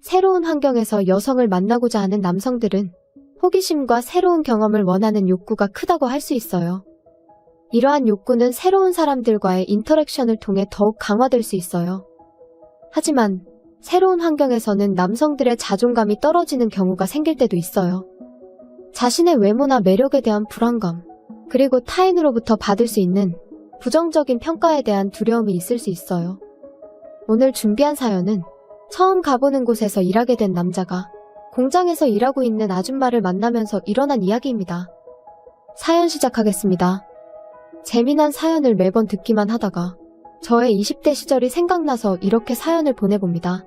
새로운 환경에서 여성을 만나고자 하는 남성들은 호기심과 새로운 경험을 원하는 욕구가 크다고 할 수 있어요. 이러한 욕구는 새로운 사람들과의 인터랙션을 통해 더욱 강화될 수 있어요. 하지만 새로운 환경에서는 남성들의 자존감이 떨어지는 경우가 생길 때도 있어요. 자신의 외모나 매력에 대한 불안감, 그리고 타인으로부터 받을 수 있는 부정적인 평가에 대한 두려움이 있을 수 있어요. 오늘 준비한 사연은 처음 가보는 곳에서 일하게 된 남자가 공장에서 일하고 있는 아줌마를 만나면서 일어난 이야기입니다. 사연 시작하겠습니다. 재미난 사연을 매번 듣기만 하다가 저의 20대 시절이 생각나서 이렇게 사연을 보내봅니다.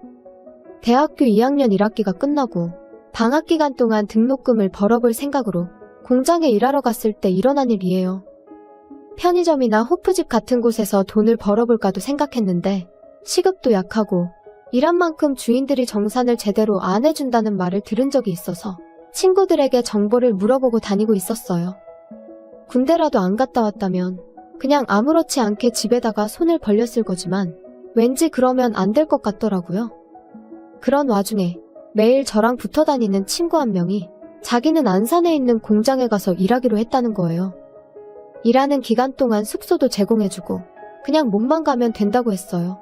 대학교 2학년 1학기가 끝나고 방학 기간 동안 등록금을 벌어볼 생각으로 공장에 일하러 갔을 때 일어난 일이에요. 편의점이나 호프집 같은 곳에서 돈을 벌어볼까도 생각했는데 시급도 약하고 일한 만큼 주인들이 정산을 제대로 안 해준다는 말을 들은 적이 있어서 친구들에게 정보를 물어보고 다니고 있었어요. 군대라도 안 갔다 왔다면 그냥 아무렇지 않게 집에다가 손을 벌렸을 거지만 왠지 그러면 안 될 것 같더라고요. 그런 와중에 매일 저랑 붙어 다니는 친구 한 명이 자기는 안산에 있는 공장에 가서 일하기로 했다는 거예요. 일하는 기간 동안 숙소도 제공해주고 그냥 몸만 가면 된다고 했어요.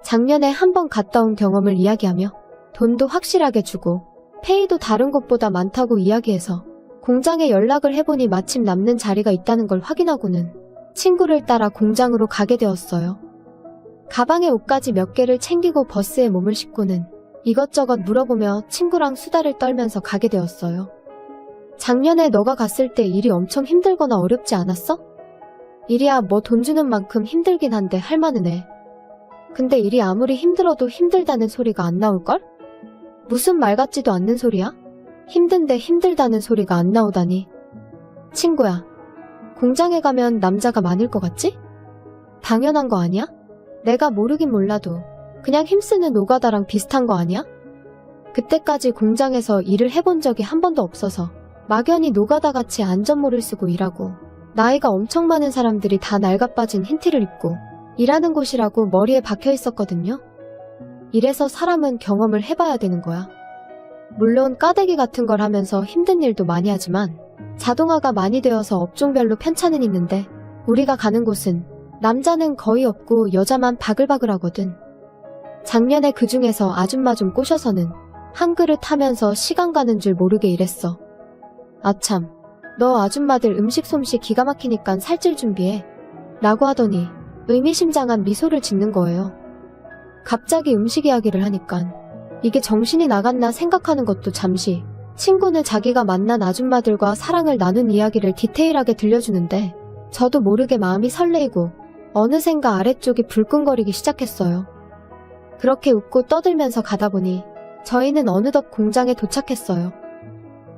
작년에 한 번 갔다 온 경험을 이야기하며 돈도 확실하게 주고 페이도 다른 곳보다 많다고 이야기해서 공장에 연락을 해보니 마침 남는 자리가 있다는 걸 확인하고는 친구를 따라 공장으로 가게 되었어요. 가방에 옷까지 몇 개를 챙기고 버스에 몸을 싣고는 이것저것 물어보며 친구랑 수다를 떨면서 가게 되었어요. 작년에 너가 갔을 때 일이 엄청 힘들거나 어렵지 않았어? 일이야 뭐 돈 주는 만큼 힘들긴 한데 할만은 해. 근데 일이 아무리 힘들어도 힘들다는 소리가 안 나올걸? 무슨 말 같지도 않는 소리야? 힘든데 힘들다는 소리가 안 나오다니. 친구야, 공장에 가면 남자가 많을 것 같지? 당연한 거 아니야? 내가 모르긴 몰라도 그냥 힘쓰는 노가다랑 비슷한 거 아니야? 그때까지 공장에서 일을 해본 적이 한 번도 없어서 막연히 노가다같이 안전모를 쓰고 일하고 나이가 엄청 많은 사람들이 다 낡아빠진 흰 티를 입고 일하는 곳이라고 머리에 박혀 있었거든요. 이래서 사람은 경험을 해봐야 되는 거야. 물론 까대기 같은 걸 하면서 힘든 일도 많이 하지만 자동화가 많이 되어서 업종별로 편차는 있는데 우리가 가는 곳은 남자는 거의 없고 여자만 바글바글하거든. 작년에 그 중에서 아줌마 좀 꼬셔서는 한 그릇 하면서 시간 가는 줄 모르게 일했어. 아참, 너 아줌마들 음식 솜씨 기가 막히니깐 살찔 준비해. 라고 하더니 의미심장한 미소를 짓는 거예요. 갑자기 음식 이야기를 하니깐 이게 정신이 나갔나 생각하는 것도 잠시 친구는 자기가 만난 아줌마들과 사랑을 나눈 이야기를 디테일하게 들려주는데 저도 모르게 마음이 설레이고 어느샌가 아래쪽이 불끈거리기 시작했어요. 그렇게 웃고 떠들면서 가다 보니 저희는 어느덧 공장에 도착했어요.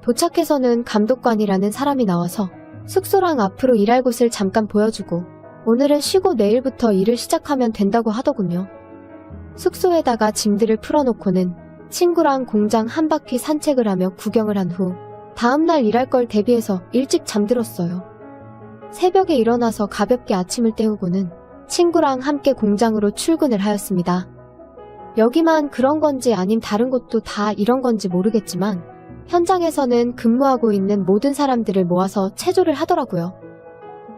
도착해서는 감독관이라는 사람이 나와서 숙소랑 앞으로 일할 곳을 잠깐 보여주고 오늘은 쉬고 내일부터 일을 시작하면 된다고 하더군요. 숙소에다가 짐들을 풀어놓고는 친구랑 공장 한 바퀴 산책을 하며 구경을 한 후 다음날 일할 걸 대비해서 일찍 잠들었어요. 새벽에 일어나서 가볍게 아침을 때우고는 친구랑 함께 공장으로 출근을 하였습니다. 여기만 그런 건지 아님 다른 곳도 다 이런 건지 모르겠지만 현장에서는 근무하고 있는 모든 사람들을 모아서 체조를 하더라고요.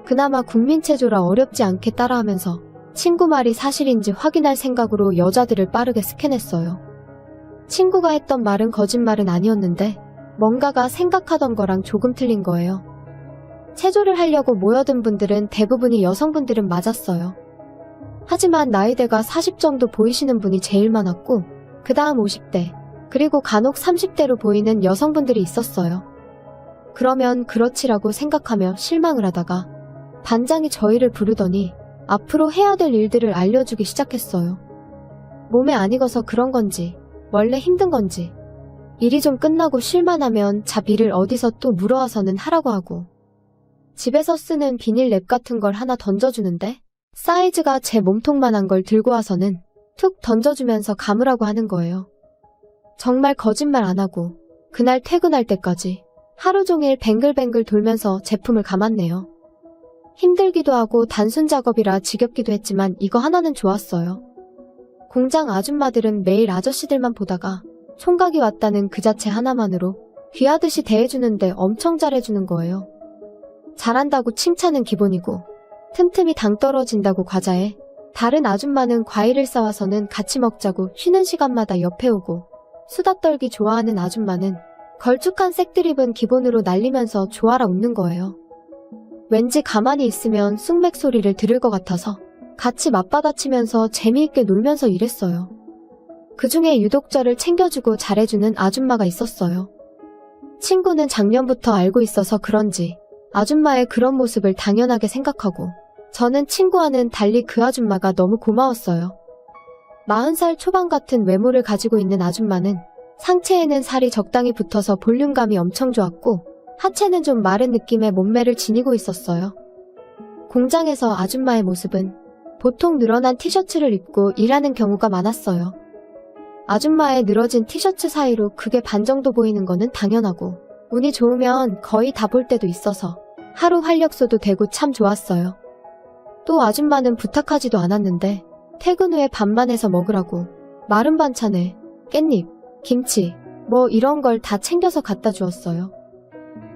그나마 국민체조라 어렵지 않게 따라하면서 친구 말이 사실인지 확인할 생각으로 여자들을 빠르게 스캔했어요. 친구가 했던 말은 거짓말은 아니었는데 뭔가가 생각하던 거랑 조금 틀린 거예요. 체조를 하려고 모여든 분들은 대부분이 여성분들은 맞았어요. 하지만 나이대가 40 정도 보이시는 분이 제일 많았고 그 다음 50대 그리고 간혹 30대로 보이는 여성분들이 있었어요. 그러면 그렇지라고 생각하며 실망을 하다가 반장이 저희를 부르더니 앞으로 해야 될 일들을 알려주기 시작했어요. 몸에 안 익어서 그런 건지 원래 힘든 건지 일이 좀 끝나고 쉴만 하면 잡일을 어디서 또 물어와서는 하라고 하고 집에서 쓰는 비닐 랩 같은 걸 하나 던져주는데 사이즈가 제 몸통만한 걸 들고 와서는 툭 던져주면서 감으라고 하는 거예요. 정말 거짓말 안 하고 그날 퇴근할 때까지 하루 종일 뱅글뱅글 돌면서 제품을 감았네요. 힘들기도 하고 단순 작업이라 지겹기도 했지만 이거 하나는 좋았어요. 공장 아줌마들은 매일 아저씨들만 보다가 총각이 왔다는 그 자체 하나만으로 귀하듯이 대해주는데 엄청 잘해주는 거예요. 잘한다고 칭찬은 기본이고 틈틈이 당 떨어진다고 과자에 다른 아줌마는 과일을 싸와서는 같이 먹자고 쉬는 시간마다 옆에 오고 수다 떨기 좋아하는 아줌마는 걸쭉한 색드립은 기본으로 날리면서 좋아라 웃는 거예요. 왠지 가만히 있으면 쑥맥 소리를 들을 것 같아서 같이 맞받아치면서 재미있게 놀면서 일했어요. 그중에 유독 저를 챙겨주고 잘해주는 아줌마가 있었어요. 친구는 작년부터 알고 있어서 그런지 아줌마의 그런 모습을 당연하게 생각하고 저는 친구와는 달리 그 아줌마가 너무 고마웠어요. 40살 초반 같은 외모를 가지고 있는 아줌마는 상체에는 살이 적당히 붙어서 볼륨감이 엄청 좋았고 하체는 좀 마른 느낌의 몸매를 지니고 있었어요. 공장에서 아줌마의 모습은 보통 늘어난 티셔츠를 입고 일하는 경우가 많았어요. 아줌마의 늘어진 티셔츠 사이로 그게 반 정도 보이는 거는 당연하고 운이 좋으면 거의 다 볼 때도 있어서 하루 활력소도 되고 참 좋았어요. 또 아줌마는 부탁하지도 않았는데 퇴근 후에 반반해서 먹으라고 마른 반찬에 깻잎, 김치 뭐 이런 걸 다 챙겨서 갖다 주었어요.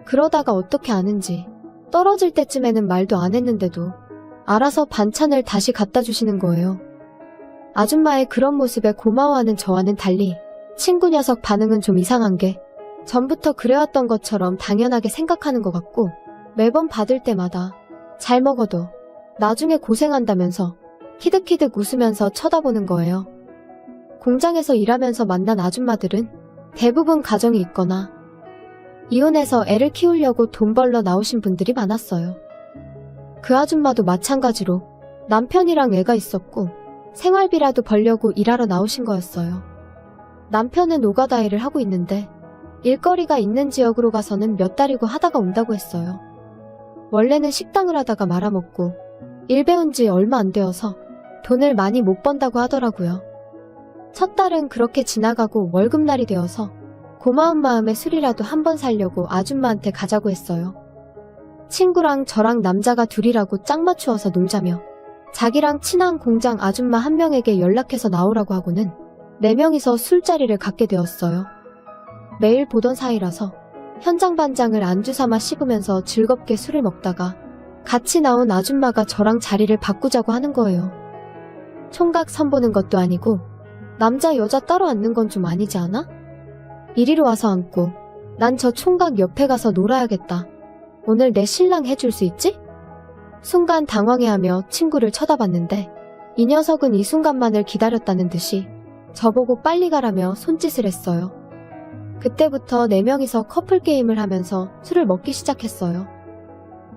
그러다가 어떻게 아는지 떨어질 때쯤에는 말도 안 했는데도 알아서 반찬을 다시 갖다 주시는 거예요. 아줌마의 그런 모습에 고마워하는 저와는 달리 친구 녀석 반응은 좀 이상한 게 전부터 그래왔던 것처럼 당연하게 생각하는 것 같고 매번 받을 때마다 잘 먹어도 나중에 고생한다면서 키득키득 웃으면서 쳐다보는 거예요. 공장에서 일하면서 만난 아줌마들은 대부분 가정이 있거나 이혼해서 애를 키우려고 돈 벌러 나오신 분들이 많았어요. 그 아줌마도 마찬가지로 남편이랑 애가 있었고 생활비라도 벌려고 일하러 나오신 거였어요. 남편은 노가다 일을 하고 있는데 일거리가 있는 지역으로 가서는 몇 달이고 하다가 온다고 했어요. 원래는 식당을 하다가 말아먹고 일 배운 지 얼마 안 되어서 돈을 많이 못 번다고 하더라고요. 첫 달은 그렇게 지나가고 월급날이 되어서 고마운 마음에 술이라도 한 번 사려고 아줌마한테 가자고 했어요. 친구랑 저랑 남자가 둘이라고 짝 맞추어서 놀자며 자기랑 친한 공장 아줌마 한 명에게 연락해서 나오라고 하고는 4명이서 술자리를 갖게 되었어요. 매일 보던 사이라서 현장 반장을 안주 삼아 씹으면서 즐겁게 술을 먹다가 같이 나온 아줌마가 저랑 자리를 바꾸자고 하는 거예요. 총각 선보는 것도 아니고 남자 여자 따로 앉는 건 좀 아니지 않아? 이리로 와서 앉고 난 저 총각 옆에 가서 놀아야겠다. 오늘 내 신랑 해줄 수 있지? 순간 당황해하며 친구를 쳐다봤는데 이 녀석은 이 순간만을 기다렸다는 듯이 저보고 빨리 가라며 손짓을 했어요. 그때부터 4명이서 커플 게임을 하면서 술을 먹기 시작했어요.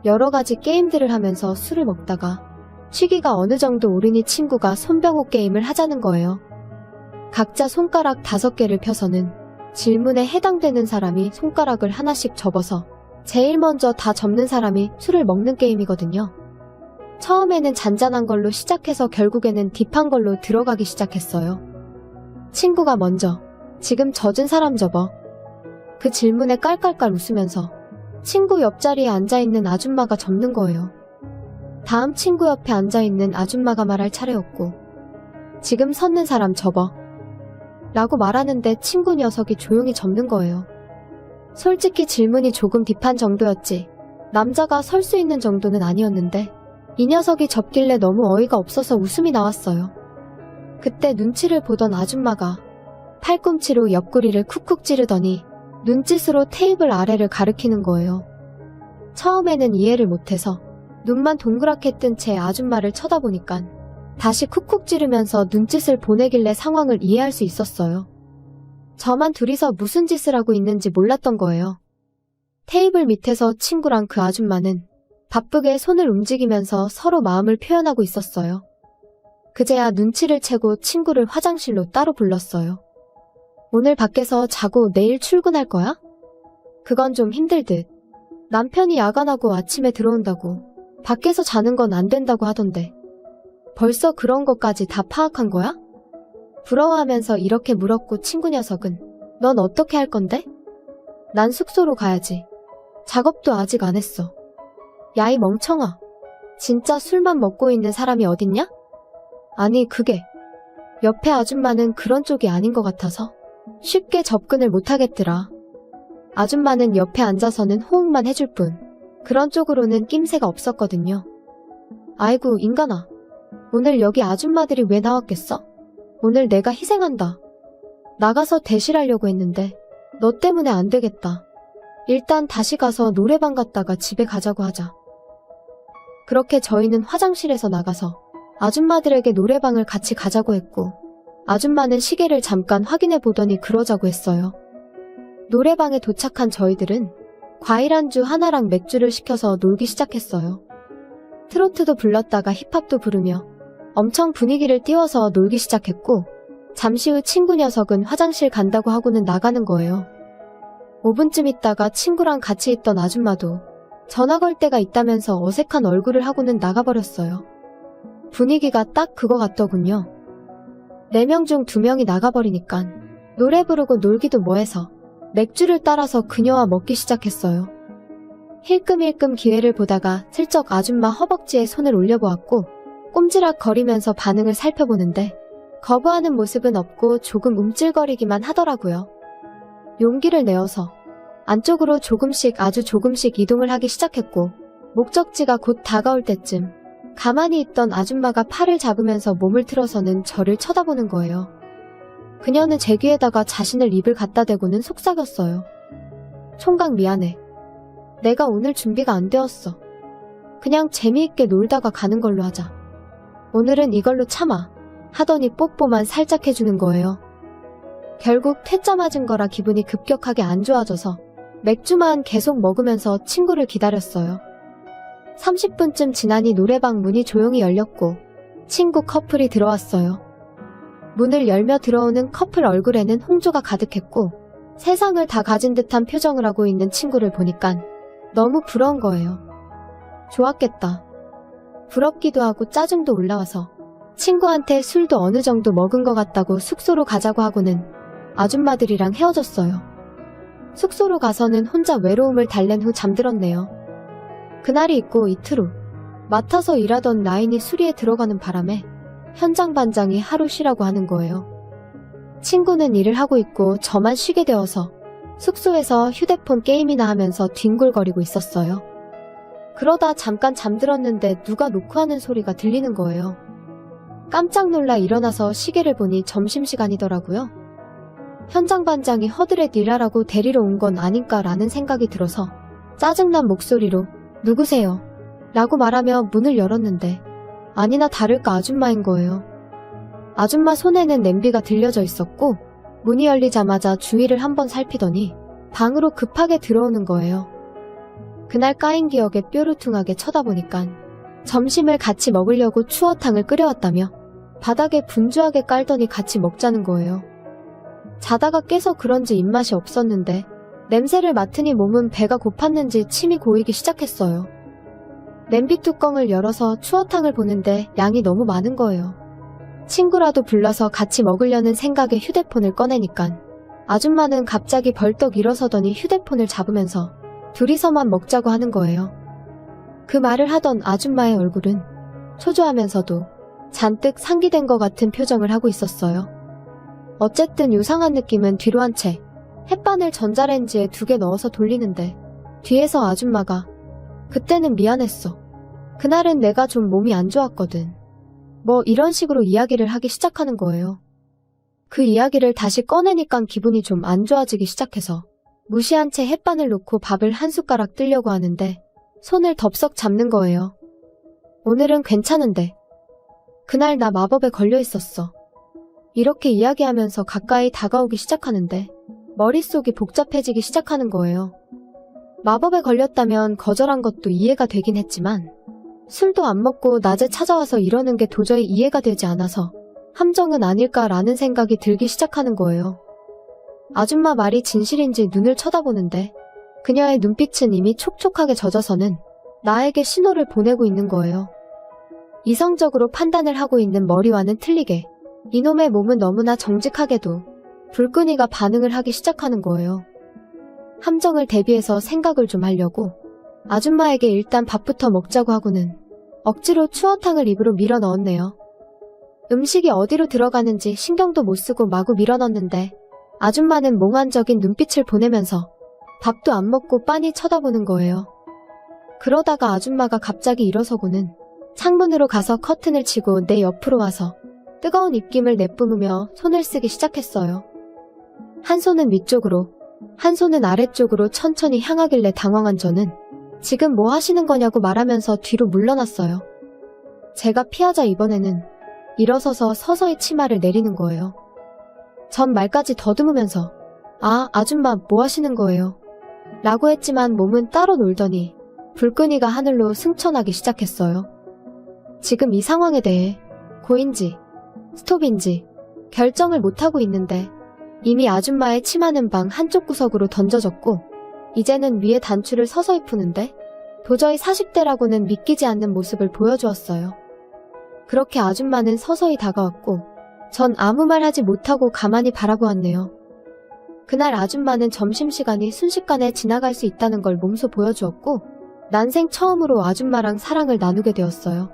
여러 가지 게임들을 하면서 술을 먹다가 취기가 어느 정도 오르니 친구가 손병호 게임을 하자는 거예요. 각자 손가락 5개를 펴서는 질문에 해당되는 사람이 손가락을 하나씩 접어서 제일 먼저 다 접는 사람이 술을 먹는 게임이거든요. 처음에는 잔잔한 걸로 시작해서 결국에는 딥한 걸로 들어가기 시작했어요. 친구가 먼저 지금 젖은 사람 접어. 그 질문에 깔깔깔 웃으면서 친구 옆자리에 앉아있는 아줌마가 접는 거예요. 다음 친구 옆에 앉아있는 아줌마가 말할 차례였고 지금 섰는 사람 접어 라고 말하는데 친구 녀석이 조용히 접는 거예요. 솔직히 질문이 조금 딥한 정도였지 남자가 설 수 있는 정도는 아니었는데 이 녀석이 접길래 너무 어이가 없어서 웃음이 나왔어요. 그때 눈치를 보던 아줌마가 팔꿈치로 옆구리를 쿡쿡 찌르더니 눈짓으로 테이블 아래를 가리키는 거예요. 처음에는 이해를 못해서 눈만 동그랗게 뜬 채 아줌마를 쳐다보니깐 다시 쿡쿡 찌르면서 눈짓을 보내길래 상황을 이해할 수 있었어요. 저만 둘이서 무슨 짓을 하고 있는지 몰랐던 거예요. 테이블 밑에서 친구랑 그 아줌마는 바쁘게 손을 움직이면서 서로 마음을 표현하고 있었어요. 그제야 눈치를 채고 친구를 화장실로 따로 불렀어요. 오늘 밖에서 자고 내일 출근할 거야? 그건 좀 힘들 듯. 남편이 야간하고 아침에 들어온다고 밖에서 자는 건 안 된다고 하던데 벌써 그런 것까지 다 파악한 거야? 부러워하면서 이렇게 물었고 친구 녀석은 넌 어떻게 할 건데? 난 숙소로 가야지. 작업도 아직 안 했어. 야 이 멍청아. 진짜 술만 먹고 있는 사람이 어딨냐? 아니 그게 옆에 아줌마는 그런 쪽이 아닌 것 같아서 쉽게 접근을 못하겠더라. 아줌마는 옆에 앉아서는 호응만 해줄 뿐 그런 쪽으로는 낌새가 없었거든요. 아이고 인간아. 오늘 여기 아줌마들이 왜 나왔겠어? 오늘 내가 희생한다. 나가서 대실하려고 했는데 너 때문에 안 되겠다. 일단 다시 가서 노래방 갔다가 집에 가자고 하자. 그렇게 저희는 화장실에서 나가서 아줌마들에게 노래방을 같이 가자고 했고 아줌마는 시계를 잠깐 확인해 보더니 그러자고 했어요. 노래방에 도착한 저희들은 과일 안주 하나랑 맥주를 시켜서 놀기 시작했어요. 트로트도 불렀다가 힙합도 부르며 엄청 분위기를 띄워서 놀기 시작했고 잠시 후 친구 녀석은 화장실 간다고 하고는 나가는 거예요. 5분쯤 있다가 친구랑 같이 있던 아줌마도 전화 걸 때가 있다면서 어색한 얼굴을 하고는 나가버렸어요. 분위기가 딱 그거 같더군요. 4명 중 2명이 나가버리니깐 노래 부르고 놀기도 뭐해서 맥주를 따라서 그녀와 먹기 시작했어요. 힐끔힐끔 기회를 보다가 슬쩍 아줌마 허벅지에 손을 올려보았고 꼼지락 거리면서 반응을 살펴보는데 거부하는 모습은 없고 조금 움찔거리기만 하더라고요. 용기를 내어서 안쪽으로 조금씩 아주 조금씩 이동을 하기 시작했고 목적지가 곧 다가올 때쯤 가만히 있던 아줌마가 팔을 잡으면서 몸을 틀어서는 저를 쳐다보는 거예요. 그녀는 제 귀에다가 자신을 입을 갖다 대고는 속삭였어요. 총각 미안해. 내가 오늘 준비가 안 되었어. 그냥 재미있게 놀다가 가는 걸로 하자. 오늘은 이걸로 참아. 하더니 뽀뽀만 살짝 해주는 거예요. 결국 퇴짜 맞은 거라 기분이 급격하게 안 좋아져서 맥주만 계속 먹으면서 친구를 기다렸어요. 30분쯤 지나니 노래방 문이 조용히 열렸고 친구 커플이 들어왔어요. 문을 열며 들어오는 커플 얼굴에는 홍조가 가득했고 세상을 다 가진 듯한 표정을 하고 있는 친구를 보니깐 너무 부러운 거예요. 좋았겠다. 부럽기도 하고 짜증도 올라와서 친구한테 술도 어느 정도 먹은 것 같다고 숙소로 가자고 하고는 아줌마들이랑 헤어졌어요. 숙소로 가서는 혼자 외로움을 달랜 후 잠들었네요. 그날이 있고 이틀 후 맡아서 일하던 라인이 수리에 들어가는 바람에 현장 반장이 하루 쉬라고 하는 거예요. 친구는 일을 하고 있고 저만 쉬게 되어서 숙소에서 휴대폰 게임이나 하면서 뒹굴거리고 있었어요. 그러다 잠깐 잠들었는데 누가 노크하는 소리가 들리는 거예요. 깜짝 놀라 일어나서 시계를 보니 점심시간이더라고요. 현장 반장이 허드렛 일하라고 데리러 온 건 아닌가라는 생각이 들어서 짜증난 목소리로 누구세요? 라고 말하며 문을 열었는데 아니나 다를까 아줌마인 거예요. 아줌마 손에는 냄비가 들려져 있었고 문이 열리자마자 주위를 한번 살피더니 방으로 급하게 들어오는 거예요. 그날 까인 기억에 뾰루퉁하게 쳐다보니깐 점심을 같이 먹으려고 추어탕을 끓여왔다며 바닥에 분주하게 깔더니 같이 먹자는 거예요. 자다가 깨서 그런지 입맛이 없었는데 냄새를 맡으니 몸은 배가 고팠는지 침이 고이기 시작했어요. 냄비 뚜껑을 열어서 추어탕을 보는데 양이 너무 많은 거예요. 친구라도 불러서 같이 먹으려는 생각에 휴대폰을 꺼내니깐 아줌마는 갑자기 벌떡 일어서더니 휴대폰을 잡으면서 둘이서만 먹자고 하는 거예요. 그 말을 하던 아줌마의 얼굴은 초조하면서도 잔뜩 상기된 것 같은 표정을 하고 있었어요. 어쨌든 요상한 느낌은 뒤로 한 채 햇반을 전자레인지에 2개 넣어서 돌리는데 뒤에서 아줌마가 그때는 미안했어. 그날은 내가 좀 몸이 안 좋았거든. 뭐 이런 식으로 이야기를 하기 시작하는 거예요. 그 이야기를 다시 꺼내니까 기분이 좀 안 좋아지기 시작해서 무시한 채 햇반을 놓고 밥을 한 숟가락 뜨려고 하는데 손을 덥석 잡는 거예요. 오늘은 괜찮은데. 그날 나 마법에 걸려 있었어. 이렇게 이야기하면서 가까이 다가오기 시작하는데 머릿속이 복잡해지기 시작하는 거예요. 마법에 걸렸다면 거절한 것도 이해가 되긴 했지만 술도 안 먹고 낮에 찾아와서 이러는 게 도저히 이해가 되지 않아서 함정은 아닐까라는 생각이 들기 시작하는 거예요. 아줌마 말이 진실인지 눈을 쳐다보는데 그녀의 눈빛은 이미 촉촉하게 젖어서는 나에게 신호를 보내고 있는 거예요. 이성적으로 판단을 하고 있는 머리와는 틀리게 이놈의 몸은 너무나 정직하게도 불끈이가 반응을 하기 시작하는 거예요. 함정을 대비해서 생각을 좀 하려고 아줌마에게 일단 밥부터 먹자고 하고는 억지로 추어탕을 입으로 밀어 넣었네요. 음식이 어디로 들어가는지 신경도 못 쓰고 마구 밀어넣는데 아줌마는 몽환적인 눈빛을 보내면서 밥도 안 먹고 빤히 쳐다보는 거예요. 그러다가 아줌마가 갑자기 일어서고는 창문으로 가서 커튼을 치고 내 옆으로 와서 뜨거운 입김을 내뿜으며 손을 쓰기 시작했어요. 한 손은 위쪽으로, 한 손은 아래쪽으로 천천히 향하길래 당황한 저는 지금 뭐 하시는 거냐고 말하면서 뒤로 물러났어요. 제가 피하자 이번에는 일어서서 서서히 치마를 내리는 거예요. 전 말까지 더듬으면서 아줌마 뭐 하시는 거예요? 라고 했지만 몸은 따로 놀더니 불끈이가 하늘로 승천하기 시작했어요. 지금 이 상황에 대해 고인지 스톱인지 결정을 못하고 있는데 이미 아줌마의 치마는 방 한쪽 구석으로 던져졌고 이제는 위에 단추를 서서히 푸는데 도저히 40대라고는 믿기지 않는 모습을 보여주었어요. 그렇게 아줌마는 서서히 다가왔고 전 아무 말 하지 못하고 가만히 바라보았네요. 그날 아줌마는 점심시간이 순식간에 지나갈 수 있다는 걸 몸소 보여주었고 난생 처음으로 아줌마랑 사랑을 나누게 되었어요.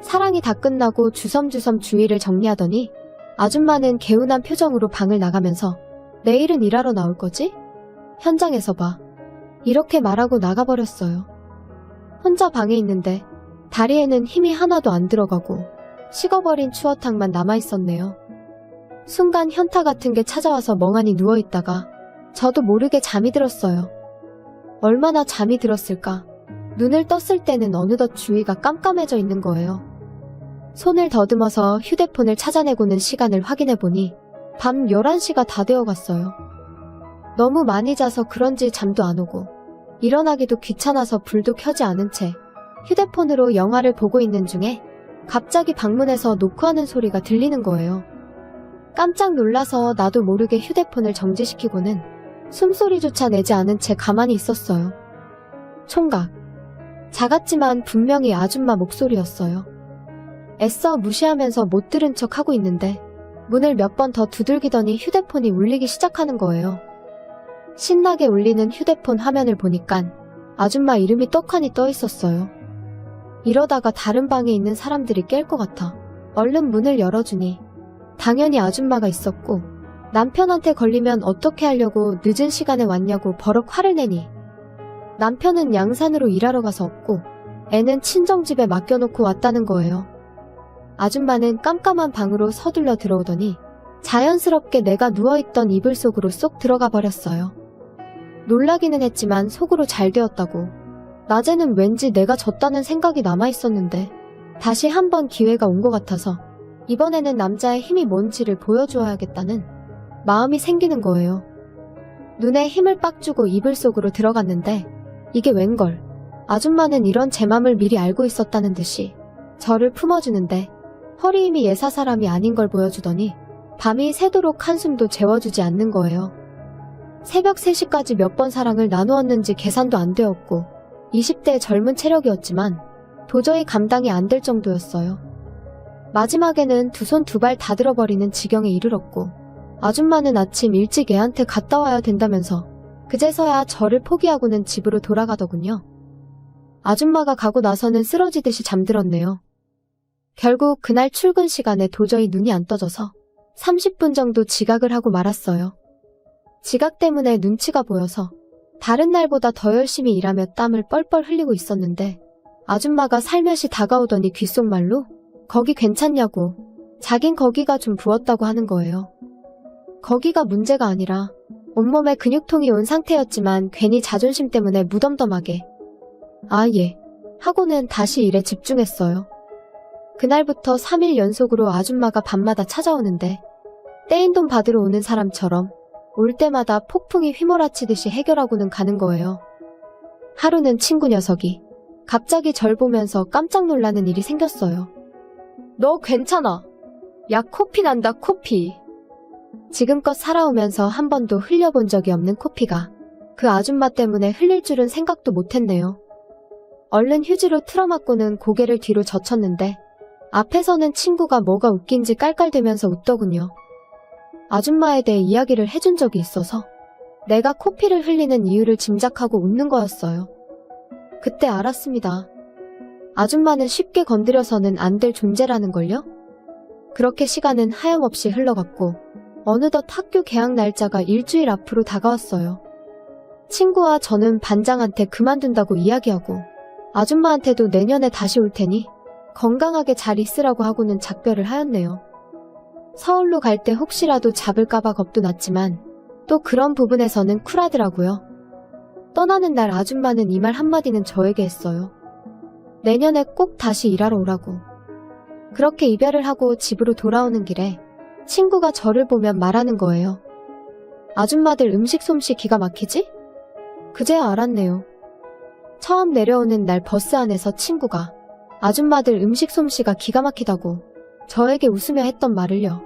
사랑이 다 끝나고 주섬주섬 주위를 정리하더니 아줌마는 개운한 표정으로 방을 나가면서 내일은 일하러 나올 거지? 현장에서 봐. 이렇게 말하고 나가버렸어요. 혼자 방에 있는데 다리에는 힘이 하나도 안 들어가고 식어버린 추어탕만 남아있었네요. 순간 현타 같은 게 찾아와서 멍하니 누워있다가 저도 모르게 잠이 들었어요. 얼마나 잠이 들었을까? 눈을 떴을 때는 어느덧 주위가 깜깜해져 있는 거예요. 손을 더듬어서 휴대폰을 찾아내고는 시간을 확인해보니 밤 11시가 다 되어갔어요. 너무 많이 자서 그런지 잠도 안 오고 일어나기도 귀찮아서 불도 켜지 않은 채 휴대폰으로 영화를 보고 있는 중에 갑자기 방문에서 노크하는 소리가 들리는 거예요. 깜짝 놀라서 나도 모르게 휴대폰을 정지시키고는 숨소리조차 내지 않은 채 가만히 있었어요. 총각. 작았지만 분명히 아줌마 목소리였어요. 애써 무시하면서 못 들은 척 하고 있는데 문을 몇 번 더 두들기더니 휴대폰이 울리기 시작하는 거예요. 신나게 울리는 휴대폰 화면을 보니깐 아줌마 이름이 떡하니 떠 있었어요. 이러다가 다른 방에 있는 사람들이 깰 것 같아 얼른 문을 열어주니 당연히 아줌마가 있었고 남편한테 걸리면 어떻게 하려고 늦은 시간에 왔냐고 버럭 화를 내니 남편은 양산으로 일하러 가서 없고 애는 친정집에 맡겨놓고 왔다는 거예요. 아줌마는 깜깜한 방으로 서둘러 들어오더니 자연스럽게 내가 누워있던 이불 속으로 쏙 들어가 버렸어요. 놀라기는 했지만 속으로 잘 되었다고. 낮에는 왠지 내가 졌다는 생각이 남아있었는데 다시 한번 기회가 온 것 같아서 이번에는 남자의 힘이 뭔지를 보여주어야겠다는 마음이 생기는 거예요. 눈에 힘을 빡 주고 이불 속으로 들어갔는데 이게 웬걸. 아줌마는 이런 제 맘을 미리 알고 있었다는 듯이 저를 품어주는데 허리 힘이 예사 사람이 아닌 걸 보여주더니 밤이 새도록 한숨도 재워주지 않는 거예요. 새벽 3시까지 몇 번 사랑을 나누었는지 계산도 안 되었고 20대의 젊은 체력이었지만 도저히 감당이 안 될 정도였어요. 마지막에는 두 손 두 발 다 들어버리는 지경에 이르렀고 아줌마는 아침 일찍 애한테 갔다 와야 된다면서 그제서야 저를 포기하고는 집으로 돌아가더군요. 아줌마가 가고 나서는 쓰러지듯이 잠들었네요. 결국 그날 출근 시간에 도저히 눈이 안 떠져서 30분 정도 지각을 하고 말았어요. 지각 때문에 눈치가 보여서 다른 날보다 더 열심히 일하며 땀을 뻘뻘 흘리고 있었는데 아줌마가 살며시 다가오더니 귓속말로 거기 괜찮냐고 자긴 거기가 좀 부었다고 하는 거예요. 거기가 문제가 아니라 온몸에 근육통이 온 상태였지만 괜히 자존심 때문에 무덤덤하게 아 예 하고는 다시 일에 집중했어요. 그날부터 3일 연속으로 아줌마가 밤마다 찾아오는데 떼인 돈 받으러 오는 사람처럼 올 때마다 폭풍이 휘몰아치듯이 해결하고는 가는 거예요. 하루는 친구 녀석이 갑자기 절 보면서 깜짝 놀라는 일이 생겼어요. 너 괜찮아. 야 코피 난다 코피. 지금껏 살아오면서 한 번도 흘려본 적이 없는 코피가 그 아줌마 때문에 흘릴 줄은 생각도 못했네요. 얼른 휴지로 틀어맞고는 고개를 뒤로 젖혔는데 앞에서는 친구가 뭐가 웃긴지 깔깔대면서 웃더군요. 아줌마에 대해 이야기를 해준 적이 있어서 내가 코피를 흘리는 이유를 짐작하고 웃는 거였어요. 그때 알았습니다. 아줌마는 쉽게 건드려서는 안 될 존재라는 걸요? 그렇게 시간은 하염없이 흘러갔고 어느덧 학교 개학 날짜가 일주일 앞으로 다가왔어요. 친구와 저는 반장한테 그만둔다고 이야기하고 아줌마한테도 내년에 다시 올 테니 건강하게 잘 있으라고 하고는 작별을 하였네요. 서울로 갈 때 혹시라도 잡을까봐 겁도 났지만 또 그런 부분에서는 쿨하더라고요. 떠나는 날 아줌마는 이 말 한마디는 저에게 했어요. 내년에 꼭 다시 일하러 오라고. 그렇게 이별을 하고 집으로 돌아오는 길에 친구가 저를 보면 말하는 거예요. 아줌마들 음식 솜씨 기가 막히지? 그제야 알았네요. 처음 내려오는 날 버스 안에서 친구가 아줌마들 음식 솜씨가 기가 막히다고 저에게 웃으며 했던 말을요.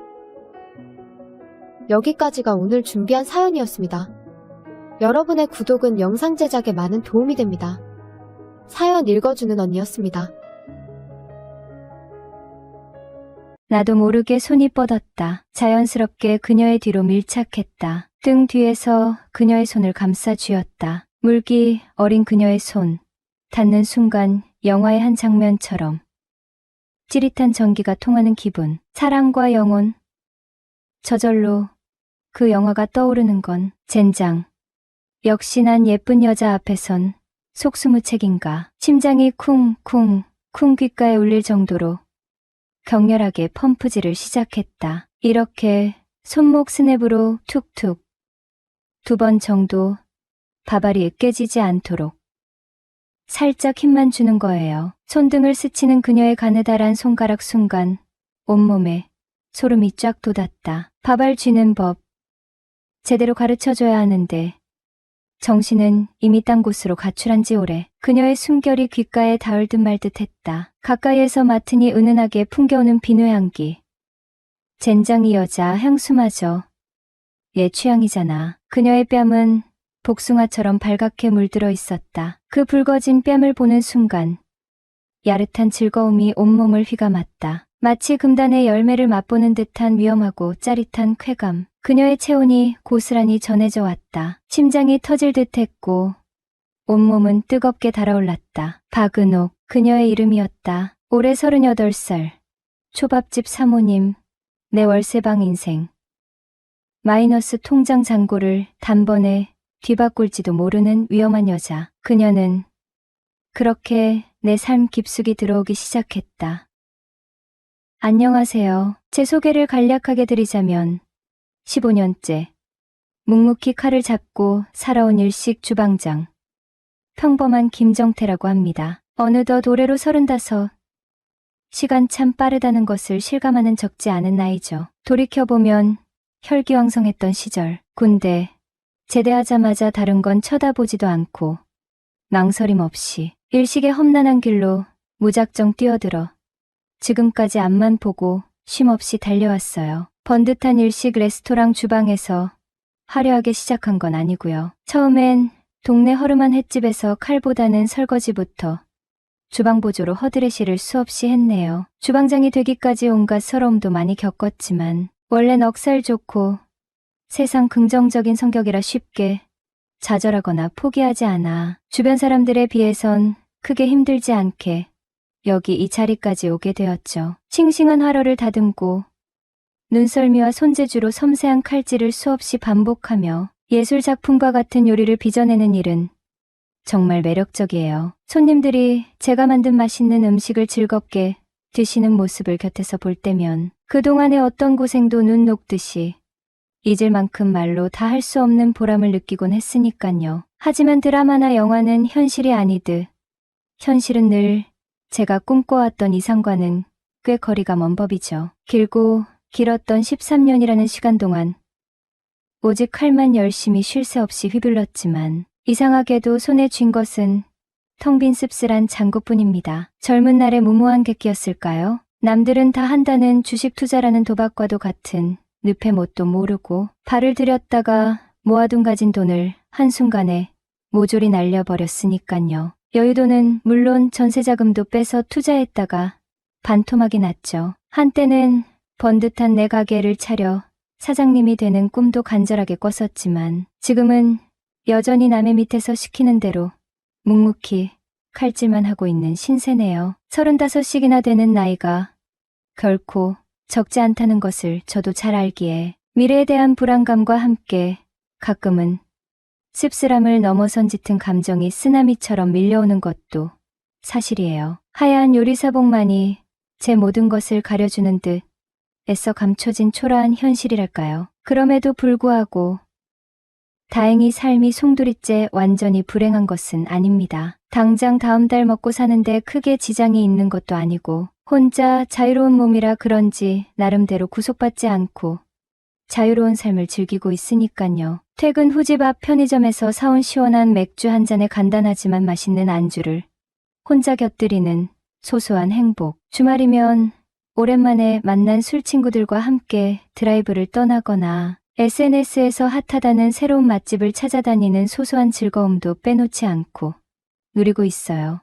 여기까지가 오늘 준비한 사연이었습니다. 여러분의 구독은 영상 제작에 많은 도움이 됩니다. 사연 읽어주는 언니였습니다. 나도 모르게 손이 뻗었다. 자연스럽게 그녀의 뒤로 밀착했다. 등 뒤에서 그녀의 손을 감싸 쥐었다. 물기 어린 그녀의 손. 닿는 순간 영화의 한 장면처럼 찌릿한 전기가 통하는 기분. 사랑과 영혼. 저절로 그 영화가 떠오르는 건 젠장. 역시 난 예쁜 여자 앞에선 속수무책인가. 심장이 쿵쿵 쿵 귓가에 울릴 정도로 격렬하게 펌프질을 시작했다. 이렇게 손목 스냅으로 툭툭 2번 정도 바바리 으깨지지 않도록 살짝 힘만 주는 거예요. 손등을 스치는 그녀의 가느다란 손가락 순간 온몸에 소름이 쫙 돋았다. 바발 쥐는 법 제대로 가르쳐줘야 하는데 정신은 이미 딴 곳으로 가출한 지 오래. 그녀의 숨결이 귓가에 닿을 듯 말 듯 했다. 가까이에서 맡으니 은은하게 풍겨오는 비누 향기. 젠장 이 여자 향수마저 얘 취향이잖아. 그녀의 뺨은 복숭아처럼 발갛게 물들어 있었다. 그 붉어진 뺨을 보는 순간 야릇한 즐거움이 온몸을 휘감았다. 마치 금단의 열매를 맛보는 듯한 위험하고 짜릿한 쾌감. 그녀의 체온이 고스란히 전해져 왔다. 심장이 터질 듯했고 온몸은 뜨겁게 달아올랐다. 박은옥, 그녀의 이름이었다. 올해 38살. 초밥집 사모님, 내 월세방 인생. 마이너스 통장 잔고를 단번에 뒤바꿀지도 모르는 위험한 여자. 그녀는 그렇게 내 삶 깊숙이 들어오기 시작했다. 안녕하세요. 제 소개를 간략하게 드리자면 15년째 묵묵히 칼을 잡고 살아온 일식 주방장 평범한 김정태라고 합니다. 어느덧 올해로 35. 시간 참 빠르다는 것을 실감하는 적지 않은 나이죠. 돌이켜보면 혈기왕성했던 시절, 군대 제대하자마자 다른 건 쳐다보지도 않고 망설임 없이 일식의 험난한 길로 무작정 뛰어들어 지금까지 앞만 보고 쉼없이 달려왔어요. 번듯한 일식 레스토랑 주방에서 화려하게 시작한 건 아니고요. 처음엔 동네 허름한 횟집에서 칼보다는 설거지부터 주방 보조로 허드레시를 수없이 했네요. 주방장이 되기까지 온갖 서러움도 많이 겪었지만 원래 넉살 좋고 세상 긍정적인 성격이라 쉽게 좌절하거나 포기하지 않아 주변 사람들에 비해선 크게 힘들지 않게 여기 이 자리까지 오게 되었죠. 싱싱한 화로를 다듬고 눈썰미와 손재주로 섬세한 칼질을 수없이 반복하며 예술작품과 같은 요리를 빚어내는 일은 정말 매력적이에요. 손님들이 제가 만든 맛있는 음식을 즐겁게 드시는 모습을 곁에서 볼 때면 그동안의 어떤 고생도 눈 녹듯이 잊을 만큼 말로 다 할 수 없는 보람을 느끼곤 했으니깐요. 하지만 드라마나 영화는 현실이 아니듯 현실은 늘 제가 꿈꿔왔던 이상과는 꽤 거리가 먼 법이죠. 길고 길었던 13년이라는 시간 동안 오직 칼만 열심히 쉴 새 없이 휘둘렀지만 이상하게도 손에 쥔 것은 텅 빈 씁쓸한 잔고뿐입니다. 젊은 날의 무모한 객기였을까요? 남들은 다 한다는 주식 투자라는 도박과도 같은 늪의 뭣도 모르고 발을 들였다가 모아둔 가진 돈을 한순간에 모조리 날려버렸으니깐요. 여유도는 물론 전세자금도 빼서 투자했다가 반토막이 났죠. 한때는 번듯한 내 가게를 차려 사장님이 되는 꿈도 간절하게 꿨었지만 지금은 여전히 남의 밑에서 시키는 대로 묵묵히 칼질만 하고 있는 신세네요. 35씩이나 되는 나이가 결코 적지 않다는 것을 저도 잘 알기에 미래에 대한 불안감과 함께 가끔은 씁쓸함을 넘어선 짙은 감정이 쓰나미처럼 밀려오는 것도 사실이에요. 하얀 요리사복만이 제 모든 것을 가려주는 듯 애써 감춰진 초라한 현실이랄까요. 그럼에도 불구하고 다행히 삶이 송두리째 완전히 불행한 것은 아닙니다. 당장 다음 달 먹고 사는데 크게 지장이 있는 것도 아니고 혼자 자유로운 몸이라 그런지 나름대로 구속받지 않고 자유로운 삶을 즐기고 있으니깐요. 퇴근 후 집 앞 편의점에서 사온 시원한 맥주 한 잔에 간단하지만 맛있는 안주를 혼자 곁들이는 소소한 행복. 주말이면 오랜만에 만난 술 친구들과 함께 드라이브를 떠나거나 SNS에서 핫하다는 새로운 맛집을 찾아다니는 소소한 즐거움도 빼놓지 않고 누리고 있어요.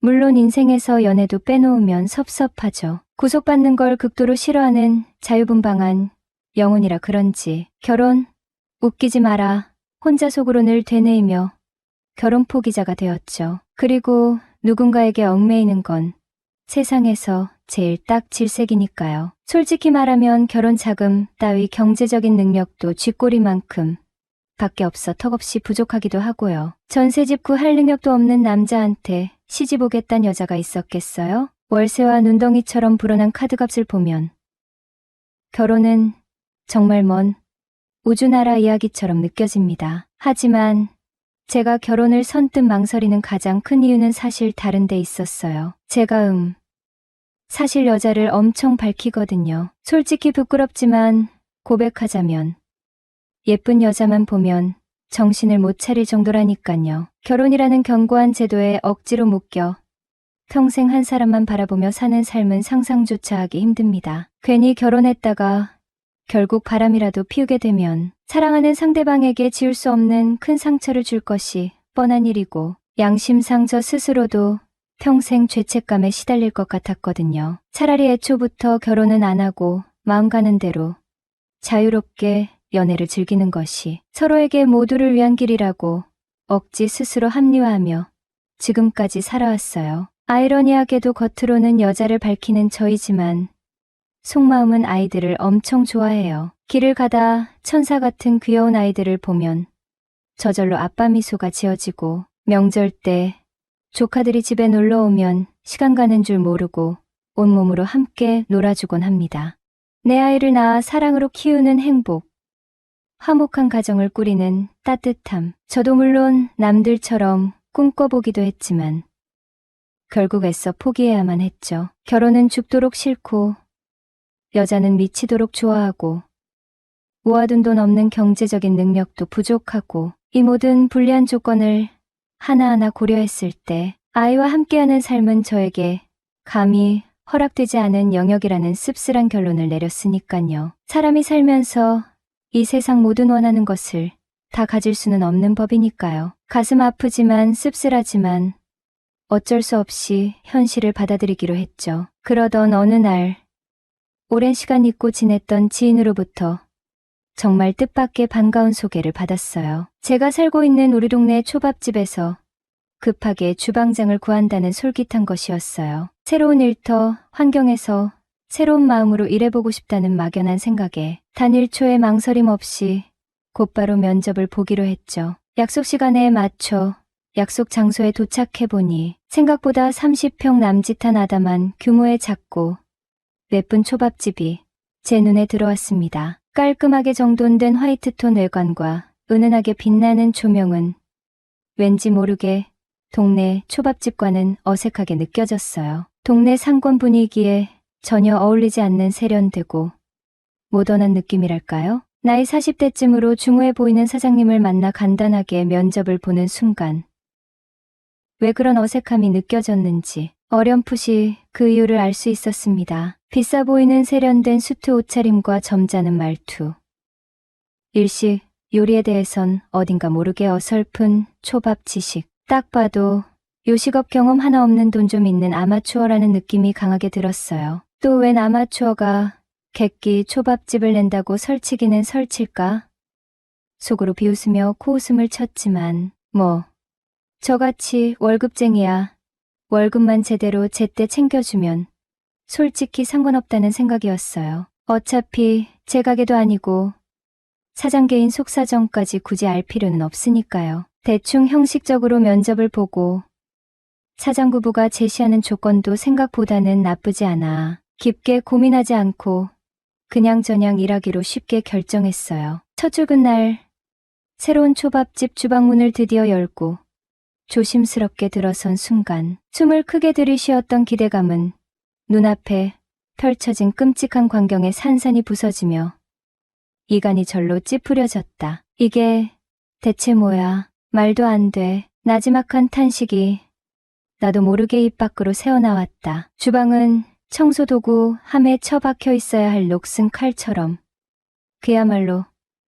물론 인생에서 연애도 빼놓으면 섭섭하죠. 구속받는 걸 극도로 싫어하는 자유분방한 영혼이라 그런지 결혼, 웃기지 마라, 혼자 속으로 늘 되뇌이며 결혼 포기자가 되었죠. 그리고 누군가에게 얽매이는 건 세상에서 제일 딱 질색이니까요. 솔직히 말하면 결혼 자금 따위 경제적인 능력도 쥐꼬리만큼 밖에 없어 턱없이 부족하기도 하고요. 전세집 구할 능력도 없는 남자한테 시집 오겠단 여자가 있었겠어요? 월세와 눈덩이처럼 불어난 카드값을 보면 결혼은 정말 먼 우주나라 이야기처럼 느껴집니다. 하지만 제가 결혼을 선뜻 망설이는 가장 큰 이유는 사실 다른 데 있었어요. 제가 사실 여자를 엄청 밝히거든요. 솔직히 부끄럽지만 고백하자면 예쁜 여자만 보면 정신을 못 차릴 정도라니깐요. 결혼이라는 견고한 제도에 억지로 묶여 평생 한 사람만 바라보며 사는 삶은 상상조차 하기 힘듭니다. 괜히 결혼했다가 결국 바람이라도 피우게 되면 사랑하는 상대방에게 지울 수 없는 큰 상처를 줄 것이 뻔한 일이고 양심상 저 스스로도 평생 죄책감에 시달릴 것 같았거든요. 차라리 애초부터 결혼은 안 하고 마음 가는 대로 자유롭게 연애를 즐기는 것이 서로에게 모두를 위한 길이라고 억지 스스로 합리화하며 지금까지 살아왔어요. 아이러니하게도 겉으로는 여자를 밝히는 저이지만 속마음은 아이들을 엄청 좋아해요. 길을 가다 천사 같은 귀여운 아이들을 보면 저절로 아빠 미소가 지어지고 명절 때 조카들이 집에 놀러 오면 시간 가는 줄 모르고 온몸으로 함께 놀아주곤 합니다. 내 아이를 낳아 사랑으로 키우는 행복, 화목한 가정을 꾸리는 따뜻함. 저도 물론 남들처럼 꿈꿔보기도 했지만 결국 애써 포기해야만 했죠. 결혼은 죽도록 싫고 여자는 미치도록 좋아하고 모아둔 돈 없는 경제적인 능력도 부족하고 이 모든 불리한 조건을 하나하나 고려했을 때 아이와 함께하는 삶은 저에게 감히 허락되지 않은 영역이라는 씁쓸한 결론을 내렸으니깐요. 사람이 살면서 이 세상 모든 원하는 것을 다 가질 수는 없는 법이니까요. 가슴 아프지만 씁쓸하지만 어쩔 수 없이 현실을 받아들이기로 했죠. 그러던 어느 날 오랜 시간 잊고 지냈던 지인으로부터 정말 뜻밖의 반가운 소개를 받았어요. 제가 살고 있는 우리 동네 초밥집에서 급하게 주방장을 구한다는 솔깃한 것이었어요. 새로운 일터, 환경에서 새로운 마음으로 일해보고 싶다는 막연한 생각에 단 1초의 망설임 없이 곧바로 면접을 보기로 했죠. 약속 시간에 맞춰 약속 장소에 도착해보니 생각보다 30평 남짓한 아담한 규모의 작고 예쁜 초밥집이 제 눈에 들어왔습니다. 깔끔하게 정돈된 화이트톤 외관과 은은하게 빛나는 조명은 왠지 모르게 동네 초밥집과는 어색하게 느껴졌어요. 동네 상권 분위기에 전혀 어울리지 않는 세련되고 모던한 느낌이랄까요? 나이 40대쯤으로 중후해 보이는 사장님을 만나 간단하게 면접을 보는 순간 왜 그런 어색함이 느껴졌는지 어렴풋이 그 이유를 알 수 있었습니다. 비싸 보이는 세련된 수트 옷차림과 점잖은 말투. 일식, 요리에 대해선 어딘가 모르게 어설픈 초밥 지식. 딱 봐도 요식업 경험 하나 없는 돈 좀 있는 아마추어라는 느낌이 강하게 들었어요. 또 웬 아마추어가 객기 초밥집을 낸다고 설치기는 설칠까? 속으로 비웃으며 코웃음을 쳤지만 저같이 월급쟁이야 월급만 제대로 제때 챙겨주면 솔직히 상관없다는 생각이었어요. 어차피 제 가게도 아니고 사장 개인 속사정까지 굳이 알 필요는 없으니까요. 대충 형식적으로 면접을 보고 사장 부부가 제시하는 조건도 생각보다는 나쁘지 않아 깊게 고민하지 않고 그냥저냥 일하기로 쉽게 결정했어요. 첫 출근 날 새로운 초밥집 주방문을 드디어 열고 조심스럽게 들어선 순간 숨을 크게 들이쉬었던 기대감은 눈앞에 펼쳐진 끔찍한 광경에 산산이 부서지며 이간이 절로 찌푸려졌다. 이게 대체 뭐야? 말도 안 돼. 나지막한 탄식이 나도 모르게 입 밖으로 새어나왔다. 주방은 청소도구 함에 처박혀 있어야 할 녹슨 칼처럼 그야말로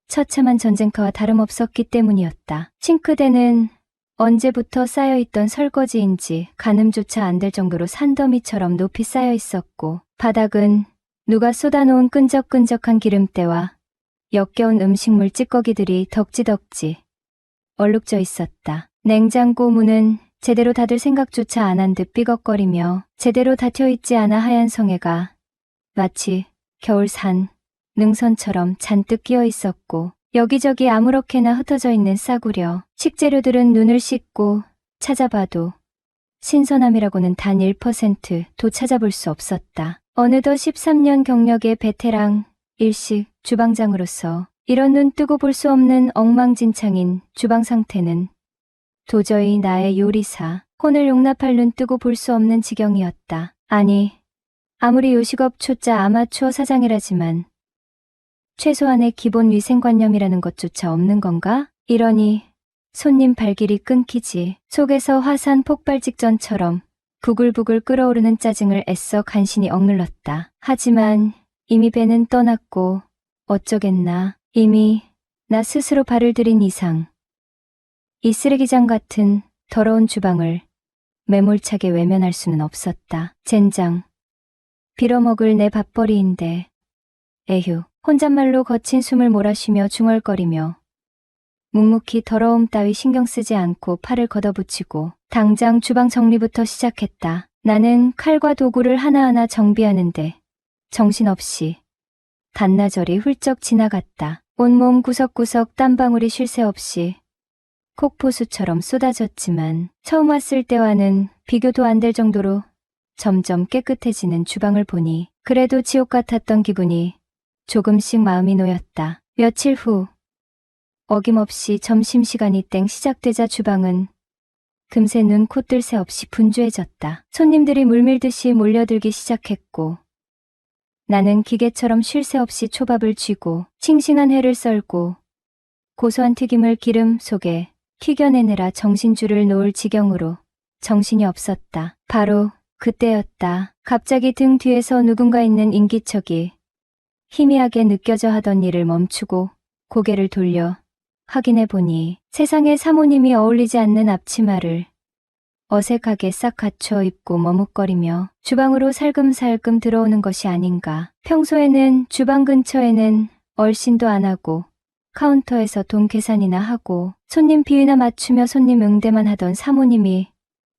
처참한 전쟁터와 다름없었기 때문이었다. 싱크대는 언제부터 쌓여있던 설거지인지 가늠조차 안 될 정도로 산더미처럼 높이 쌓여 있었고 바닥은 누가 쏟아놓은 끈적끈적한 기름때와 역겨운 음식물 찌꺼기들이 덕지덕지 얼룩져 있었다. 냉장고 문은 제대로 닫을 생각조차 안 한 듯 삐걱거리며 제대로 닫혀있지 않아 하얀 성에가 마치 겨울산 능선처럼 잔뜩 끼어 있었고 여기저기 아무렇게나 흩어져 있는 싸구려 식재료들은 눈을 씻고 찾아봐도 신선함이라고는 단 1%도 찾아볼 수 없었다. 어느덧 13년 경력의 베테랑 일식 주방장으로서 이런 눈 뜨고 볼 수 없는 엉망진창인 주방 상태는 도저히 나의 요리사 혼을 용납할 눈 뜨고 볼 수 없는 지경이었다. 아니, 아무리 요식업 초짜 아마추어 사장이라지만 최소한의 기본 위생관념이라는 것조차 없는 건가? 이러니 손님 발길이 끊기지. 속에서 화산 폭발 직전처럼 부글부글 끓어오르는 짜증을 애써 간신히 억눌렀다. 하지만 이미 배는 떠났고 어쩌겠나. 이미 나 스스로 발을 들인 이상 이 쓰레기장 같은 더러운 주방을 매몰차게 외면할 수는 없었다. 젠장. 빌어먹을 내 밥벌이인데. 에휴. 혼잣말로 거친 숨을 몰아쉬며 중얼거리며 묵묵히 더러움 따위 신경 쓰지 않고 팔을 걷어붙이고 당장 주방 정리부터 시작했다. 나는 칼과 도구를 하나하나 정비하는데 정신없이 반나절이 훌쩍 지나갔다. 온몸 구석구석 땀방울이 쉴 새 없이 폭포수처럼 쏟아졌지만 처음 왔을 때와는 비교도 안 될 정도로 점점 깨끗해지는 주방을 보니 그래도 지옥 같았던 기분이 조금씩 마음이 놓였다. 며칠 후 어김없이 점심시간이 땡 시작되자 주방은 금세 눈 코 뜰 새 없이 분주해졌다. 손님들이 물밀듯이 몰려들기 시작했고 나는 기계처럼 쉴 새 없이 초밥을 쥐고 싱싱한 회를 썰고 고소한 튀김을 기름 속에 튀겨내느라 정신줄을 놓을 지경으로 정신이 없었다. 바로 그때였다. 갑자기 등 뒤에서 누군가 있는 인기척이 희미하게 느껴져 하던 일을 멈추고 고개를 돌려 확인해 보니 세상에 사모님이 어울리지 않는 앞치마를 어색하게 싹 갖춰 입고 머뭇거리며 주방으로 살금살금 들어오는 것이 아닌가. 평소에는 주방 근처에는 얼씬도 안 하고 카운터에서 돈 계산이나 하고 손님 비위나 맞추며 손님 응대만 하던 사모님이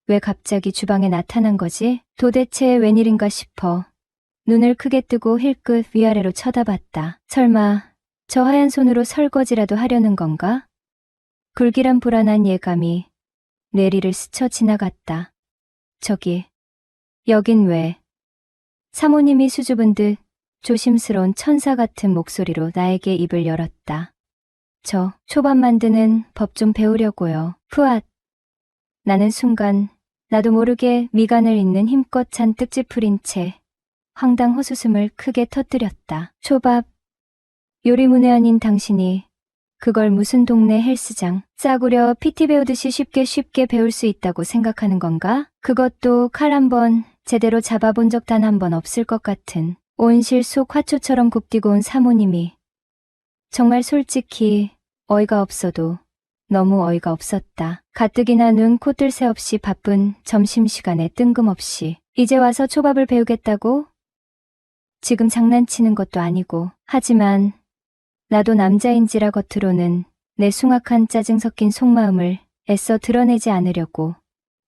왜 갑자기 주방에 나타난 거지? 도대체 웬일인가 싶어 눈을 크게 뜨고 힐끗 위아래로 쳐다봤다. 설마 저 하얀 손으로 설거지라도 하려는 건가? 불길한 불안한 예감이 뇌리를 스쳐 지나갔다. 저기, 여긴 왜? 사모님이 수줍은 듯 조심스러운 천사 같은 목소리로 나에게 입을 열었다. 저 초밥 만드는 법 좀 배우려고요. 푸앗. 나는 순간 나도 모르게 미간을 잇는 힘껏 잔뜩 찌푸린 채 황당 헛웃음을 크게 터뜨렸다. 초밥. 요리 문외한인 당신이 그걸 무슨 동네 헬스장 싸구려 PT 배우듯이 쉽게 배울 수 있다고 생각하는 건가? 그것도 칼 한 번 제대로 잡아본 적 단 한 번 없을 것 같은 온실 속 화초처럼 굽디고 온 사모님이 정말 솔직히 어이가 없어도 너무 어이가 없었다. 가뜩이나 눈 코 뜰 새 없이 바쁜 점심시간에 뜬금없이 이제 와서 초밥을 배우겠다고? 지금 장난치는 것도 아니고. 하지만 나도 남자인지라 겉으로는 내 숭악한 짜증 섞인 속마음을 애써 드러내지 않으려고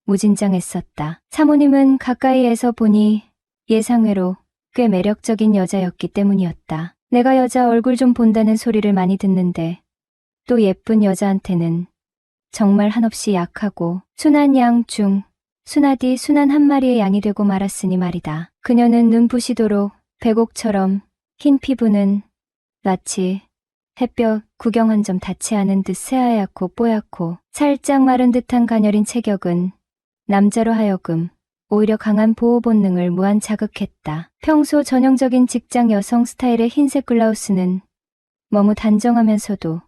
무진장했었다. 사모님은 가까이에서 보니 예상외로 꽤 매력적인 여자였기 때문이었다. 내가 여자 얼굴 좀 본다는 소리를 많이 듣는데 또 예쁜 여자한테는 정말 한없이 약하고 순한 양 중 순하디 순한 한 마리의 양이 되고 말았으니 말이다. 그녀는 눈부시도록 백옥처럼 흰 피부는 마치 햇볕 구경 한 점 닿지 않은 듯 새하얗고 뽀얗고 살짝 마른 듯한 가녀린 체격은 남자로 하여금 오히려 강한 보호 본능을 무한 자극했다. 평소 전형적인 직장 여성 스타일의 흰색 블라우스는 너무 단정하면서도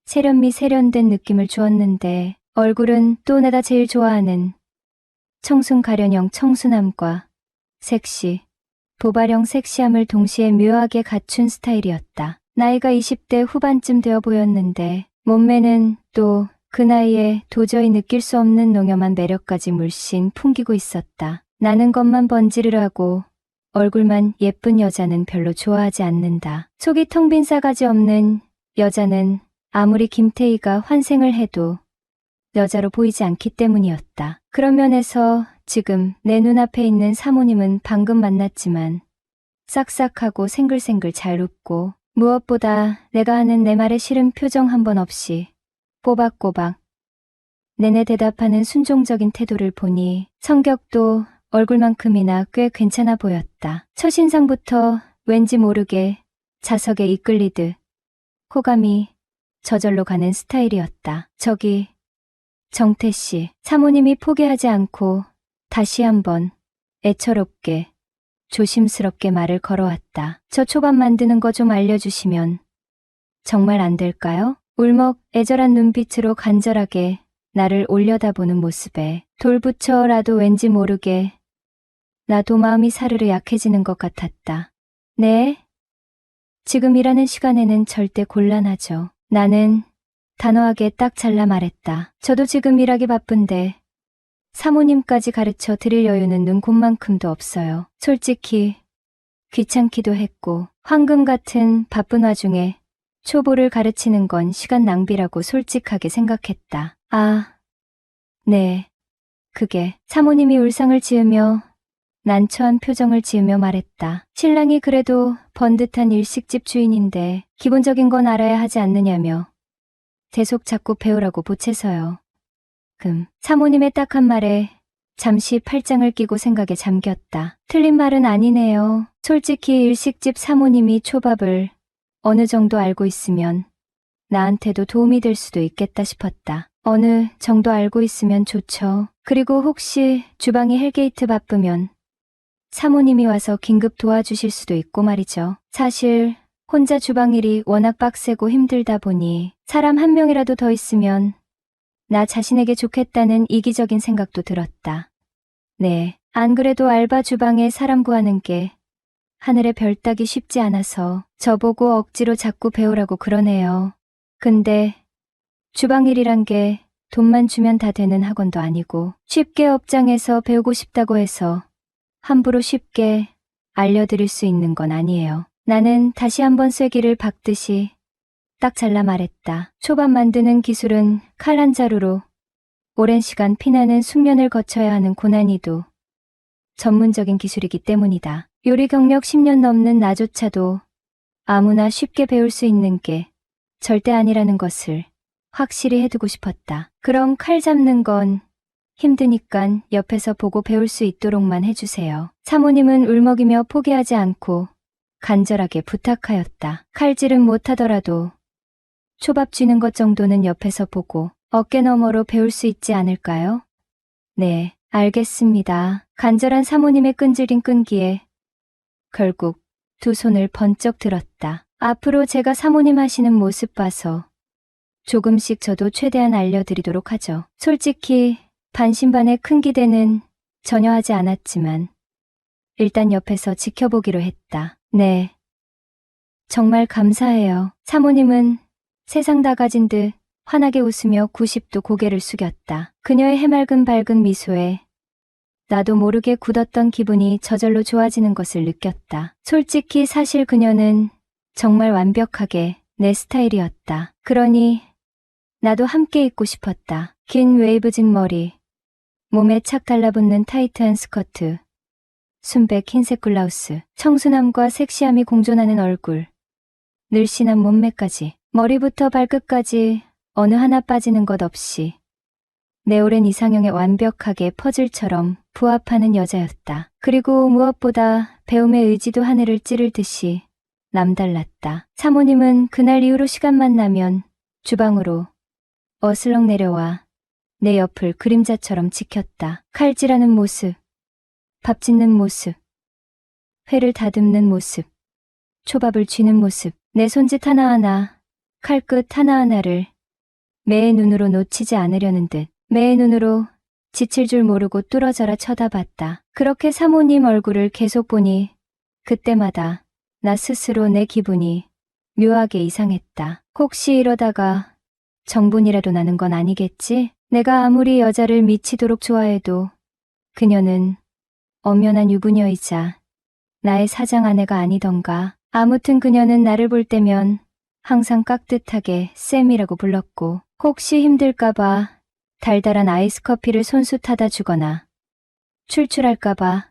세련미 세련된 느낌을 주었는데 얼굴은 또 내가 제일 좋아하는 청순 가련형 청순함과 섹시, 도발형 섹시함을 동시에 묘하게 갖춘 스타일이었다. 나이가 20대 후반쯤 되어 보였는데 몸매는 또 그 나이에 도저히 느낄 수 없는 농염한 매력까지 물씬 풍기고 있었다. 나는 것만 번지르르 하고 얼굴만 예쁜 여자는 별로 좋아하지 않는다. 속이 텅 빈 싸가지 없는 여자는 아무리 김태희가 환생을 해도 여자로 보이지 않기 때문이었다. 그런 면에서 지금 내 눈앞에 있는 사모님은 방금 만났지만 싹싹하고 생글생글 잘 웃고 무엇보다 내가 하는 내 말에 싫은 표정 한 번 없이 꼬박꼬박 내내 대답하는 순종적인 태도를 보니 성격도 얼굴만큼이나 꽤 괜찮아 보였다. 첫인상부터 왠지 모르게 자석에 이끌리듯 호감이 저절로 가는 스타일이었다. 저기 정태씨, 사모님이 포기하지 않고 다시 한번 애처롭게 조심스럽게 말을 걸어왔다. 저 초밥 만드는 거 좀 알려주시면 정말 안 될까요? 울먹 애절한 눈빛으로 간절하게 나를 올려다보는 모습에 돌부처라도 왠지 모르게 나도 마음이 사르르 약해지는 것 같았다. 네? 지금 일하는 시간에는 절대 곤란하죠. 나는 단호하게 딱 잘라 말했다. 저도 지금 일하기 바쁜데 사모님까지 가르쳐 드릴 여유는 눈곱만큼도 없어요. 솔직히 귀찮기도 했고 황금 같은 바쁜 와중에 초보를 가르치는 건 시간 낭비라고 솔직하게 생각했다. 아, 네. 그게 사모님이 울상을 지으며 난처한 표정을 지으며 말했다. 신랑이 그래도 번듯한 일식집 주인인데 기본적인 건 알아야 하지 않느냐며 계속 자꾸 배우라고 보채서요. 사모님의 딱한 말에 잠시 팔짱을 끼고 생각에 잠겼다. 틀린 말은 아니네요. 솔직히 일식집 사모님이 초밥을 어느 정도 알고 있으면 나한테도 도움이 될 수도 있겠다 싶었다. 어느 정도 알고 있으면 좋죠. 그리고 혹시 주방이 헬게이트 바쁘면 사모님이 와서 긴급 도와주실 수도 있고 말이죠. 사실 혼자 주방 일이 워낙 빡세고 힘들다 보니 사람 한 명이라도 더 있으면 나 자신에게 좋겠다는 이기적인 생각도 들었다. 네, 안 그래도 알바 주방에 사람 구하는 게 하늘의 별 따기 쉽지 않아서 저보고 억지로 자꾸 배우라고 그러네요. 근데 주방 일이란 게 돈만 주면 다 되는 학원도 아니고 쉽게 업장에서 배우고 싶다고 해서 함부로 쉽게 알려드릴 수 있는 건 아니에요. 나는 다시 한번 쐐기를 박듯이 딱 잘라 말했다. 초밥 만드는 기술은 칼 한 자루로 오랜 시간 피나는 숙련을 거쳐야 하는 고난이도 전문적인 기술이기 때문이다. 요리 경력 10년 넘는 나조차도 아무나 쉽게 배울 수 있는 게 절대 아니라는 것을 확실히 해두고 싶었다. 그럼 칼 잡는 건 힘드니깐 옆에서 보고 배울 수 있도록만 해주세요. 사모님은 울먹이며 포기하지 않고 간절하게 부탁하였다. 칼질은 못하더라도 초밥 쥐는 것 정도는 옆에서 보고 어깨 너머로 배울 수 있지 않을까요? 네, 알겠습니다. 간절한 사모님의 끈질긴 끈기에 결국 두 손을 번쩍 들었다. 앞으로 제가 사모님 하시는 모습 봐서 조금씩 저도 최대한 알려드리도록 하죠. 솔직히 반신반의 큰 기대는 전혀 하지 않았지만 일단 옆에서 지켜보기로 했다. 네. 정말 감사해요. 사모님은 세상 다 가진 듯 환하게 웃으며 90도 고개를 숙였다. 그녀의 해맑은 밝은 미소에 나도 모르게 굳었던 기분이 저절로 좋아지는 것을 느꼈다. 솔직히 사실 그녀는 정말 완벽하게 내 스타일이었다. 그러니 나도 함께 있고 싶었다. 긴 웨이브진 머리, 몸에 착 달라붙는 타이트한 스커트, 순백 흰색 블라우스, 청순함과 섹시함이 공존하는 얼굴, 늘씬한 몸매까지, 머리부터 발끝까지 어느 하나 빠지는 것 없이 내 오랜 이상형에 완벽하게 퍼즐처럼 부합하는 여자였다. 그리고 무엇보다 배움의 의지도 하늘을 찌를 듯이 남달랐다. 사모님은 그날 이후로 시간만 나면 주방으로 어슬렁 내려와 내 옆을 그림자처럼 지켰다. 칼질하는 모습, 밥 짓는 모습, 회를 다듬는 모습, 초밥을 쥐는 모습, 내 손짓 하나하나, 칼끝 하나하나를 매의 눈으로 놓치지 않으려는 듯 매의 눈으로 지칠 줄 모르고 뚫어져라 쳐다봤다. 그렇게 사모님 얼굴을 계속 보니 그때마다 나 스스로 내 기분이 묘하게 이상했다. 혹시 이러다가 정분이라도 나는 건 아니겠지? 내가 아무리 여자를 미치도록 좋아해도 그녀는 엄연한 유부녀이자 나의 사장 아내가 아니던가. 아무튼 그녀는 나를 볼 때면 항상 깍듯하게 쌤이라고 불렀고 혹시 힘들까봐 달달한 아이스 커피를 손수 타다 주거나 출출할까봐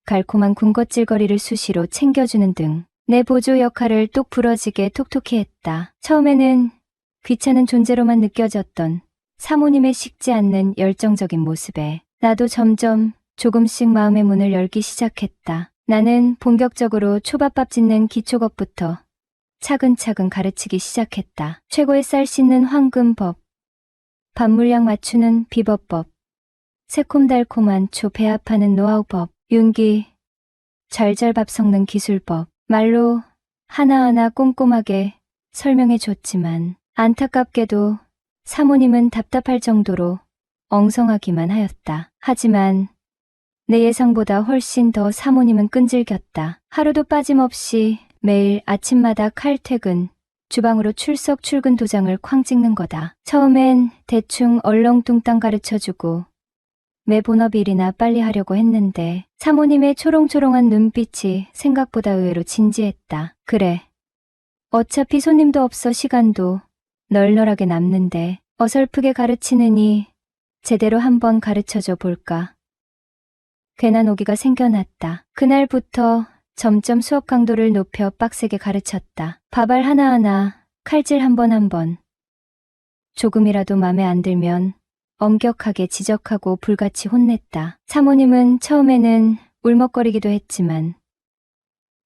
달콤한 군것질거리를 수시로 챙겨주는 등 내 보조 역할을 똑 부러지게 톡톡히 했다. 처음에는 귀찮은 존재로만 느껴졌던 사모님의 식지 않는 열정적인 모습에 나도 점점 조금씩 마음의 문을 열기 시작했다. 나는 본격적으로 초밥밥 짓는 기초법부터 차근차근 가르치기 시작했다. 최고의 쌀 씻는 황금법, 밥 물량 맞추는 비법법, 새콤달콤한 초 배합하는 노하우법, 윤기, 잘잘 밥 섞는 기술법, 말로 하나하나 꼼꼼하게 설명해 줬지만 안타깝게도 사모님은 답답할 정도로 엉성하기만 하였다. 하지만 내 예상보다 훨씬 더 사모님은 끈질겼다. 하루도 빠짐없이 매일 아침마다 칼퇴근, 주방으로 출석 출근 도장을 쾅 찍는 거다. 처음엔 대충 얼렁뚱땅 가르쳐주고 매 본업일이나 빨리 하려고 했는데 사모님의 초롱초롱한 눈빛이 생각보다 의외로 진지했다. 그래, 어차피 손님도 없어 시간도 널널하게 남는데 어설프게 가르치느니 제대로 한번 가르쳐줘 볼까. 괜한 오기가 생겨났다. 그날부터 점점 수업 강도를 높여 빡세게 가르쳤다. 밥알 하나하나, 칼질 한 번 한 번. 조금이라도 맘에 안 들면 엄격하게 지적하고 불같이 혼냈다. 사모님은 처음에는 울먹거리기도 했지만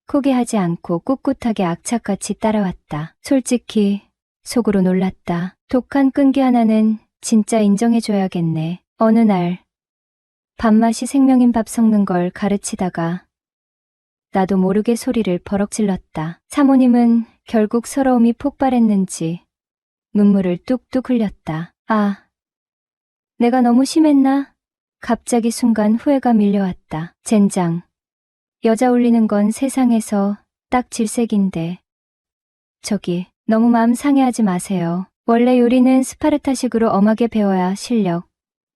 포기하지 않고 꿋꿋하게 악착같이 따라왔다. 솔직히 속으로 놀랐다. 독한 끈기 하나는 진짜 인정해줘야겠네. 어느 날 밥맛이 생명인 밥 섞는 걸 가르치다가 나도 모르게 소리를 버럭 질렀다. 사모님은 결국 서러움이 폭발했는지 눈물을 뚝뚝 흘렸다. 아, 내가 너무 심했나? 갑자기 순간 후회가 밀려왔다. 젠장. 여자 올리는 건 세상에서 딱 질색인데. 저기, 너무 마음 상해하지 마세요. 원래 요리는 스파르타식으로 엄하게 배워야 실력이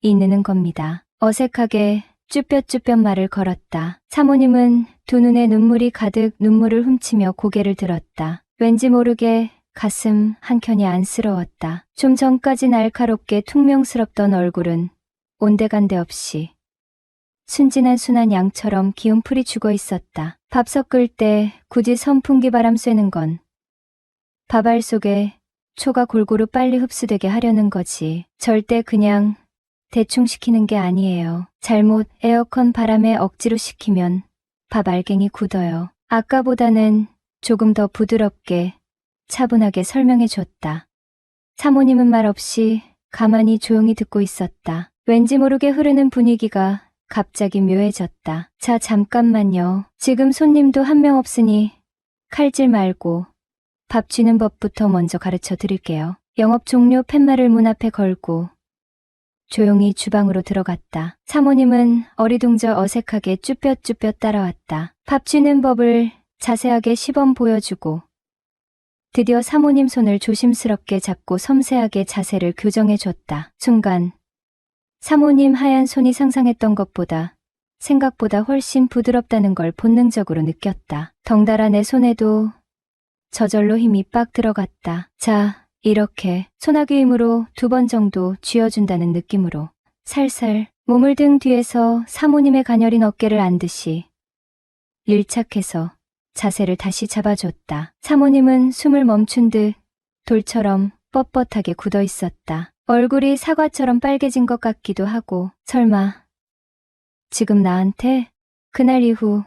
느는 겁니다. 어색하게 쭈뼛쭈뼛 말을 걸었다. 사모님은 두 눈에 눈물이 가득 눈물을 훔치며 고개를 들었다. 왠지 모르게 가슴 한켠이 안쓰러웠다. 좀 전까지 날카롭게 퉁명스럽던 얼굴은 온데간데 없이 순진한 순한 양처럼 기운풀이 죽어 있었다. 밥 섞을 때 굳이 선풍기 바람 쐬는 건 밥알 속에 초가 골고루 빨리 흡수되게 하려는 거지. 절대 그냥 대충 시키는 게 아니에요. 잘못 에어컨 바람에 억지로 식히면 밥 알갱이 굳어요. 아까보다는 조금 더 부드럽게 차분하게 설명해 줬다. 사모님은 말없이 가만히 조용히 듣고 있었다. 왠지 모르게 흐르는 분위기가 갑자기 묘해졌다. 자, 잠깐만요. 지금 손님도 한 명 없으니 칼질 말고 밥 쥐는 법부터 먼저 가르쳐 드릴게요. 영업 종료 팻말을 문 앞에 걸고 조용히 주방으로 들어갔다. 사모님은 어리둥절 어색하게 쭈뼛쭈뼛 따라왔다. 밥 쥐는 법을 자세하게 시범 보여주고 드디어 사모님 손을 조심스럽게 잡고 섬세하게 자세를 교정해줬다. 순간 사모님 하얀 손이 상상했던 것보다 생각보다 훨씬 부드럽다는 걸 본능적으로 느꼈다. 덩달아 내 손에도 저절로 힘이 빡 들어갔다. 자, 이렇게 소나기 힘으로 2번 정도 쥐어준다는 느낌으로 살살 몸을 등 뒤에서 사모님의 가녀린 어깨를 안듯이 일착해서 자세를 다시 잡아줬다. 사모님은 숨을 멈춘 듯 돌처럼 뻣뻣하게 굳어 있었다. 얼굴이 사과처럼 빨개진 것 같기도 하고, 설마 지금 나한테? 그날 이후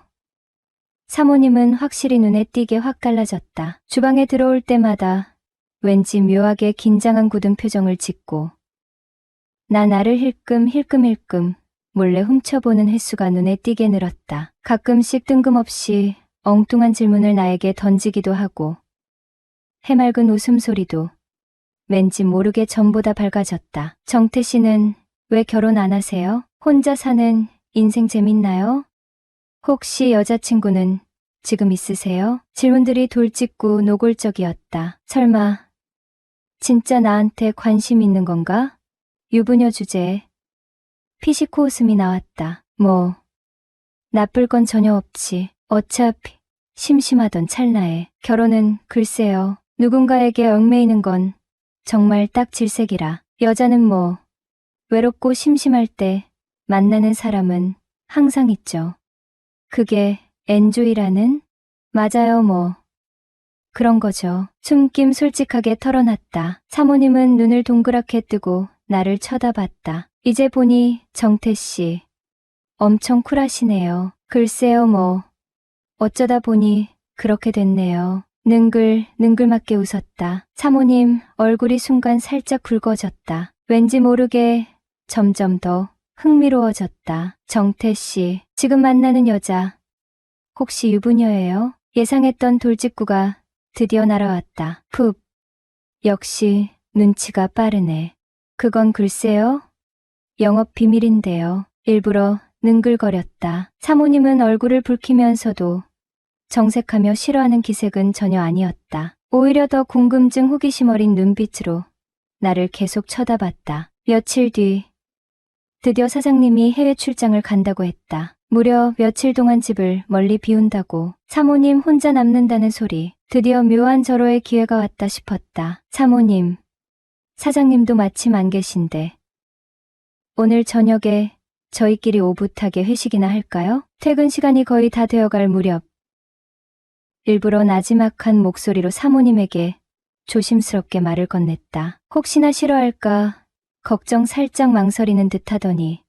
사모님은 확실히 눈에 띄게 확 달라졌다. 주방에 들어올 때마다 왠지 묘하게 긴장한 굳은 표정을 짓고 나를 힐끔힐끔 몰래 훔쳐보는 횟수가 눈에 띄게 늘었다. 가끔씩 뜬금없이 엉뚱한 질문을 나에게 던지기도 하고 해맑은 웃음소리도 왠지 모르게 전보다 밝아졌다. 정태 씨는 왜 결혼 안 하세요? 혼자 사는 인생 재밌나요? 혹시 여자친구는 지금 있으세요? 질문들이 돌직구 노골적이었다. 설마 진짜 나한테 관심 있는 건가? 유부녀 주제에 피식코 웃음이 나왔다. 뭐 나쁠 건 전혀 없지. 어차피 심심하던 찰나에 결혼은 글쎄요. 누군가에게 얽매이는 건 정말 딱 질색이라. 여자는 뭐 외롭고 심심할 때 만나는 사람은 항상 있죠. 그게 엔조이라는? 맞아요, 뭐. 그런 거죠. 숨김 솔직하게 털어놨다. 사모님은 눈을 동그랗게 뜨고 나를 쳐다봤다. 이제 보니 정태 씨 엄청 쿨하시네요. 글쎄요, 뭐. 어쩌다 보니 그렇게 됐네요. 능글맞게 웃었다. 사모님 얼굴이 순간 살짝 붉어졌다. 왠지 모르게 점점 더 흥미로워졌다. 정태 씨, 지금 만나는 여자 혹시 유부녀예요? 예상했던 돌직구가 드디어 날아왔다. 푹. 역시 눈치가 빠르네. 그건 글쎄요. 영업 비밀인데요. 일부러 능글거렸다. 사모님은 얼굴을 붉히면서도 정색하며 싫어하는 기색은 전혀 아니었다. 오히려 더 궁금증 호기심 어린 눈빛으로 나를 계속 쳐다봤다. 며칠 뒤 드디어 사장님이 해외 출장을 간다고 했다. 무려 며칠 동안 집을 멀리 비운다고. 사모님 혼자 남는다는 소리. 드디어 묘한 절호의 기회가 왔다 싶었다. 사모님, 사장님도 마침 안 계신데 오늘 저녁에 저희끼리 오붓하게 회식이나 할까요? 퇴근 시간이 거의 다 되어갈 무렵 일부러 나지막한 목소리로 사모님에게 조심스럽게 말을 건넸다. 혹시나 싫어할까 걱정 살짝 망설이는 듯 하더니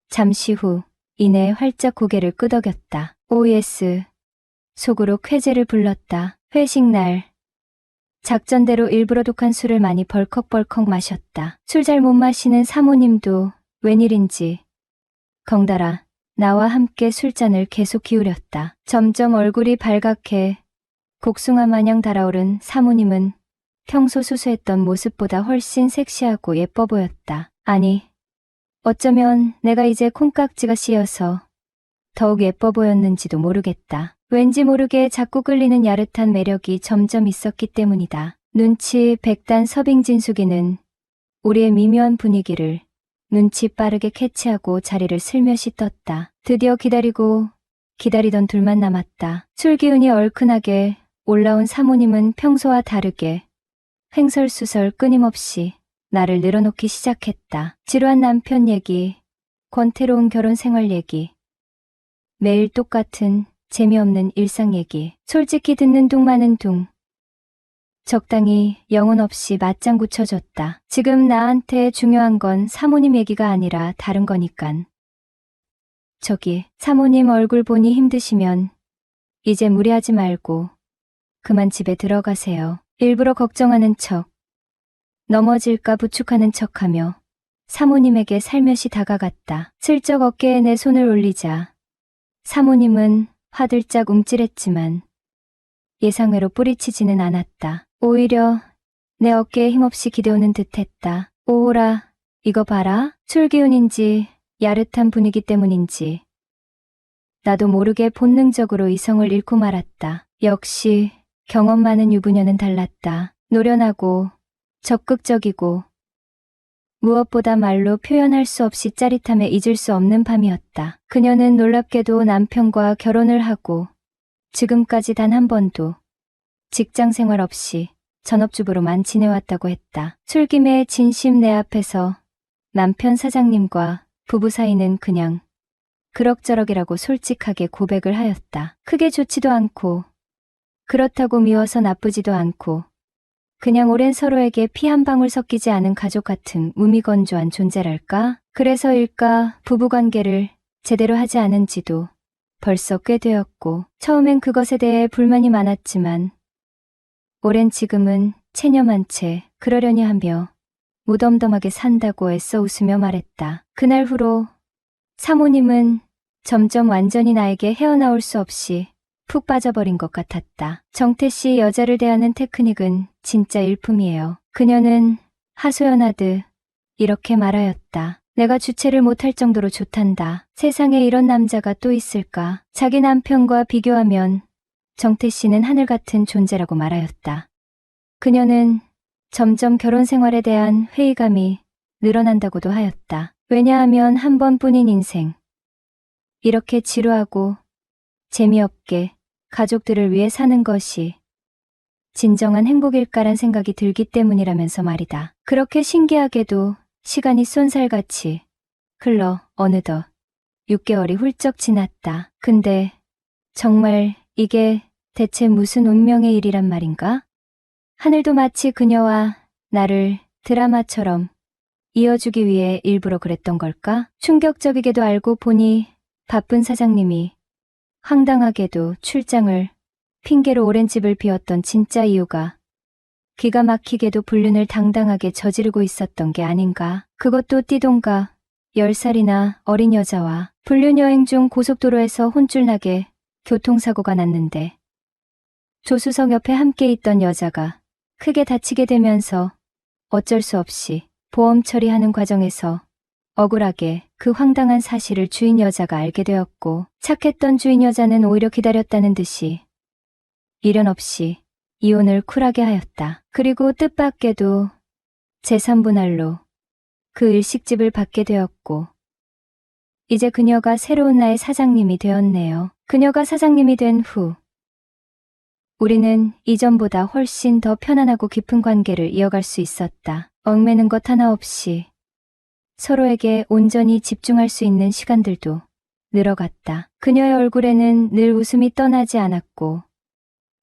잠시 후 이내 활짝 고개를 끄덕였다. OS 속으로 쾌재를 불렀다. 회식 날 작전대로 일부러 독한 술을 많이 벌컥벌컥 마셨다. 술 잘 못 마시는 사모님도 웬일인지 덩달아 나와 함께 술잔을 계속 기울였다. 점점 얼굴이 발갛게 곡숭아 마냥 달아오른 사모님은 평소 수수했던 모습보다 훨씬 섹시하고 예뻐 보였다. 아니, 어쩌면 내가 이제 콩깍지가 씌어서 더욱 예뻐 보였는지도 모르겠다. 왠지 모르게 자꾸 끌리는 야릇한 매력이 점점 있었기 때문이다. 눈치 백단 서빙진숙이는 우리의 미묘한 분위기를 눈치 빠르게 캐치하고 자리를 슬며시 떴다. 드디어 기다리던 둘만 남았다. 술 기운이 얼큰하게 올라온 사모님은 평소와 다르게 횡설수설 끊임없이 나를 늘어놓기 시작했다. 지루한 남편 얘기, 권태로운 결혼 생활 얘기, 매일 똑같은 재미없는 일상 얘기. 솔직히 듣는 둥 마는 둥. 적당히 영혼 없이 맞장구 쳐줬다. 지금 나한테 중요한 건 사모님 얘기가 아니라 다른 거니깐. 저기, 사모님 얼굴 보니 힘드시면 이제 무리하지 말고 그만 집에 들어가세요. 일부러 걱정하는 척, 넘어질까 부축하는 척하며 사모님에게 살며시 다가갔다. 슬쩍 어깨에 내 손을 올리자 사모님은 화들짝 움찔했지만 예상외로 뿌리치지는 않았다. 오히려 내 어깨에 힘없이 기대오는 듯했다. 오호라, 이거 봐라. 술 기운인지 야릇한 분위기 때문인지 나도 모르게 본능적으로 이성을 잃고 말았다. 역시 경험 많은 유부녀는 달랐다. 노련하고 적극적이고 무엇보다 말로 표현할 수 없이 짜릿함에 잊을 수 없는 밤이었다. 그녀는 놀랍게도 남편과 결혼을 하고 지금까지 단 한 번도 직장 생활 없이 전업주부로만 지내왔다고 했다. 술김에 진심 내 앞에서 남편 사장님과 부부 사이는 그냥 그럭저럭이라고 솔직하게 고백을 하였다. 크게 좋지도 않고 그렇다고 미워서 나쁘지도 않고 그냥 오랜 서로에게 피 한 방울 섞이지 않은 가족 같은 무미건조한 존재랄까? 그래서일까 부부관계를 제대로 하지 않은 지도 벌써 꽤 되었고 처음엔 그것에 대해 불만이 많았지만 오랜 지금은 체념한 채 그러려니 하며 무덤덤하게 산다고 애써 웃으며 말했다. 그날 후로 사모님은 점점 완전히 나에게 헤어나올 수 없이 푹 빠져버린 것 같았다. 정태 씨 여자를 대하는 테크닉은 진짜 일품이에요. 그녀는 하소연하듯 이렇게 말하였다. 내가 주체를 못할 정도로 좋단다. 세상에 이런 남자가 또 있을까? 자기 남편과 비교하면 정태 씨는 하늘 같은 존재라고 말하였다. 그녀는 점점 결혼 생활에 대한 회의감이 늘어난다고도 하였다. 왜냐하면 한 번뿐인 인생. 이렇게 지루하고 재미없게 가족들을 위해 사는 것이 진정한 행복일까란 생각이 들기 때문이라면서 말이다. 그렇게 신기하게도 시간이 쏜살같이 흘러 어느덧 6개월이 훌쩍 지났다. 근데 정말 이게 대체 무슨 운명의 일이란 말인가? 하늘도 마치 그녀와 나를 드라마처럼 이어주기 위해 일부러 그랬던 걸까? 충격적이게도 알고 보니 바쁜 사장님이 황당하게도 출장을 핑계로 오랜 집을 비웠던 진짜 이유가 기가 막히게도 불륜을 당당하게 저지르고 있었던 게 아닌가. 그것도 띠동갑 10살이나 어린 여자와 불륜 여행 중 고속도로에서 혼쭐 나게 교통사고가 났는데 조수석 옆에 함께 있던 여자가 크게 다치게 되면서 어쩔 수 없이 보험 처리하는 과정에서 억울하게 그 황당한 사실을 주인 여자가 알게 되었고 착했던 주인 여자는 오히려 기다렸다는 듯이 미련 없이 이혼을 쿨하게 하였다. 그리고 뜻밖에도 재산분할로 그 일식집을 받게 되었고 이제 그녀가 새로운 나의 사장님이 되었네요. 그녀가 사장님이 된 후 우리는 이전보다 훨씬 더 편안하고 깊은 관계를 이어갈 수 있었다. 얽매는 것 하나 없이 서로에게 온전히 집중할 수 있는 시간들도 늘어갔다. 그녀의 얼굴에는 늘 웃음이 떠나지 않았고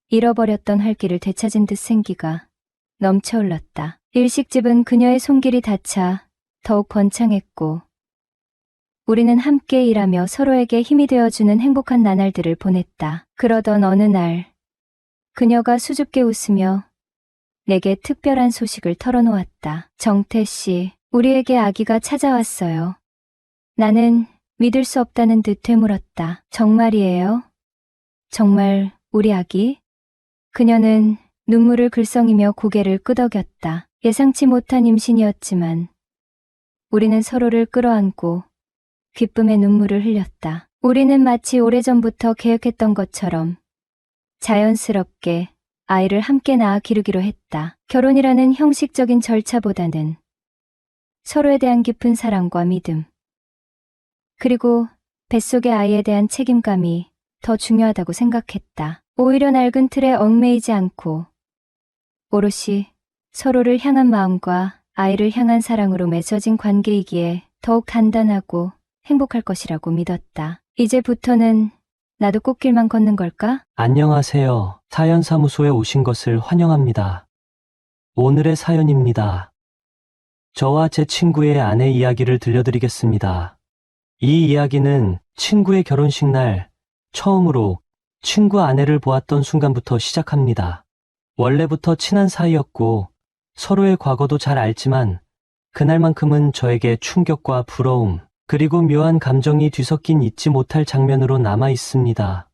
잃어버렸던 활기를 되찾은 듯 생기가 넘쳐 흘렀다. 일식집은 그녀의 손길이 닿자 더욱 번창했고 우리는 함께 일하며 서로에게 힘이 되어주는 행복한 나날들을 보냈다. 그러던 어느 날 그녀가 수줍게 웃으며 내게 특별한 소식을 털어놓았다. 정태 씨, 우리에게 아기가 찾아왔어요. 나는 믿을 수 없다는 듯 되물었다. 정말이에요? 정말 우리 아기? 그녀는 눈물을 글썽이며 고개를 끄덕였다. 예상치 못한 임신이었지만 우리는 서로를 끌어안고 기쁨의 눈물을 흘렸다. 우리는 마치 오래전부터 계획했던 것처럼 자연스럽게 아이를 함께 낳아 기르기로 했다. 결혼이라는 형식적인 절차보다는 서로에 대한 깊은 사랑과 믿음, 그리고 뱃속의 아이에 대한 책임감이 더 중요하다고 생각했다. 오히려 낡은 틀에 얽매이지 않고 오롯이 서로를 향한 마음과 아이를 향한 사랑으로 맺어진 관계이기에 더욱 단단하고 행복할 것이라고 믿었다. 이제부터는 나도 꽃길만 걷는 걸까? 안녕하세요. 사연사무소에 오신 것을 환영합니다. 오늘의 사연입니다. 저와 제 친구의 아내 이야기를 들려드리겠습니다. 이 이야기는 친구의 결혼식 날 처음으로 친구 아내를 보았던 순간부터 시작합니다. 원래부터 친한 사이였고 서로의 과거도 잘 알지만 그날만큼은 저에게 충격과 부러움, 그리고 묘한 감정이 뒤섞인 잊지 못할 장면으로 남아 있습니다.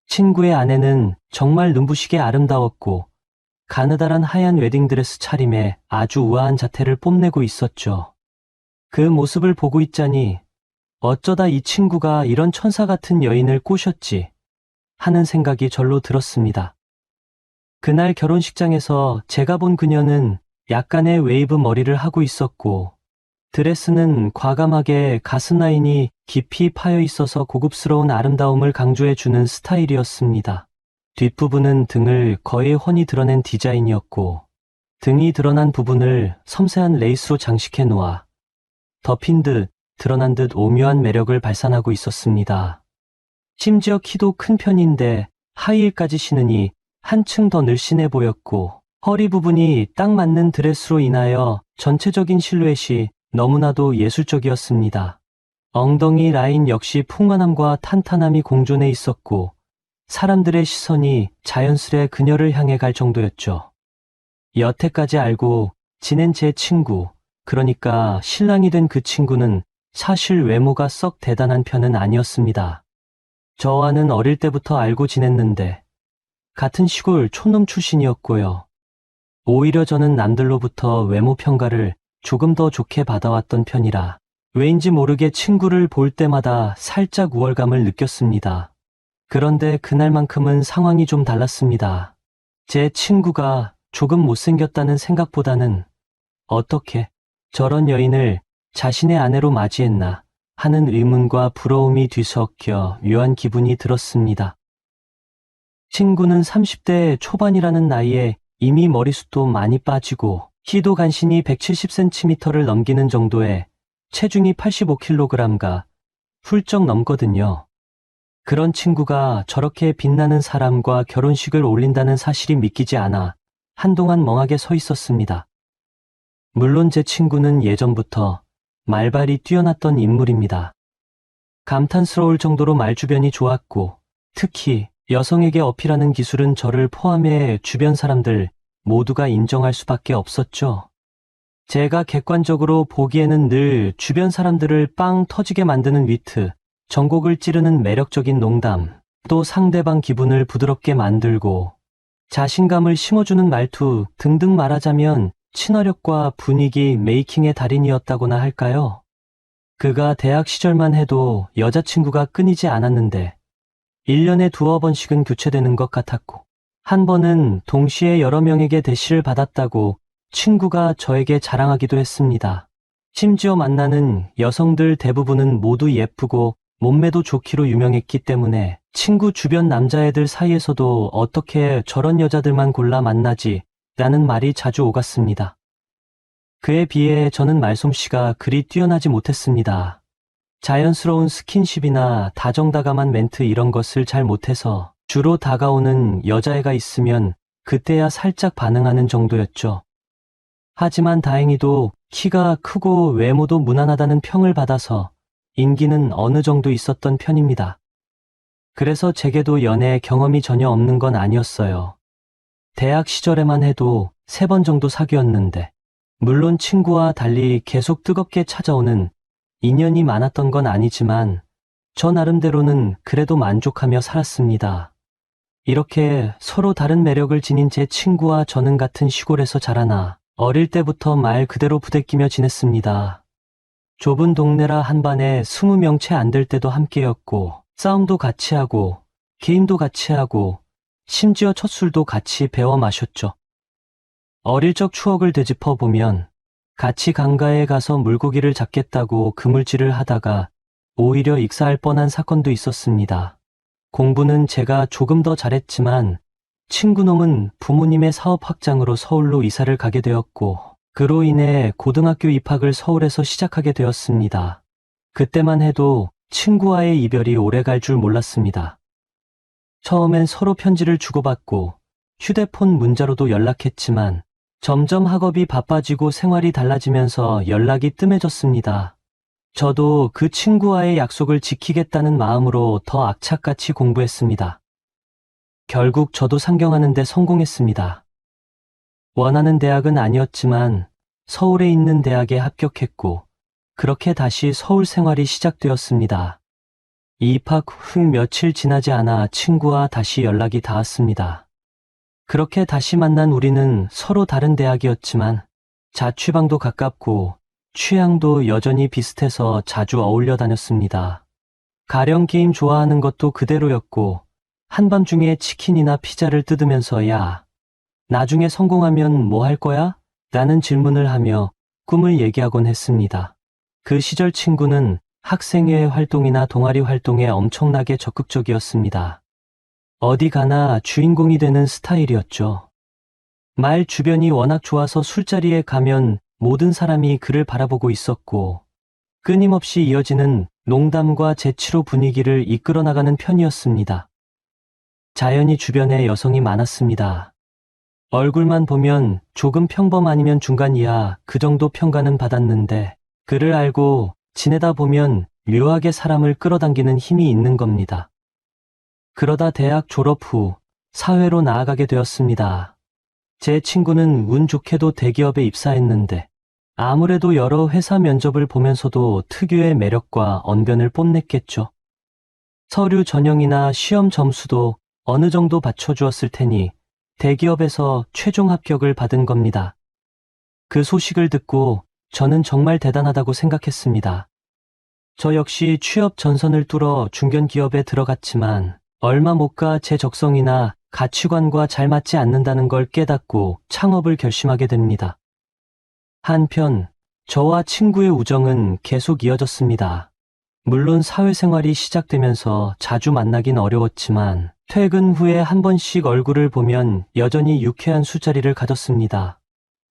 친구의 아내는 정말 눈부시게 아름다웠고 가느다란 하얀 웨딩드레스 차림에 아주 우아한 자태를 뽐내고 있었죠. 그 모습을 보고 있자니 어쩌다 이 친구가 이런 천사 같은 여인을 꼬셨지 하는 생각이 절로 들었습니다. 그날 결혼식장에서 제가 본 그녀는 약간의 웨이브 머리를 하고 있었고 드레스는 과감하게 가슴 라인이 깊이 파여 있어서 고급스러운 아름다움을 강조해주는 스타일이었습니다. 뒷부분은 등을 거의 훤히 드러낸 디자인이었고 등이 드러난 부분을 섬세한 레이스로 장식해 놓아 덮인 듯 드러난 듯 오묘한 매력을 발산하고 있었습니다. 심지어 키도 큰 편인데 하이힐까지 신으니 한층 더 늘씬해 보였고 허리 부분이 딱 맞는 드레스로 인하여 전체적인 실루엣이 너무나도 예술적이었습니다. 엉덩이 라인 역시 풍만함과 탄탄함이 공존해 있었고 사람들의 시선이 자연스레 그녀를 향해 갈 정도였죠. 여태까지 알고 지낸 제 친구, 그러니까 신랑이 된 그 친구는 사실 외모가 썩 대단한 편은 아니었습니다. 저와는 어릴 때부터 알고 지냈는데 같은 시골 촌놈 출신이었고요. 오히려 저는 남들로부터 외모 평가를 조금 더 좋게 받아왔던 편이라 왜인지 모르게 친구를 볼 때마다 살짝 우월감을 느꼈습니다. 그런데 그날만큼은 상황이 좀 달랐습니다. 제 친구가 조금 못생겼다는 생각보다는 어떻게 저런 여인을 자신의 아내로 맞이했나 하는 의문과 부러움이 뒤섞여 묘한 기분이 들었습니다. 친구는 30대 초반이라는 나이에 이미 머리숱도 많이 빠지고 키도 간신히 170cm를 넘기는 정도에 체중이 85kg가 훌쩍 넘거든요. 그런 친구가 저렇게 빛나는 사람과 결혼식을 올린다는 사실이 믿기지 않아 한동안 멍하게 서 있었습니다. 물론 제 친구는 예전부터 말발이 뛰어났던 인물입니다. 감탄스러울 정도로 말주변이 좋았고 특히 여성에게 어필하는 기술은 저를 포함해 주변 사람들 모두가 인정할 수밖에 없었죠. 제가 객관적으로 보기에는 늘 주변 사람들을 빵 터지게 만드는 위트, 전곡을 찌르는 매력적인 농담, 또 상대방 기분을 부드럽게 만들고 자신감을 심어주는 말투 등등 말하자면 친화력과 분위기 메이킹의 달인이었다고나 할까요? 그가 대학 시절만 해도 여자친구가 끊이지 않았는데 1년에 두어 번씩은 교체되는 것 같았고 한 번은 동시에 여러 명에게 대시를 받았다고 친구가 저에게 자랑하기도 했습니다. 심지어 만나는 여성들 대부분은 모두 예쁘고 몸매도 좋기로 유명했기 때문에 친구 주변 남자애들 사이에서도 어떻게 저런 여자들만 골라 만나지? 라는 말이 자주 오갔습니다. 그에 비해 저는 말솜씨가 그리 뛰어나지 못했습니다. 자연스러운 스킨십이나 다정다감한 멘트 이런 것을 잘 못해서 주로 다가오는 여자애가 있으면 그때야 살짝 반응하는 정도였죠. 하지만 다행히도 키가 크고 외모도 무난하다는 평을 받아서 인기는 어느 정도 있었던 편입니다. 그래서 제게도 연애 경험이 전혀 없는 건 아니었어요. 대학 시절에만 해도 3번 정도 사귀었는데 물론 친구와 달리 계속 뜨겁게 찾아오는 인연이 많았던 건 아니지만 저 나름대로는 그래도 만족하며 살았습니다. 이렇게 서로 다른 매력을 지닌 제 친구와 저는 같은 시골에서 자라나 어릴 때부터 말 그대로 부대끼며 지냈습니다. 좁은 동네라 한 반에 20명 채 안 될 때도 함께였고 싸움도 같이 하고 게임도 같이 하고 심지어 첫 술도 같이 배워 마셨죠. 어릴 적 추억을 되짚어 보면 같이 강가에 가서 물고기를 잡겠다고 그물질을 하다가 오히려 익사할 뻔한 사건도 있었습니다. 공부는 제가 조금 더 잘했지만 친구놈은 부모님의 사업 확장으로 서울로 이사를 가게 되었고 그로 인해 고등학교 입학을 서울에서 시작하게 되었습니다. 그때만 해도 친구와의 이별이 오래갈 줄 몰랐습니다. 처음엔 서로 편지를 주고받고 휴대폰 문자로도 연락했지만 점점 학업이 바빠지고 생활이 달라지면서 연락이 뜸해졌습니다. 저도 그 친구와의 약속을 지키겠다는 마음으로 더 악착같이 공부했습니다. 결국 저도 상경하는 데 성공했습니다. 원하는 대학은 아니었지만 서울에 있는 대학에 합격했고 그렇게 다시 서울 생활이 시작되었습니다. 입학 후 며칠 지나지 않아 친구와 다시 연락이 닿았습니다. 그렇게 다시 만난 우리는 서로 다른 대학이었지만 자취방도 가깝고 취향도 여전히 비슷해서 자주 어울려 다녔습니다. 가령 게임 좋아하는 것도 그대로였고 한밤중에 치킨이나 피자를 뜯으면서 야, 나중에 성공하면 뭐 할 거야? 라는 질문을 하며 꿈을 얘기하곤 했습니다. 그 시절 친구는 학생회 활동이나 동아리 활동에 엄청나게 적극적이었습니다. 어디 가나 주인공이 되는 스타일이었죠. 말 주변이 워낙 좋아서 술자리에 가면 모든 사람이 그를 바라보고 있었고 끊임없이 이어지는 농담과 재치로 분위기를 이끌어 나가는 편이었습니다. 자연히 주변에 여성이 많았습니다. 얼굴만 보면 조금 평범 아니면 중간 이하 그 정도 평가는 받았는데 그를 알고 지내다 보면 묘하게 사람을 끌어당기는 힘이 있는 겁니다. 그러다 대학 졸업 후 사회로 나아가게 되었습니다. 제 친구는 운 좋게도 대기업에 입사했는데 아무래도 여러 회사 면접을 보면서도 특유의 매력과 언변을 뽐냈겠죠. 서류 전형이나 시험 점수도 어느 정도 받쳐주었을 테니 대기업에서 최종 합격을 받은 겁니다. 그 소식을 듣고 저는 정말 대단하다고 생각했습니다. 저 역시 취업 전선을 뚫어 중견기업에 들어갔지만 얼마 못 가 제 적성이나 가치관과 잘 맞지 않는다는 걸 깨닫고 창업을 결심하게 됩니다. 한편 저와 친구의 우정은 계속 이어졌습니다. 물론 사회생활이 시작되면서 자주 만나긴 어려웠지만 퇴근 후에 한 번씩 얼굴을 보면 여전히 유쾌한 술자리를 가졌습니다.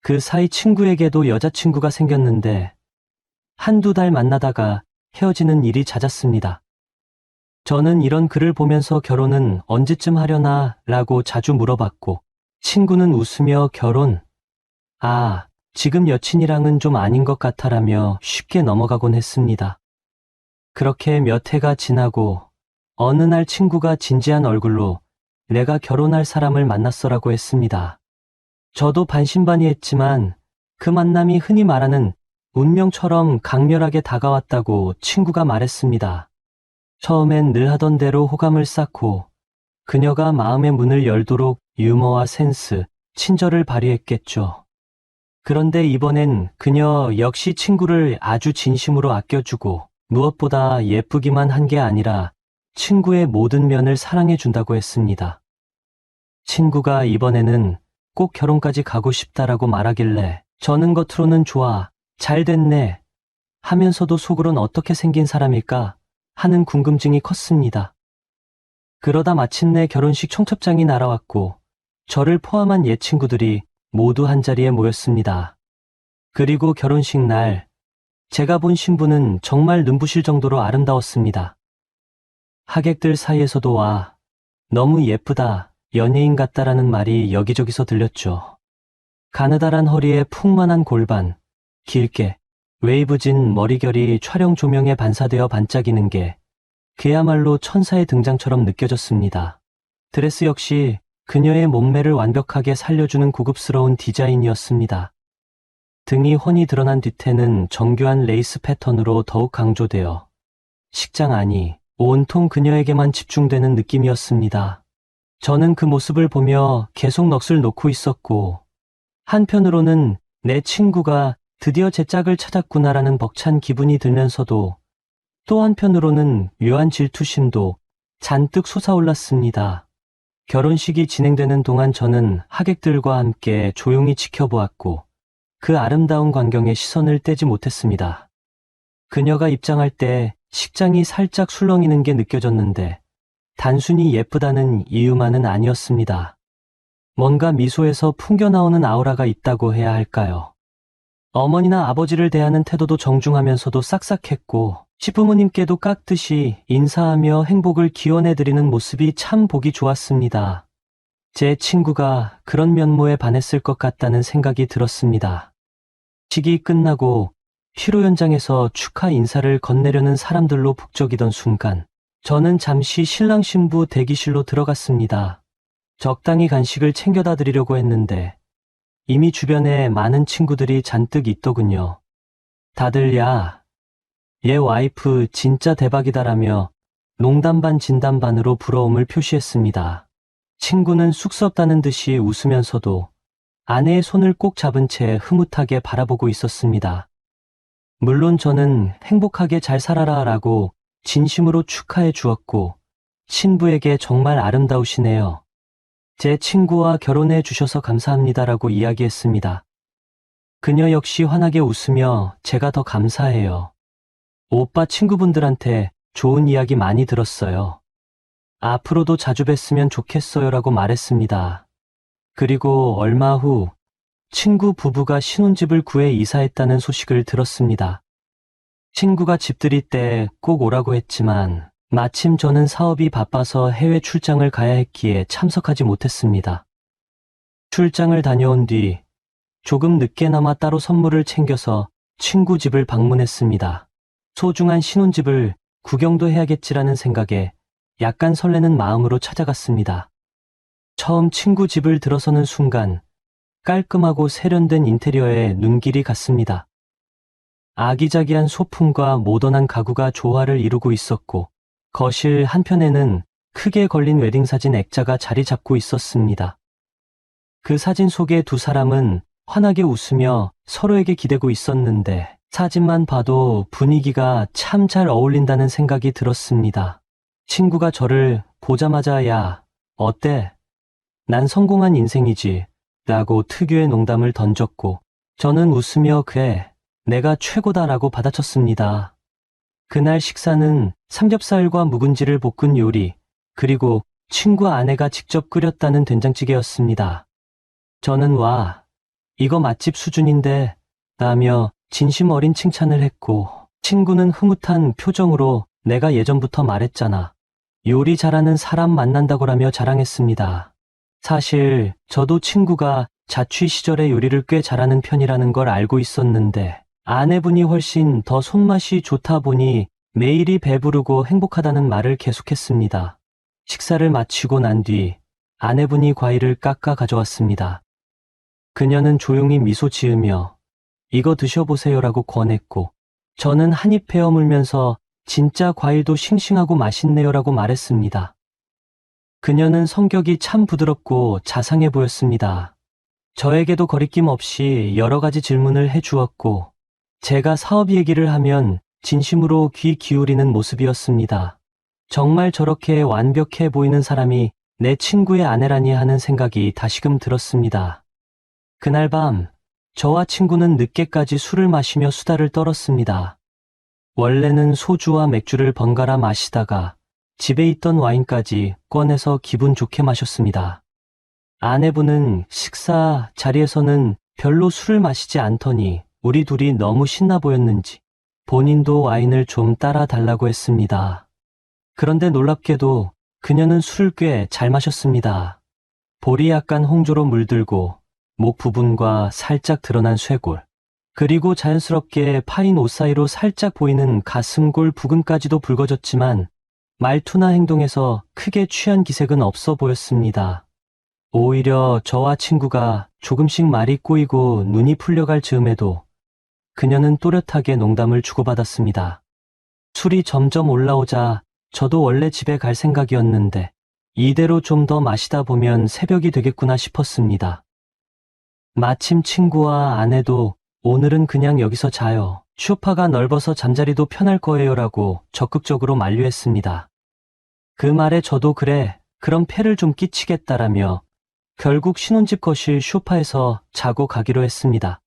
그 사이 친구에게도 여자친구가 생겼는데 한두 달 만나다가 헤어지는 일이 잦았습니다. 저는 이런 글을 보면서 결혼은 언제쯤 하려나 라고 자주 물어봤고 친구는 웃으며 결혼? 지금 여친이랑은 좀 아닌 것 같아라며 쉽게 넘어가곤 했습니다. 그렇게 몇 해가 지나고 어느 날 친구가 진지한 얼굴로 내가 결혼할 사람을 만났어라고 했습니다. 저도 반신반의했지만 그 만남이 흔히 말하는 운명처럼 강렬하게 다가왔다고 친구가 말했습니다. 처음엔 늘 하던 대로 호감을 쌓고 그녀가 마음의 문을 열도록 유머와 센스, 친절을 발휘했겠죠. 그런데 이번엔 그녀 역시 친구를 아주 진심으로 아껴주고 무엇보다 예쁘기만 한 게 아니라 친구의 모든 면을 사랑해준다고 했습니다. 친구가 이번에는 꼭 결혼까지 가고 싶다라고 말하길래 저는 겉으로는 좋아, 잘 됐네 하면서도 속으론 어떻게 생긴 사람일까 하는 궁금증이 컸습니다. 그러다 마침내 결혼식 청첩장이 날아왔고 저를 포함한 옛 친구들이 모두 한자리에 모였습니다. 그리고 결혼식 날 제가 본 신부는 정말 눈부실 정도로 아름다웠습니다. 하객들 사이에서도 와, 너무 예쁘다, 연예인 같다라는 말이 여기저기서 들렸죠. 가느다란 허리에 풍만한 골반, 길게 웨이브진 머리결이 촬영 조명에 반사되어 반짝이는 게 그야말로 천사의 등장처럼 느껴졌습니다. 드레스 역시 그녀의 몸매를 완벽하게 살려주는 고급스러운 디자인이었습니다. 등이 훤히 드러난 뒤태는 정교한 레이스 패턴으로 더욱 강조되어 식장 안이 온통 그녀에게만 집중되는 느낌이었습니다. 저는 그 모습을 보며 계속 넋을 놓고 있었고 한편으로는 내 친구가 드디어 제 짝을 찾았구나라는 벅찬 기분이 들면서도 또 한편으로는 묘한 질투심도 잔뜩 솟아올랐습니다. 결혼식이 진행되는 동안 저는 하객들과 함께 조용히 지켜보았고 그 아름다운 광경에 시선을 떼지 못했습니다. 그녀가 입장할 때 식장이 살짝 술렁이는 게 느껴졌는데 단순히 예쁘다는 이유만은 아니었습니다. 뭔가 미소에서 풍겨나오는 아우라가 있다고 해야 할까요? 어머니나 아버지를 대하는 태도도 정중하면서도 싹싹했고 시부모님께도 깍듯이 인사하며 행복을 기원해드리는 모습이 참 보기 좋았습니다. 제 친구가 그런 면모에 반했을 것 같다는 생각이 들었습니다. 식이 끝나고 피로 현장에서 축하 인사를 건네려는 사람들로 북적이던 순간 저는 잠시 신랑 신부 대기실로 들어갔습니다. 적당히 간식을 챙겨다 드리려고 했는데 이미 주변에 많은 친구들이 잔뜩 있더군요. 다들 야, 얘 와이프 진짜 대박이다라며 농담 반 진담 반으로 부러움을 표시했습니다. 친구는 쑥스럽다는 듯이 웃으면서도 아내의 손을 꼭 잡은 채 흐뭇하게 바라보고 있었습니다. 물론 저는 행복하게 잘 살아라 라고 진심으로 축하해 주었고 신부에게 정말 아름다우시네요. 제 친구와 결혼해 주셔서 감사합니다라고 이야기했습니다. 그녀 역시 환하게 웃으며 제가 더 감사해요. 오빠 친구분들한테 좋은 이야기 많이 들었어요. 앞으로도 자주 뵀으면 좋겠어요라고 말했습니다. 그리고 얼마 후 친구 부부가 신혼집을 구해 이사했다는 소식을 들었습니다. 친구가 집들이 때 꼭 오라고 했지만 마침 저는 사업이 바빠서 해외 출장을 가야 했기에 참석하지 못했습니다. 출장을 다녀온 뒤 조금 늦게나마 따로 선물을 챙겨서 친구 집을 방문했습니다. 소중한 신혼집을 구경도 해야겠지라는 생각에 약간 설레는 마음으로 찾아갔습니다. 처음 친구 집을 들어서는 순간 깔끔하고 세련된 인테리어에 눈길이 갔습니다. 아기자기한 소품과 모던한 가구가 조화를 이루고 있었고 거실 한편에는 크게 걸린 웨딩사진 액자가 자리 잡고 있었습니다. 그 사진 속의 두 사람은 환하게 웃으며 서로에게 기대고 있었는데 사진만 봐도 분위기가 참 잘 어울린다는 생각이 들었습니다. 친구가 저를 보자마자 야, 어때? 난 성공한 인생이지 라고 특유의 농담을 던졌고 저는 웃으며 그래, 내가 최고다라고 받아쳤습니다. 그날 식사는 삼겹살과 묵은지를 볶은 요리, 그리고 친구 아내가 직접 끓였다는 된장찌개였습니다. 저는 와, 이거 맛집 수준인데 라며 진심 어린 칭찬을 했고 친구는 흐뭇한 표정으로 내가 예전부터 말했잖아. 요리 잘하는 사람 만난다고라며 자랑했습니다. 사실 저도 친구가 자취 시절에 요리를 꽤 잘하는 편이라는 걸 알고 있었는데 아내분이 훨씬 더 손맛이 좋다 보니 매일이 배부르고 행복하다는 말을 계속했습니다. 식사를 마치고 난 뒤 아내분이 과일을 깎아 가져왔습니다. 그녀는 조용히 미소 지으며 이거 드셔보세요라고 권했고 저는 한입 베어 물면서 진짜 과일도 싱싱하고 맛있네요라고 말했습니다. 그녀는 성격이 참 부드럽고 자상해 보였습니다. 저에게도 거리낌 없이 여러 가지 질문을 해주었고 제가 사업 얘기를 하면 진심으로 귀 기울이는 모습이었습니다. 정말 저렇게 완벽해 보이는 사람이 내 친구의 아내라니 하는 생각이 다시금 들었습니다. 그날 밤 저와 친구는 늦게까지 술을 마시며 수다를 떨었습니다. 원래는 소주와 맥주를 번갈아 마시다가 집에 있던 와인까지 꺼내서 기분 좋게 마셨습니다. 아내분은 식사 자리에서는 별로 술을 마시지 않더니 우리 둘이 너무 신나 보였는지 본인도 와인을 좀 따라 달라고 했습니다. 그런데 놀랍게도 그녀는 술을 꽤 잘 마셨습니다. 볼이 약간 홍조로 물들고 목 부분과 살짝 드러난 쇄골, 그리고 자연스럽게 파인 옷 사이로 살짝 보이는 가슴골 부근까지도 붉어졌지만 말투나 행동에서 크게 취한 기색은 없어 보였습니다. 오히려 저와 친구가 조금씩 말이 꼬이고 눈이 풀려갈 즈음에도 그녀는 또렷하게 농담을 주고받았습니다. 술이 점점 올라오자 저도 원래 집에 갈 생각이었는데 이대로 좀 더 마시다 보면 새벽이 되겠구나 싶었습니다. 마침 친구와 아내도 오늘은 그냥 여기서 자요. 소파가 넓어서 잠자리도 편할 거예요라고 적극적으로 만류했습니다. 그 말에 저도 그래, 그럼 폐를 좀 끼치겠다라며 결국 신혼집 거실 소파에서 자고 가기로 했습니다.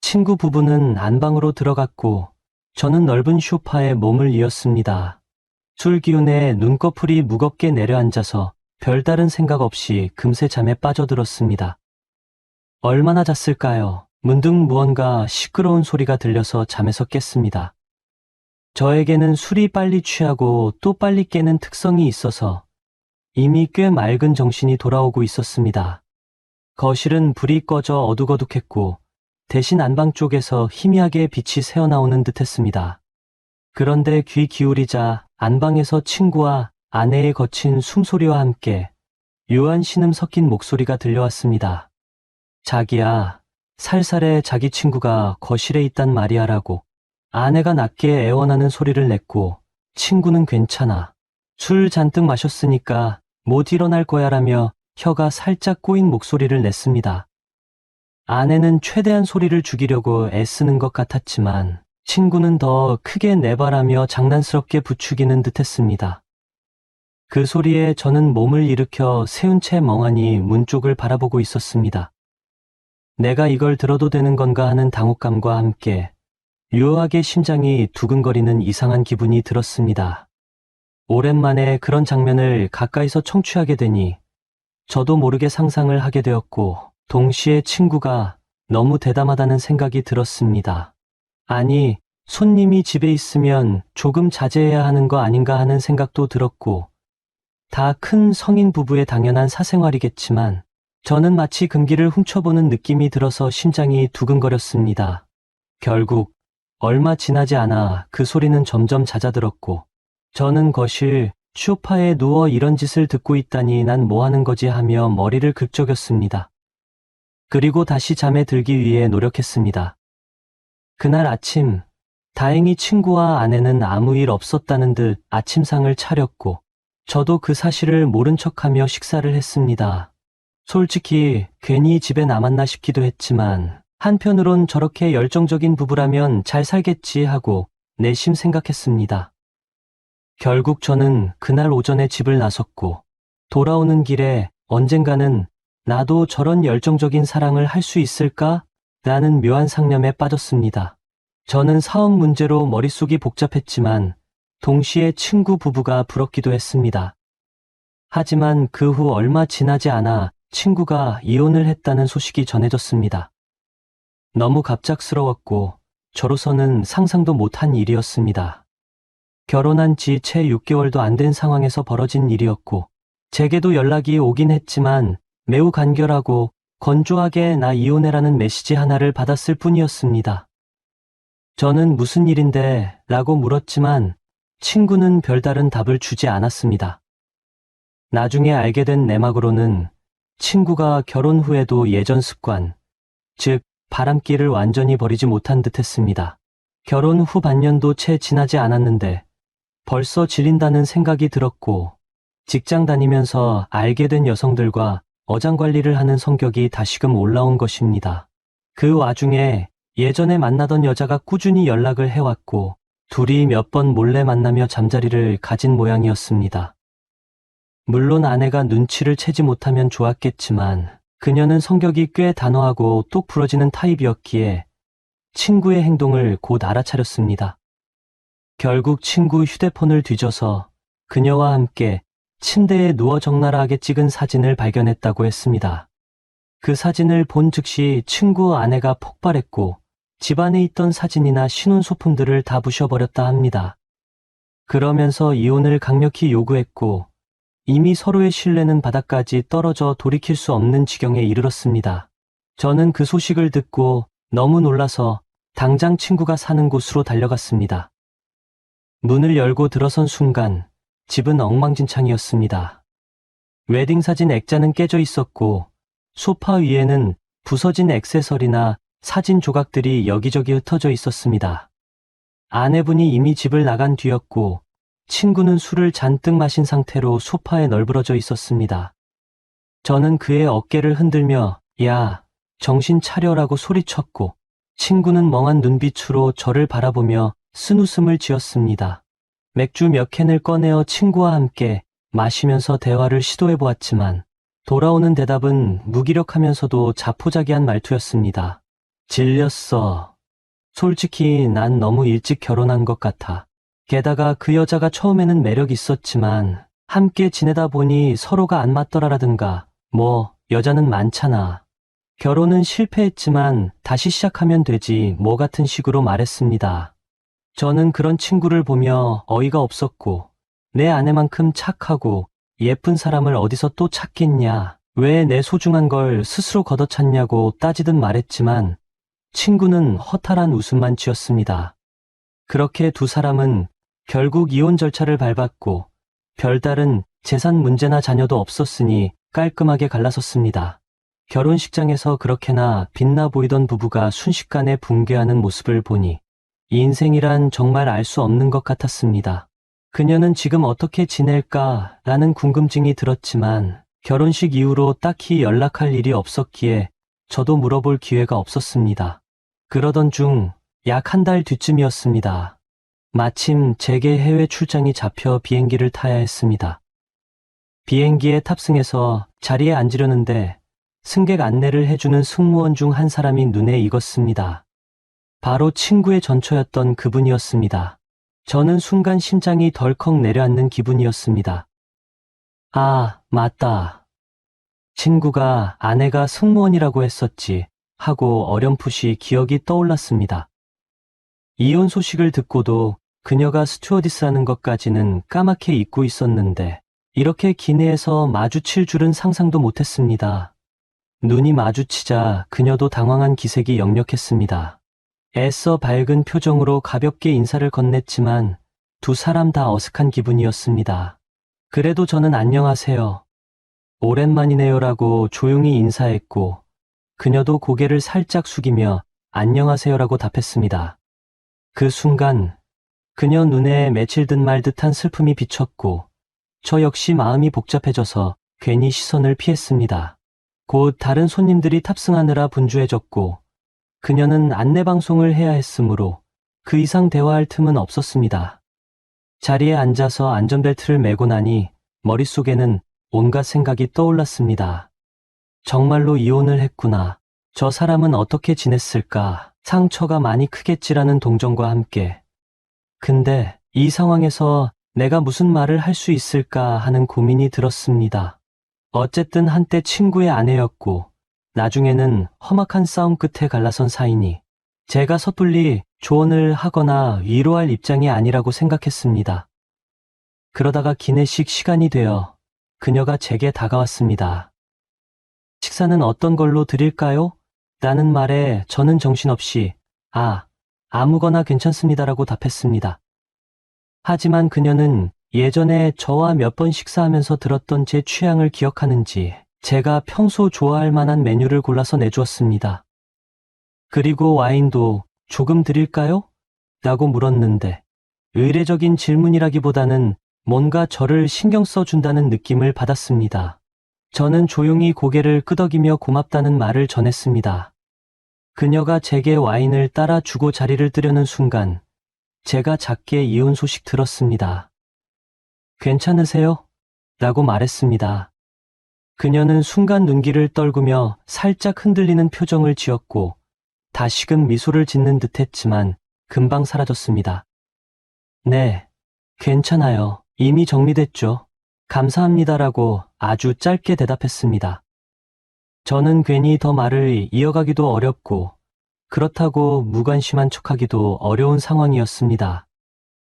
친구 부부는 안방으로 들어갔고 저는 넓은 소파에 몸을 이었습니다. 술 기운에 눈꺼풀이 무겁게 내려앉아서 별다른 생각 없이 금세 잠에 빠져들었습니다. 얼마나 잤을까요? 문득 무언가 시끄러운 소리가 들려서 잠에서 깼습니다. 저에게는 술이 빨리 취하고 또 빨리 깨는 특성이 있어서 이미 꽤 맑은 정신이 돌아오고 있었습니다. 거실은 불이 꺼져 어둑어둑했고 대신 안방 쪽에서 희미하게 빛이 새어나오는 듯했습니다. 그런데 귀 기울이자 안방에서 친구와 아내의 거친 숨소리와 함께 묘한 신음 섞인 목소리가 들려왔습니다. 자기야, 살살해. 자기 친구가 거실에 있단 말이야라고 아내가 낮게 애원하는 소리를 냈고 친구는 괜찮아. 술 잔뜩 마셨으니까 못 일어날 거야라며 혀가 살짝 꼬인 목소리를 냈습니다. 아내는 최대한 소리를 죽이려고 애쓰는 것 같았지만 친구는 더 크게 내바라며 장난스럽게 부추기는 듯했습니다. 그 소리에 저는 몸을 일으켜 세운 채 멍하니 문 쪽을 바라보고 있었습니다. 내가 이걸 들어도 되는 건가 하는 당혹감과 함께 묘하게 심장이 두근거리는 이상한 기분이 들었습니다. 오랜만에 그런 장면을 가까이서 청취하게 되니 저도 모르게 상상을 하게 되었고 동시에 친구가 너무 대담하다는 생각이 들었습니다. 아니, 손님이 집에 있으면 조금 자제해야 하는 거 아닌가 하는 생각도 들었고, 다 큰 성인 부부의 당연한 사생활이겠지만, 저는 마치 금기를 훔쳐보는 느낌이 들어서 심장이 두근거렸습니다. 결국 얼마 지나지 않아 그 소리는 점점 잦아들었고, 저는 거실 소파에 누워 이런 짓을 듣고 있다니 난 뭐 하는 거지 하며 머리를 긁적였습니다. 그리고 다시 잠에 들기 위해 노력했습니다. 그날 아침, 다행히 친구와 아내는 아무 일 없었다는 듯 아침상을 차렸고, 저도 그 사실을 모른 척하며 식사를 했습니다. 솔직히 괜히 집에 남았나 싶기도 했지만, 한편으론 저렇게 열정적인 부부라면 잘 살겠지 하고 내심 생각했습니다. 결국 저는 그날 오전에 집을 나섰고, 돌아오는 길에 언젠가는 나도 저런 열정적인 사랑을 할 수 있을까? 라는 묘한 상념에 빠졌습니다. 저는 사업 문제로 머릿속이 복잡했지만, 동시에 친구 부부가 부럽기도 했습니다. 하지만 그 후 얼마 지나지 않아 친구가 이혼을 했다는 소식이 전해졌습니다. 너무 갑작스러웠고, 저로서는 상상도 못한 일이었습니다. 결혼한 지 채 6개월도 안 된 상황에서 벌어진 일이었고, 제게도 연락이 오긴 했지만 매우 간결하고 건조하게 나 이혼해라는 메시지 하나를 받았을 뿐이었습니다. 저는 무슨 일인데? 라고 물었지만 친구는 별다른 답을 주지 않았습니다. 나중에 알게 된 내막으로는 친구가 결혼 후에도 예전 습관, 즉 바람기를 완전히 버리지 못한 듯 했습니다. 결혼 후 반년도 채 지나지 않았는데 벌써 질린다는 생각이 들었고, 직장 다니면서 알게 된 여성들과 어장관리를 하는 성격이 다시금 올라온 것입니다. 그 와중에 예전에 만나던 여자가 꾸준히 연락을 해왔고, 둘이 몇 번 몰래 만나며 잠자리를 가진 모양이었습니다. 물론 아내가 눈치를 채지 못하면 좋았겠지만, 그녀는 성격이 꽤 단호하고 똑 부러지는 타입이었기에 친구의 행동을 곧 알아차렸습니다. 결국 친구 휴대폰을 뒤져서 그녀와 함께 침대에 누워 적나라하게 찍은 사진을 발견했다고 했습니다. 그 사진을 본 즉시 친구 아내가 폭발했고, 집안에 있던 사진이나 신혼소품들을 다 부셔버렸다 합니다. 그러면서 이혼을 강력히 요구했고, 이미 서로의 신뢰는 바닥까지 떨어져 돌이킬 수 없는 지경에 이르렀습니다. 저는 그 소식을 듣고 너무 놀라서 당장 친구가 사는 곳으로 달려갔습니다. 문을 열고 들어선 순간 집은 엉망진창이었습니다. 웨딩사진 액자는 깨져 있었고, 소파 위에는 부서진 액세서리나 사진 조각들이 여기저기 흩어져 있었습니다. 아내분이 이미 집을 나간 뒤였고, 친구는 술을 잔뜩 마신 상태로 소파에 널브러져 있었습니다. 저는 그의 어깨를 흔들며 야, 정신 차려라고 소리쳤고, 친구는 멍한 눈빛으로 저를 바라보며 쓴웃음을 지었습니다. 맥주 몇 캔을 꺼내어 친구와 함께 마시면서 대화를 시도해보았지만 돌아오는 대답은 무기력하면서도 자포자기한 말투였습니다. 질렸어. 솔직히 난 너무 일찍 결혼한 것 같아. 게다가 그 여자가 처음에는 매력 있었지만 함께 지내다 보니 서로가 안 맞더라라든가 뭐 여자는 많잖아. 결혼은 실패했지만 다시 시작하면 되지 뭐 같은 식으로 말했습니다. 저는 그런 친구를 보며 어이가 없었고, 내 아내만큼 착하고 예쁜 사람을 어디서 또 찾겠냐, 왜 내 소중한 걸 스스로 걷어찼냐고 따지듯 말했지만 친구는 허탈한 웃음만 지었습니다. 그렇게 두 사람은 결국 이혼 절차를 밟았고, 별다른 재산 문제나 자녀도 없었으니 깔끔하게 갈라섰습니다. 결혼식장에서 그렇게나 빛나 보이던 부부가 순식간에 붕괴하는 모습을 보니 인생이란 정말 알 수 없는 것 같았습니다. 그녀는 지금 어떻게 지낼까라는 궁금증이 들었지만 결혼식 이후로 딱히 연락할 일이 없었기에 저도 물어볼 기회가 없었습니다. 그러던 중 약 한 달 뒤쯤이었습니다. 마침 제게 해외 출장이 잡혀 비행기를 타야 했습니다. 비행기에 탑승해서 자리에 앉으려는데 승객 안내를 해주는 승무원 중 한 사람이 눈에 익었습니다. 바로 친구의 전처였던 그분이었습니다. 저는 순간 심장이 덜컥 내려앉는 기분이었습니다. 아, 맞다. 친구가 아내가 승무원이라고 했었지 하고 어렴풋이 기억이 떠올랐습니다. 이혼 소식을 듣고도 그녀가 스튜어디스라는 것까지는 까맣게 잊고 있었는데 이렇게 기내에서 마주칠 줄은 상상도 못했습니다. 눈이 마주치자 그녀도 당황한 기색이 역력했습니다. 애써 밝은 표정으로 가볍게 인사를 건넸지만 두 사람 다 어색한 기분이었습니다. 그래도 저는 안녕하세요. 오랜만이네요라고 조용히 인사했고 그녀도 고개를 살짝 숙이며 안녕하세요라고 답했습니다. 그 순간 그녀 눈에 맺힐 듯 말 듯한 슬픔이 비쳤고 저 역시 마음이 복잡해져서 괜히 시선을 피했습니다. 곧 다른 손님들이 탑승하느라 분주해졌고 그녀는 안내방송을 해야 했으므로 그 이상 대화할 틈은 없었습니다. 자리에 앉아서 안전벨트를 매고 나니 머릿속에는 온갖 생각이 떠올랐습니다. 정말로 이혼을 했구나. 저 사람은 어떻게 지냈을까? 상처가 많이 크겠지라는 동정과 함께. 근데 이 상황에서 내가 무슨 말을 할 수 있을까 하는 고민이 들었습니다. 어쨌든 한때 친구의 아내였고 나중에는 험악한 싸움 끝에 갈라선 사이니 제가 섣불리 조언을 하거나 위로할 입장이 아니라고 생각했습니다. 그러다가 기내식 시간이 되어 그녀가 제게 다가왔습니다. 식사는 어떤 걸로 드릴까요? 라는 말에 저는 정신없이 아무거나 괜찮습니다라고 답했습니다. 하지만 그녀는 예전에 저와 몇 번 식사하면서 들었던 제 취향을 기억하는지 제가 평소 좋아할 만한 메뉴를 골라서 내주었습니다. 그리고 와인도 조금 드릴까요? 라고 물었는데 의례적인 질문이라기보다는 뭔가 저를 신경 써준다는 느낌을 받았습니다. 저는 조용히 고개를 끄덕이며 고맙다는 말을 전했습니다. 그녀가 제게 와인을 따라 주고 자리를 뜨려는 순간 제가 작게 이혼 소식 들었습니다. 괜찮으세요? 라고 말했습니다. 그녀는 순간 눈길을 떨구며 살짝 흔들리는 표정을 지었고 다시금 미소를 짓는 듯 했지만 금방 사라졌습니다. 네, 괜찮아요. 이미 정리됐죠. 감사합니다라고 아주 짧게 대답했습니다. 저는 괜히 더 말을 이어가기도 어렵고 그렇다고 무관심한 척하기도 어려운 상황이었습니다.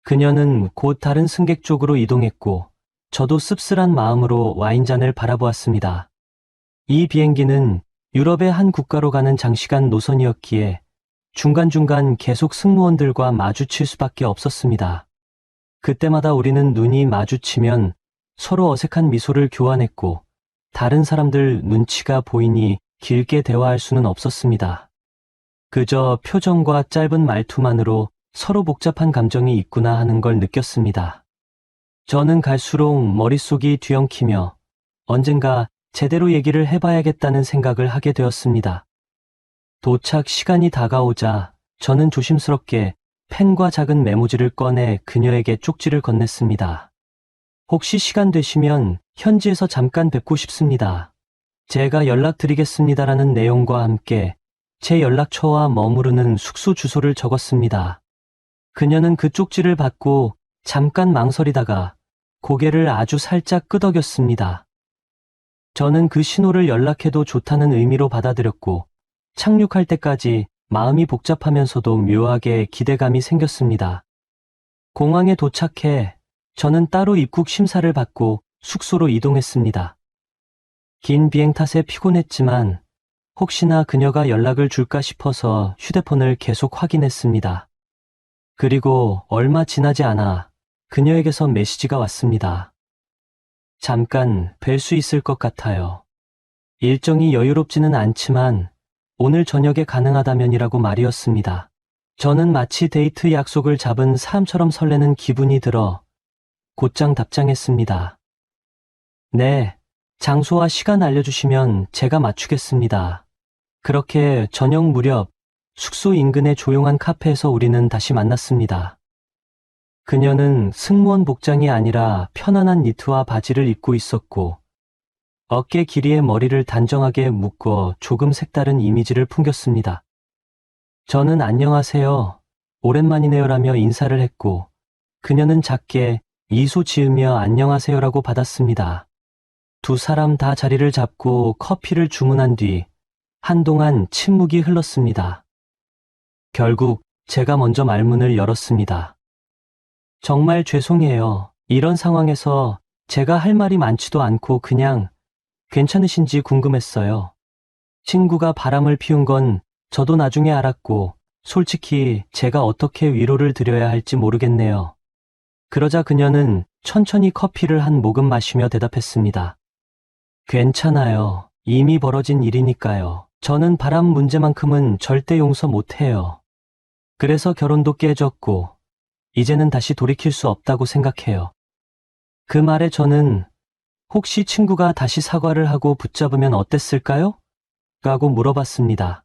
그녀는 곧 다른 승객 쪽으로 이동했고 저도 씁쓸한 마음으로 와인잔을 바라보았습니다. 이 비행기는 유럽의 한 국가로 가는 장시간 노선이었기에 중간중간 계속 승무원들과 마주칠 수밖에 없었습니다. 그때마다 우리는 눈이 마주치면 서로 어색한 미소를 교환했고 다른 사람들 눈치가 보이니 길게 대화할 수는 없었습니다. 그저 표정과 짧은 말투만으로 서로 복잡한 감정이 있구나 하는 걸 느꼈습니다. 저는 갈수록 머릿속이 뒤엉키며 언젠가 제대로 얘기를 해봐야겠다는 생각을 하게 되었습니다. 도착 시간이 다가오자 저는 조심스럽게 펜과 작은 메모지를 꺼내 그녀에게 쪽지를 건넸습니다. 혹시 시간 되시면 현지에서 잠깐 뵙고 싶습니다. 제가 연락드리겠습니다라는 내용과 함께 제 연락처와 머무르는 숙소 주소를 적었습니다. 그녀는 그 쪽지를 받고 잠깐 망설이다가 고개를 아주 살짝 끄덕였습니다. 저는 그 신호를 연락해도 좋다는 의미로 받아들였고 착륙할 때까지 마음이 복잡하면서도 묘하게 기대감이 생겼습니다. 공항에 도착해 저는 따로 입국 심사를 받고 숙소로 이동했습니다. 긴 비행 탓에 피곤했지만 혹시나 그녀가 연락을 줄까 싶어서 휴대폰을 계속 확인했습니다. 그리고 얼마 지나지 않아 그녀에게서 메시지가 왔습니다. 잠깐 뵐 수 있을 것 같아요. 일정이 여유롭지는 않지만 오늘 저녁에 가능하다면이라고 말이었습니다. 저는 마치 데이트 약속을 잡은 사람처럼 설레는 기분이 들어 곧장 답장했습니다. 네, 장소와 시간 알려주시면 제가 맞추겠습니다. 그렇게 저녁 무렵 숙소 인근의 조용한 카페에서 우리는 다시 만났습니다. 그녀는 승무원 복장이 아니라 편안한 니트와 바지를 입고 있었고 어깨 길이의 머리를 단정하게 묶어 조금 색다른 이미지를 풍겼습니다. 저는 안녕하세요, 오랜만이네요라며 인사를 했고 그녀는 작게 미소 지으며 안녕하세요라고 받았습니다. 두 사람 다 자리를 잡고 커피를 주문한 뒤 한동안 침묵이 흘렀습니다. 결국 제가 먼저 말문을 열었습니다. 정말 죄송해요. 이런 상황에서 제가 할 말이 많지도 않고 그냥 괜찮으신지 궁금했어요. 친구가 바람을 피운 건 저도 나중에 알았고, 솔직히 제가 어떻게 위로를 드려야 할지 모르겠네요. 그러자 그녀는 천천히 커피를 한 모금 마시며 대답했습니다. 괜찮아요. 이미 벌어진 일이니까요. 저는 바람 문제만큼은 절대 용서 못해요. 그래서 결혼도 깨졌고, 이제는 다시 돌이킬 수 없다고 생각해요. 그 말에 저는 혹시 친구가 다시 사과를 하고 붙잡으면 어땠을까요? 라고 물어봤습니다.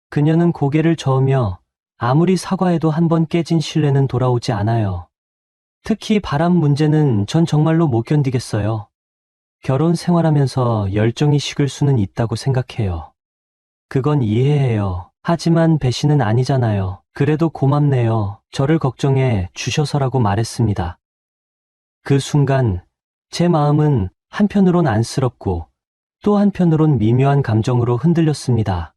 그녀는 고개를 저으며 아무리 사과해도 한 번 깨진 신뢰는 돌아오지 않아요. 특히 바람 문제는 전 정말로 못 견디겠어요. 결혼 생활하면서 열정이 식을 수는 있다고 생각해요. 그건 이해해요. 하지만 배신은 아니잖아요. 그래도 고맙네요. 저를 걱정해 주셔서라고 말했습니다. 그 순간 제 마음은 한편으론 안쓰럽고 또 한편으론 미묘한 감정으로 흔들렸습니다.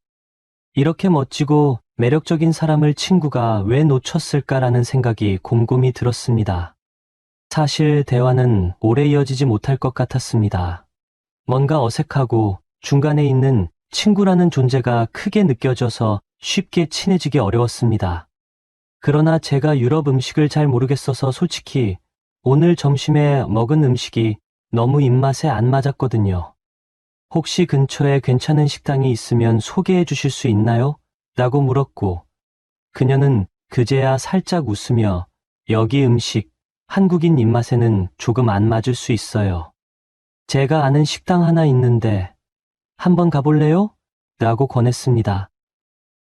이렇게 멋지고 매력적인 사람을 친구가 왜 놓쳤을까라는 생각이 곰곰이 들었습니다. 사실 대화는 오래 이어지지 못할 것 같았습니다. 뭔가 어색하고 중간에 있는 친구라는 존재가 크게 느껴져서 쉽게 친해지기 어려웠습니다. 그러나 제가 유럽 음식을 잘 모르겠어서 솔직히 오늘 점심에 먹은 음식이 너무 입맛에 안 맞았거든요. 혹시 근처에 괜찮은 식당이 있으면 소개해 주실 수 있나요? 라고 물었고, 그녀는 그제야 살짝 웃으며 여기 음식, 한국인 입맛에는 조금 안 맞을 수 있어요. 제가 아는 식당 하나 있는데 한번 가볼래요? 라고 권했습니다.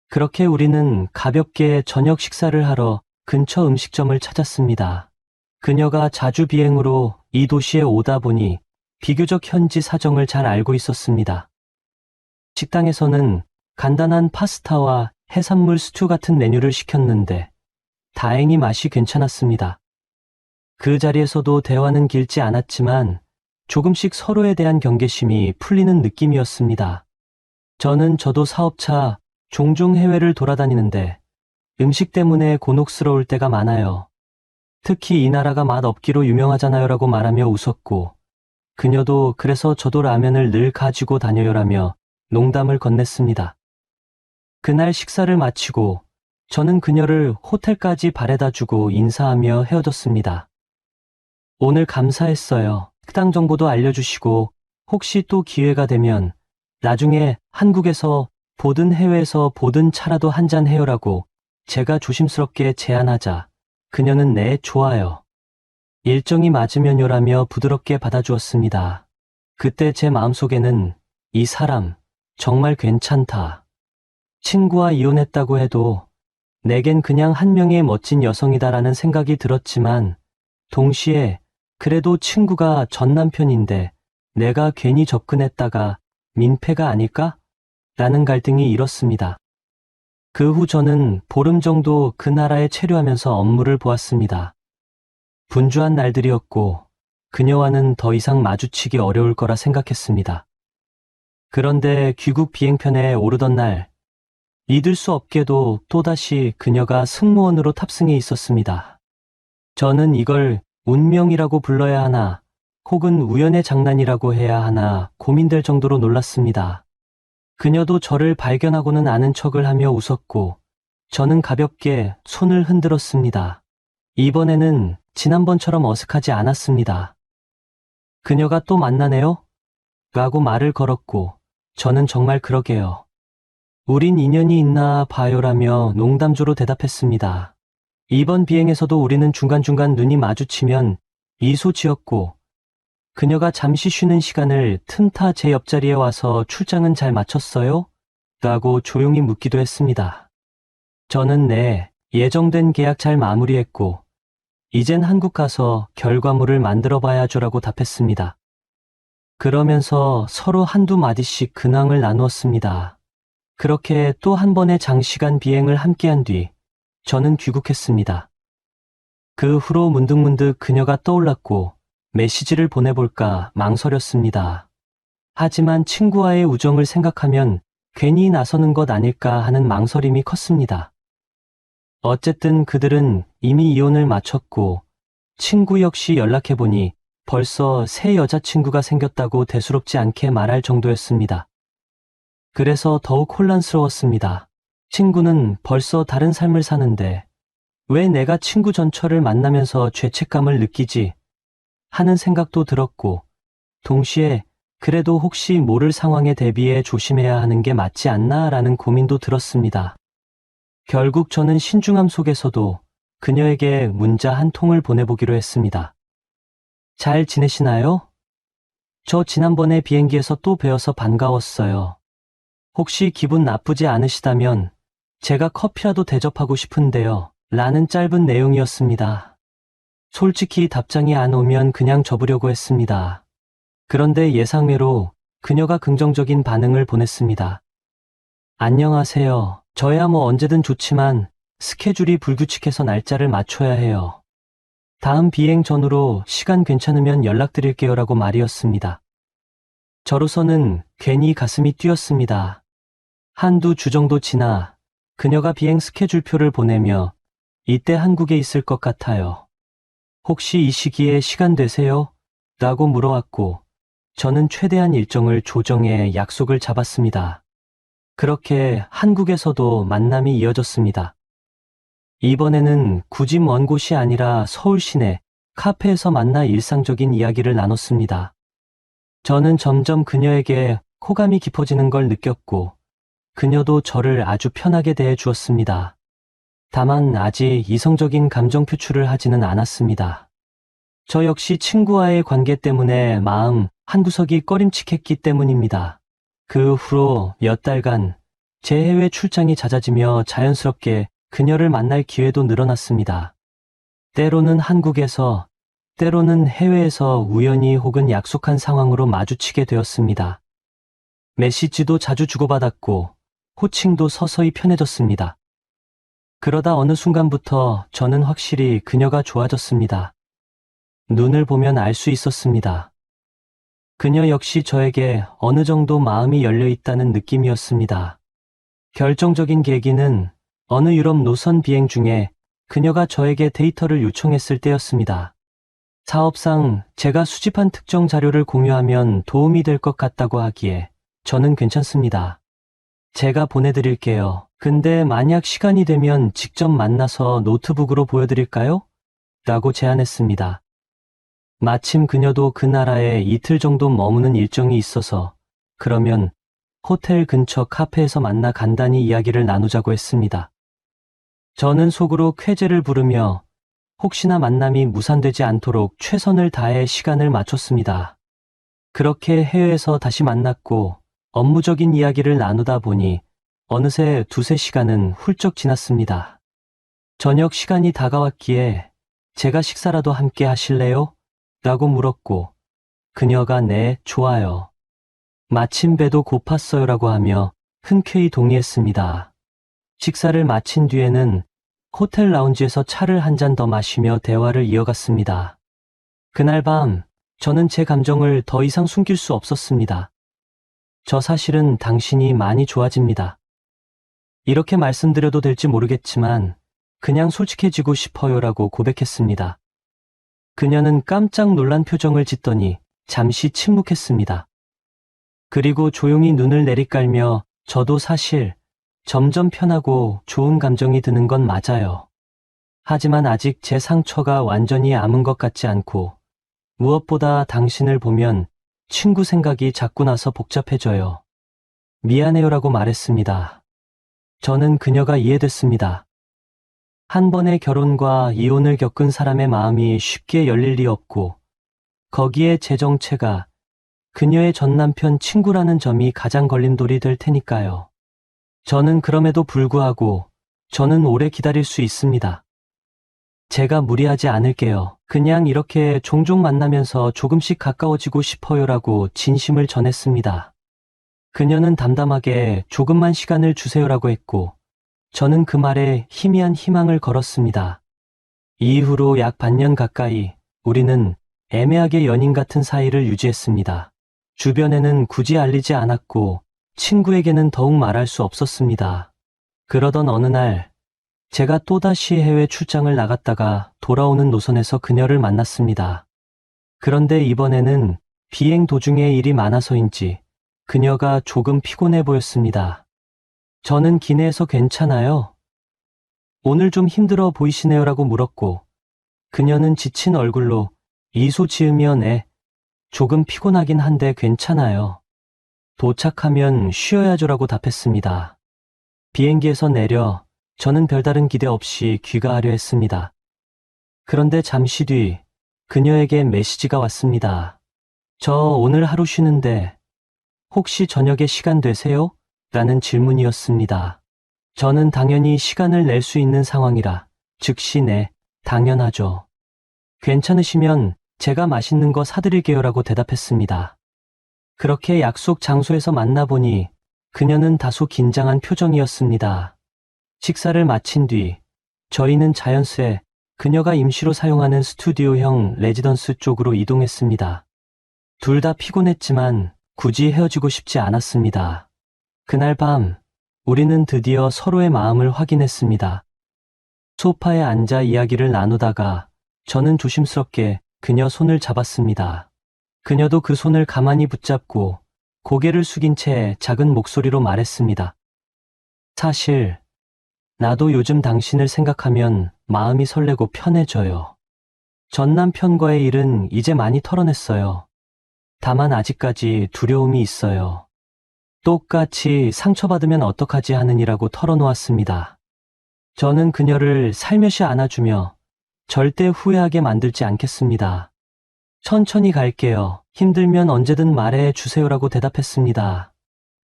그렇게 우리는 가볍게 저녁 식사를 하러 근처 음식점을 찾았습니다. 그녀가 자주 비행으로 이 도시에 오다 보니 비교적 현지 사정을 잘 알고 있었습니다. 식당에서는 간단한 파스타와 해산물 스튜 같은 메뉴를 시켰는데 다행히 맛이 괜찮았습니다. 그 자리에서도 대화는 길지 않았지만 조금씩 서로에 대한 경계심이 풀리는 느낌이었습니다. 저도 사업차 종종 해외를 돌아다니는데 음식 때문에 곤혹스러울 때가 많아요. 특히 이 나라가 맛없기로 유명하잖아요 라고 말하며 웃었고, 그녀도 그래서 저도 라면을 늘 가지고 다녀요라며 농담을 건넸습니다. 그날 식사를 마치고 저는 그녀를 호텔까지 바래다주고 인사하며 헤어졌습니다. 오늘 감사했어요. 식당 정보도 알려주시고 혹시 또 기회가 되면 나중에 한국에서 보든 해외에서 보든 차라도 한잔 해요라고 제가 조심스럽게 제안하자 그녀는 네, 좋아요. 일정이 맞으면요라며 부드럽게 받아주었습니다. 그때 제 마음속에는 이 사람 정말 괜찮다. 친구와 이혼했다고 해도 내겐 그냥 한 명의 멋진 여성이다라는 생각이 들었지만 동시에 그래도 친구가 전 남편인데 내가 괜히 접근했다가 민폐가 아닐까? 라는 갈등이 일었습니다. 그 후 저는 보름 정도 그 나라에 체류하면서 업무를 보았습니다. 분주한 날들이었고 그녀와는 더 이상 마주치기 어려울 거라 생각했습니다. 그런데 귀국 비행편에 오르던 날, 믿을 수 없게도 또다시 그녀가 승무원으로 탑승해 있었습니다. 저는 이걸 운명이라고 불러야 하나, 혹은 우연의 장난이라고 해야 하나 고민될 정도로 놀랐습니다. 그녀도 저를 발견하고는 아는 척을 하며 웃었고, 저는 가볍게 손을 흔들었습니다. 이번에는 지난번처럼 어색하지 않았습니다. 그녀가 또 만나네요? 라고 말을 걸었고, 저는 정말 그러게요. 우린 인연이 있나 봐요라며 농담조로 대답했습니다. 이번 비행에서도 우리는 중간중간 눈이 마주치면 미소 지었고, 그녀가 잠시 쉬는 시간을 틈타 제 옆자리에 와서 출장은 잘 마쳤어요? 라고 조용히 묻기도 했습니다. 저는 네, 예정된 계약 잘 마무리했고, 이젠 한국 가서 결과물을 만들어 봐야죠라고 답했습니다. 그러면서 서로 한두 마디씩 근황을 나누었습니다. 그렇게 또 한 번의 장시간 비행을 함께한 뒤, 저는 귀국했습니다. 그 후로 문득문득 그녀가 떠올랐고, 메시지를 보내볼까 망설였습니다. 하지만 친구와의 우정을 생각하면 괜히 나서는 것 아닐까 하는 망설임이 컸습니다. 어쨌든 그들은 이미 이혼을 마쳤고 친구 역시 연락해보니 벌써 새 여자친구가 생겼다고 대수롭지 않게 말할 정도였습니다. 그래서 더욱 혼란스러웠습니다. 친구는 벌써 다른 삶을 사는데 왜 내가 친구 전처를 만나면서 죄책감을 느끼지? 하는 생각도 들었고 동시에 그래도 혹시 모를 상황에 대비해 조심해야 하는 게 맞지 않나 라는 고민도 들었습니다. 결국 저는 신중함 속에서도 그녀에게 문자 한 통을 보내보기로 했습니다. 잘 지내시나요? 저 지난번에 비행기에서 또 뵈어서 반가웠어요. 혹시 기분 나쁘지 않으시다면 제가 커피라도 대접하고 싶은데요. 라는 짧은 내용이었습니다. 솔직히 답장이 안 오면 그냥 접으려고 했습니다. 그런데 예상외로 그녀가 긍정적인 반응을 보냈습니다. 안녕하세요. 저야 뭐 언제든 좋지만 스케줄이 불규칙해서 날짜를 맞춰야 해요. 다음 비행 전후로 시간 괜찮으면 연락드릴게요라고 말이었습니다. 저로서는 괜히 가슴이 뛰었습니다. 한두 주 정도 지나 그녀가 비행 스케줄표를 보내며 이때 한국에 있을 것 같아요. 혹시 이 시기에 시간 되세요? 라고 물어왔고 저는 최대한 일정을 조정해 약속을 잡았습니다. 그렇게 한국에서도 만남이 이어졌습니다. 이번에는 굳이 먼 곳이 아니라 서울 시내 카페에서 만나 일상적인 이야기를 나눴습니다. 저는 점점 그녀에게 호감이 깊어지는 걸 느꼈고 그녀도 저를 아주 편하게 대해 주었습니다. 다만 아직 이성적인 감정 표출을 하지는 않았습니다. 저 역시 친구와의 관계 때문에 마음 한구석이 꺼림칙했기 때문입니다. 그 후로 몇 달간 제 해외 출장이 잦아지며 자연스럽게 그녀를 만날 기회도 늘어났습니다. 때로는 한국에서, 때로는 해외에서 우연히 혹은 약속한 상황으로 마주치게 되었습니다. 메시지도 자주 주고받았고 호칭도 서서히 편해졌습니다. 그러다 어느 순간부터 저는 확실히 그녀가 좋아졌습니다. 눈을 보면 알 수 있었습니다. 그녀 역시 저에게 어느 정도 마음이 열려 있다는 느낌이었습니다. 결정적인 계기는 어느 유럽 노선 비행 중에 그녀가 저에게 데이터를 요청했을 때였습니다. 사업상 제가 수집한 특정 자료를 공유하면 도움이 될 것 같다고 하기에 저는 괜찮습니다. 제가 보내드릴게요. 근데 만약 시간이 되면 직접 만나서 노트북으로 보여드릴까요? 라고 제안했습니다. 마침 그녀도 그 나라에 이틀 정도 머무는 일정이 있어서 그러면 호텔 근처 카페에서 만나 간단히 이야기를 나누자고 했습니다. 저는 속으로 쾌재를 부르며 혹시나 만남이 무산되지 않도록 최선을 다해 시간을 맞췄습니다. 그렇게 해외에서 다시 만났고 업무적인 이야기를 나누다 보니 어느새 두세 시간은 훌쩍 지났습니다. 저녁 시간이 다가왔기에 제가 식사라도 함께 하실래요? 라고 물었고 그녀가 네, 좋아요. 마침 배도 고팠어요 라고 하며 흔쾌히 동의했습니다. 식사를 마친 뒤에는 호텔 라운지에서 차를 한 잔 더 마시며 대화를 이어갔습니다. 그날 밤 저는 제 감정을 더 이상 숨길 수 없었습니다. 저 사실은 당신이 많이 좋아집니다. 이렇게 말씀드려도 될지 모르겠지만 그냥 솔직해지고 싶어요라고 고백했습니다. 그녀는 깜짝 놀란 표정을 짓더니 잠시 침묵했습니다. 그리고 조용히 눈을 내리깔며 저도 사실 점점 편하고 좋은 감정이 드는 건 맞아요. 하지만 아직 제 상처가 완전히 아문 것 같지 않고 무엇보다 당신을 보면 친구 생각이 자꾸 나서 복잡해져요. 미안해요라고 말했습니다. 저는 그녀가 이해됐습니다. 한 번의 결혼과 이혼을 겪은 사람의 마음이 쉽게 열릴 리 없고 거기에 제 정체가 그녀의 전남편 친구라는 점이 가장 걸림돌이 될 테니까요. 저는 그럼에도 불구하고 저는 오래 기다릴 수 있습니다. 제가 무리하지 않을게요. 그냥 이렇게 종종 만나면서 조금씩 가까워지고 싶어요라고 진심을 전했습니다. 그녀는 담담하게 조금만 시간을 주세요라고 했고 저는 그 말에 희미한 희망을 걸었습니다. 이후로 약 반년 가까이 우리는 애매하게 연인 같은 사이를 유지했습니다. 주변에는 굳이 알리지 않았고 친구에게는 더욱 말할 수 없었습니다. 그러던 어느 날 제가 또다시 해외 출장을 나갔다가 돌아오는 노선에서 그녀를 만났습니다. 그런데 이번에는 비행 도중에 일이 많아서인지 그녀가 조금 피곤해 보였습니다. 저는 기내에서 괜찮아요? 오늘 좀 힘들어 보이시네요라고 물었고 그녀는 지친 얼굴로 미소 지으며 네, 조금 피곤하긴 한데 괜찮아요. 도착하면 쉬어야죠라고 답했습니다. 비행기에서 내려 저는 별다른 기대 없이 귀가하려 했습니다. 그런데 잠시 뒤 그녀에게 메시지가 왔습니다. 저 오늘 하루 쉬는데 혹시 저녁에 시간 되세요? 라는 질문이었습니다. 저는 당연히 시간을 낼 수 있는 상황이라 즉시 네, 당연하죠. 괜찮으시면 제가 맛있는 거 사드릴게요라고 대답했습니다. 그렇게 약속 장소에서 만나보니 그녀는 다소 긴장한 표정이었습니다. 식사를 마친 뒤 저희는 자연스레 그녀가 임시로 사용하는 스튜디오형 레지던스 쪽으로 이동했습니다. 둘 다 피곤했지만 굳이 헤어지고 싶지 않았습니다. 그날 밤 우리는 드디어 서로의 마음을 확인했습니다. 소파에 앉아 이야기를 나누다가 저는 조심스럽게 그녀 손을 잡았습니다. 그녀도 그 손을 가만히 붙잡고 고개를 숙인 채 작은 목소리로 말했습니다. 사실 나도 요즘 당신을 생각하면 마음이 설레고 편해져요. 전 남편과의 일은 이제 많이 털어냈어요. 다만 아직까지 두려움이 있어요. 똑같이 상처받으면 어떡하지 하느니라고 털어놓았습니다. 저는 그녀를 살며시 안아주며 절대 후회하게 만들지 않겠습니다. 천천히 갈게요. 힘들면 언제든 말해 주세요라고 대답했습니다.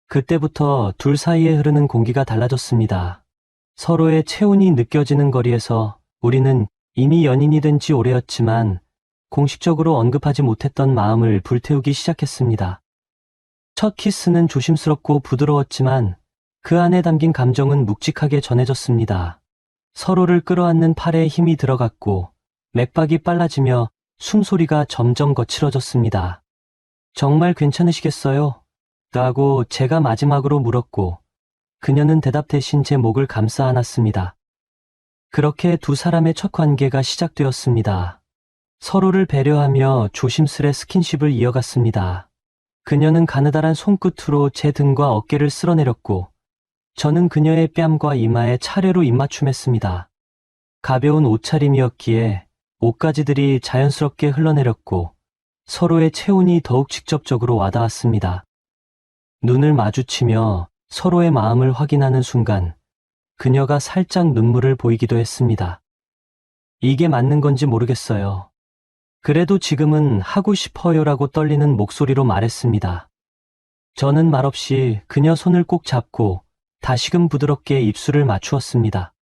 그때부터 둘 사이에 흐르는 공기가 달라졌습니다. 서로의 체온이 느껴지는 거리에서 우리는 이미 연인이 된 지 오래였지만 공식적으로 언급하지 못했던 마음을 불태우기 시작했습니다. 첫 키스는 조심스럽고 부드러웠지만 그 안에 담긴 감정은 묵직하게 전해졌습니다. 서로를 끌어안는 팔에 힘이 들어갔고 맥박이 빨라지며 숨소리가 점점 거칠어졌습니다. 정말 괜찮으시겠어요? 라고 제가 마지막으로 물었고 그녀는 대답 대신 제 목을 감싸 안았습니다. 그렇게 두 사람의 첫 관계가 시작되었습니다. 서로를 배려하며 조심스레 스킨십을 이어갔습니다. 그녀는 가느다란 손끝으로 제 등과 어깨를 쓸어내렸고 저는 그녀의 뺨과 이마에 차례로 입맞춤했습니다. 가벼운 옷차림이었기에 옷가지들이 자연스럽게 흘러내렸고 서로의 체온이 더욱 직접적으로 와닿았습니다. 눈을 마주치며 서로의 마음을 확인하는 순간 그녀가 살짝 눈물을 보이기도 했습니다. 이게 맞는 건지 모르겠어요. 그래도 지금은 하고 싶어요라고 떨리는 목소리로 말했습니다. 저는 말없이 그녀 손을 꼭 잡고 다시금 부드럽게 입술을 맞추었습니다.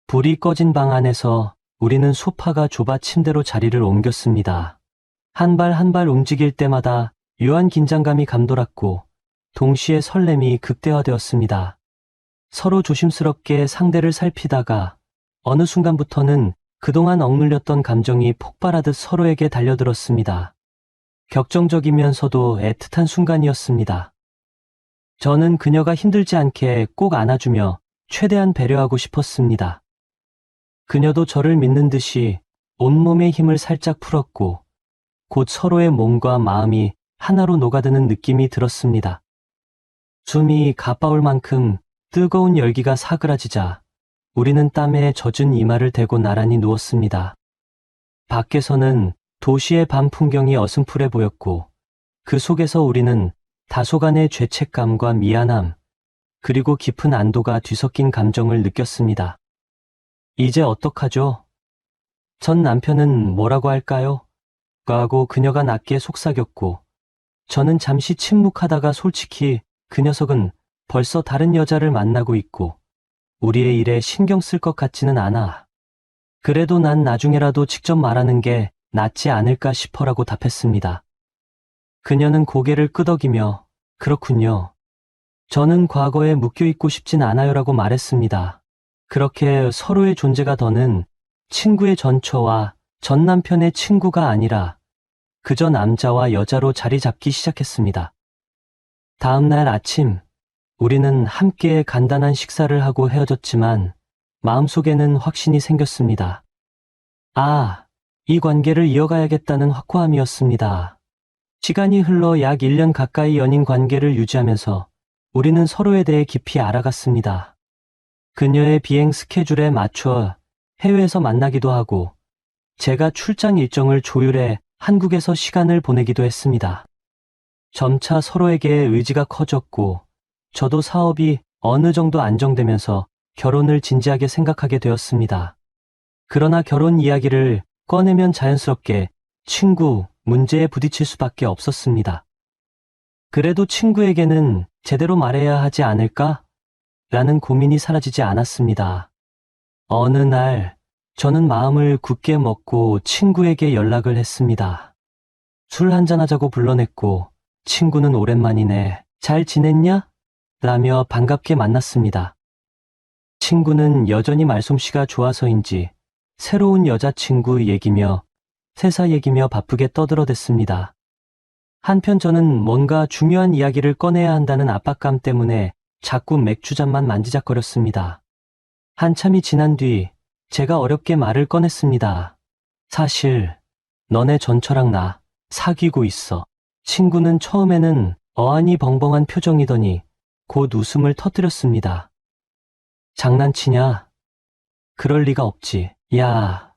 불이 꺼진 방 안에서 우리는 소파가 좁아 침대로 자리를 옮겼습니다. 한 발 한 발 움직일 때마다 묘한 긴장감이 감돌았고 동시에 설렘이 극대화되었습니다. 서로 조심스럽게 상대를 살피다가 어느 순간부터는 그동안 억눌렸던 감정이 폭발하듯 서로에게 달려들었습니다. 격정적이면서도 애틋한 순간이었습니다. 저는 그녀가 힘들지 않게 꼭 안아주며 최대한 배려하고 싶었습니다. 그녀도 저를 믿는 듯이 온몸의 힘을 살짝 풀었고 곧 서로의 몸과 마음이 하나로 녹아드는 느낌이 들었습니다. 숨이 가빠올 만큼 뜨거운 열기가 사그라지자 우리는 땀에 젖은 이마를 대고 나란히 누웠습니다. 밖에서는 도시의 밤 풍경이 어슴푸레 보였고 그 속에서 우리는 다소간의 죄책감과 미안함, 그리고 깊은 안도가 뒤섞인 감정을 느꼈습니다. 이제 어떡하죠? 전 남편은 뭐라고 할까요? 하고 그녀가 낮게 속삭였고 저는 잠시 침묵하다가 솔직히 그 녀석은 벌써 다른 여자를 만나고 있고 우리의 일에 신경 쓸 것 같지는 않아. 그래도 난 나중에라도 직접 말하는 게 낫지 않을까 싶어라고 답했습니다. 그녀는 고개를 끄덕이며 그렇군요. 저는 과거에 묶여있고 싶진 않아요라고 말했습니다. 그렇게 서로의 존재가 더는 친구의 전처와 전 남편의 친구가 아니라 그저 남자와 여자로 자리 잡기 시작했습니다. 다음 날 아침, 우리는 함께 간단한 식사를 하고 헤어졌지만 마음속에는 확신이 생겼습니다. 아, 이 관계를 이어가야겠다는 확고함이었습니다. 시간이 흘러 약 1년 가까이 연인 관계를 유지하면서 우리는 서로에 대해 깊이 알아갔습니다. 그녀의 비행 스케줄에 맞춰 해외에서 만나기도 하고, 제가 출장 일정을 조율해 한국에서 시간을 보내기도 했습니다. 점차 서로에게 의지가 커졌고, 저도 사업이 어느 정도 안정되면서 결혼을 진지하게 생각하게 되었습니다. 그러나 결혼 이야기를 꺼내면 자연스럽게 친구 문제에 부딪힐 수밖에 없었습니다. 그래도 친구에게는 제대로 말해야 하지 않을까? 라는 고민이 사라지지 않았습니다. 어느 날 저는 마음을 굳게 먹고 친구에게 연락을 했습니다. 술 한잔하자고 불러냈고 친구는 오랜만이네. 잘 지냈냐? 라며 반갑게 만났습니다. 친구는 여전히 말솜씨가 좋아서인지 새로운 여자친구 얘기며 회사 얘기며 바쁘게 떠들어댔습니다. 한편 저는 뭔가 중요한 이야기를 꺼내야 한다는 압박감 때문에 자꾸 맥주잔만 만지작거렸습니다. 한참이 지난 뒤 제가 어렵게 말을 꺼냈습니다. 사실 너네 전처랑 나 사귀고 있어. 친구는 처음에는 어안이 벙벙한 표정이더니 곧 웃음을 터뜨렸습니다. 장난치냐? 그럴 리가 없지. 야,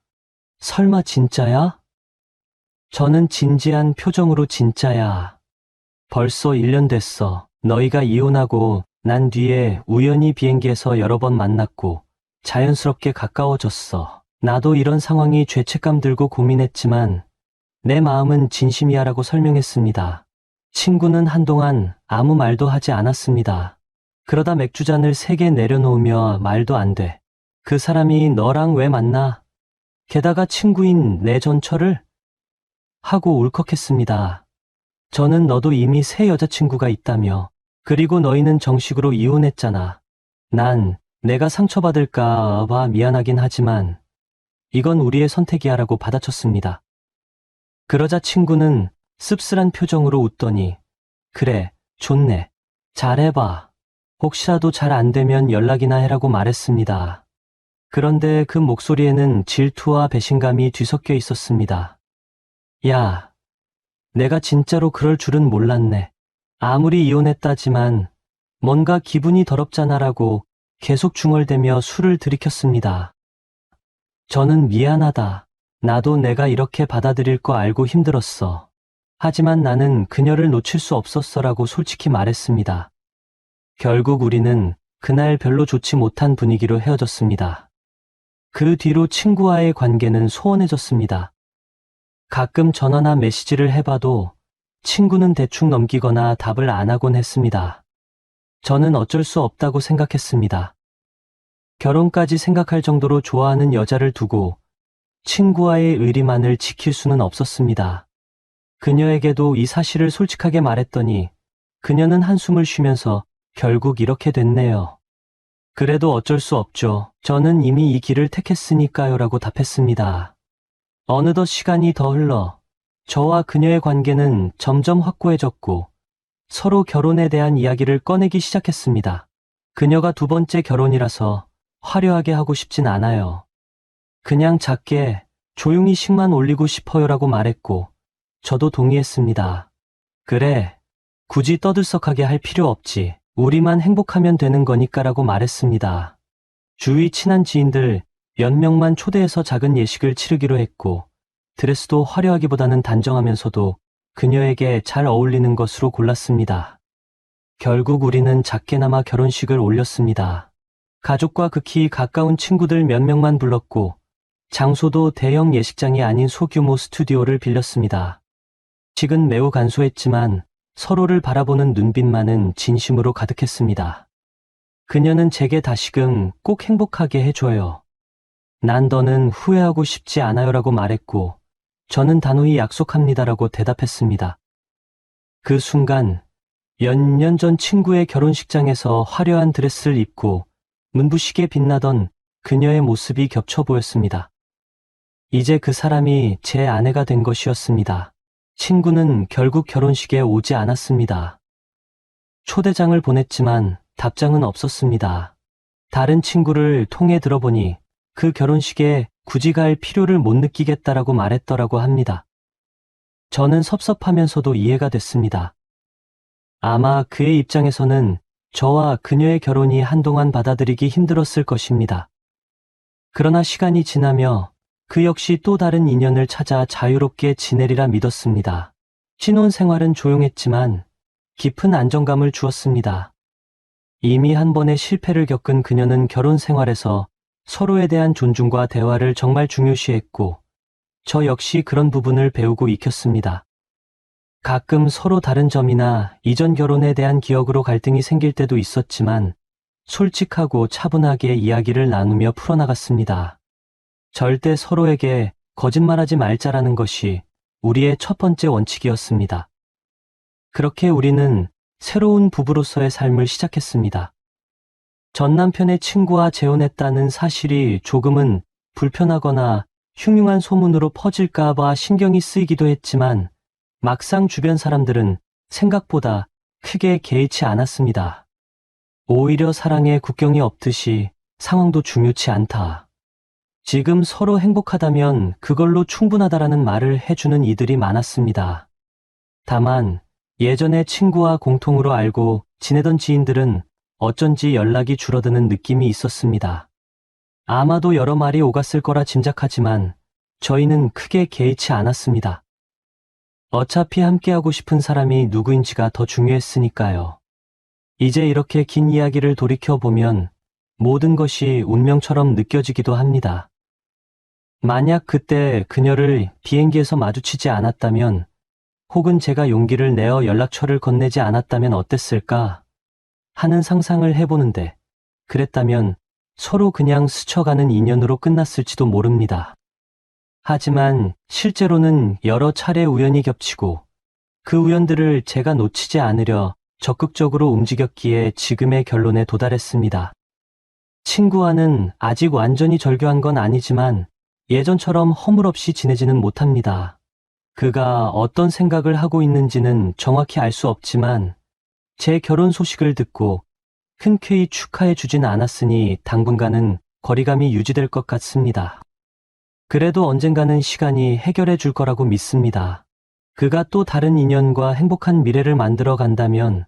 설마 진짜야? 저는 진지한 표정으로 진짜야. 벌써 1년 됐어. 너희가 이혼하고 난 뒤에 우연히 비행기에서 여러 번 만났고 자연스럽게 가까워졌어. 나도 이런 상황이 죄책감 들고 고민했지만 내 마음은 진심이야라고 설명했습니다. 친구는 한동안 아무 말도 하지 않았습니다. 그러다 맥주잔을 3개 내려놓으며 말도 안 돼. 그 사람이 너랑 왜 만나? 게다가 친구인 내 전처를? 하고 울컥했습니다. 저는 너도 이미 새 여자친구가 있다며. 그리고 너희는 정식으로 이혼했잖아. 난 내가 상처받을까 봐 미안하긴 하지만 이건 우리의 선택이야라고 받아쳤습니다. 그러자 친구는 씁쓸한 표정으로 웃더니 그래, 좋네. 잘해봐. 혹시라도 잘 안 되면 연락이나 해라고 말했습니다. 그런데 그 목소리에는 질투와 배신감이 뒤섞여 있었습니다. 야, 내가 진짜로 그럴 줄은 몰랐네. 아무리 이혼했다지만 뭔가 기분이 더럽잖아라고 계속 중얼대며 술을 들이켰습니다. 저는 미안하다. 나도 내가 이렇게 받아들일 거 알고 힘들었어. 하지만 나는 그녀를 놓칠 수 없었어라고 솔직히 말했습니다. 결국 우리는 그날 별로 좋지 못한 분위기로 헤어졌습니다. 그 뒤로 친구와의 관계는 소원해졌습니다. 가끔 전화나 메시지를 해봐도 친구는 대충 넘기거나 답을 안 하곤 했습니다. 저는 어쩔 수 없다고 생각했습니다. 결혼까지 생각할 정도로 좋아하는 여자를 두고 친구와의 의리만을 지킬 수는 없었습니다. 그녀에게도 이 사실을 솔직하게 말했더니 그녀는 한숨을 쉬면서 결국 이렇게 됐네요. 그래도 어쩔 수 없죠. 저는 이미 이 길을 택했으니까요 라고 답했습니다. 어느덧 시간이 더 흘러 저와 그녀의 관계는 점점 확고해졌고 서로 결혼에 대한 이야기를 꺼내기 시작했습니다. 그녀가 2번째 결혼이라서 화려하게 하고 싶진 않아요. 그냥 작게 조용히 식만 올리고 싶어요라고 말했고 저도 동의했습니다. 그래, 굳이 떠들썩하게 할 필요 없지. 우리만 행복하면 되는 거니까라고 말했습니다. 주위 친한 지인들 몇 명만 초대해서 작은 예식을 치르기로 했고 드레스도 화려하기보다는 단정하면서도 그녀에게 잘 어울리는 것으로 골랐습니다. 결국 우리는 작게나마 결혼식을 올렸습니다. 가족과 극히 가까운 친구들 몇 명만 불렀고 장소도 대형 예식장이 아닌 소규모 스튜디오를 빌렸습니다. 식은 매우 간소했지만 서로를 바라보는 눈빛만은 진심으로 가득했습니다. 그녀는 제게 다시금 꼭 행복하게 해줘요. 난 더는 후회하고 싶지 않아요라고 말했고 저는 단호히 약속합니다라고 대답했습니다. 그 순간 몇 년 전 친구의 결혼식장에서 화려한 드레스를 입고 눈부시게 빛나던 그녀의 모습이 겹쳐 보였습니다. 이제 그 사람이 제 아내가 된 것이었습니다. 친구는 결국 결혼식에 오지 않았습니다. 초대장을 보냈지만 답장은 없었습니다. 다른 친구를 통해 들어보니 그 결혼식에 굳이 갈 필요를 못 느끼겠다라고 말했더라고 합니다. 저는 섭섭하면서도 이해가 됐습니다. 아마 그의 입장에서는 저와 그녀의 결혼이 한동안 받아들이기 힘들었을 것입니다. 그러나 시간이 지나며 그 역시 또 다른 인연을 찾아 자유롭게 지내리라 믿었습니다. 신혼생활은 조용했지만 깊은 안정감을 주었습니다. 이미 한 번의 실패를 겪은 그녀는 결혼 생활에서 서로에 대한 존중과 대화를 정말 중요시했고, 저 역시 그런 부분을 배우고 익혔습니다. 가끔 서로 다른 점이나 이전 결혼에 대한 기억으로 갈등이 생길 때도 있었지만, 솔직하고 차분하게 이야기를 나누며 풀어나갔습니다. 절대 서로에게 거짓말하지 말자라는 것이 우리의 첫 번째 원칙이었습니다. 그렇게 우리는 새로운 부부로서의 삶을 시작했습니다. 전 남편의 친구와 재혼했다는 사실이 조금은 불편하거나 흉흉한 소문으로 퍼질까 봐 신경이 쓰이기도 했지만 막상 주변 사람들은 생각보다 크게 개의치 않았습니다. 오히려 사랑에 국경이 없듯이 상황도 중요치 않다. 지금 서로 행복하다면 그걸로 충분하다라는 말을 해주는 이들이 많았습니다. 다만 예전에 친구와 공통으로 알고 지내던 지인들은 어쩐지 연락이 줄어드는 느낌이 있었습니다. 아마도 여러 말이 오갔을 거라 짐작하지만 저희는 크게 개의치 않았습니다. 어차피 함께하고 싶은 사람이 누구인지가 더 중요했으니까요. 이제 이렇게 긴 이야기를 돌이켜보면 모든 것이 운명처럼 느껴지기도 합니다. 만약 그때 그녀를 비행기에서 마주치지 않았다면, 혹은 제가 용기를 내어 연락처를 건네지 않았다면 어땠을까 하는 상상을 해보는데, 그랬다면 서로 그냥 스쳐가는 인연으로 끝났을지도 모릅니다. 하지만 실제로는 여러 차례 우연이 겹치고 그 우연들을 제가 놓치지 않으려 적극적으로 움직였기에 지금의 결론에 도달했습니다. 친구와는 아직 완전히 절교한 건 아니지만 예전처럼 허물없이 지내지는 못합니다. 그가 어떤 생각을 하고 있는지는 정확히 알 수 없지만 제 결혼 소식을 듣고 흔쾌히 축하해 주진 않았으니 당분간은 거리감이 유지될 것 같습니다. 그래도 언젠가는 시간이 해결해 줄 거라고 믿습니다. 그가 또 다른 인연과 행복한 미래를 만들어 간다면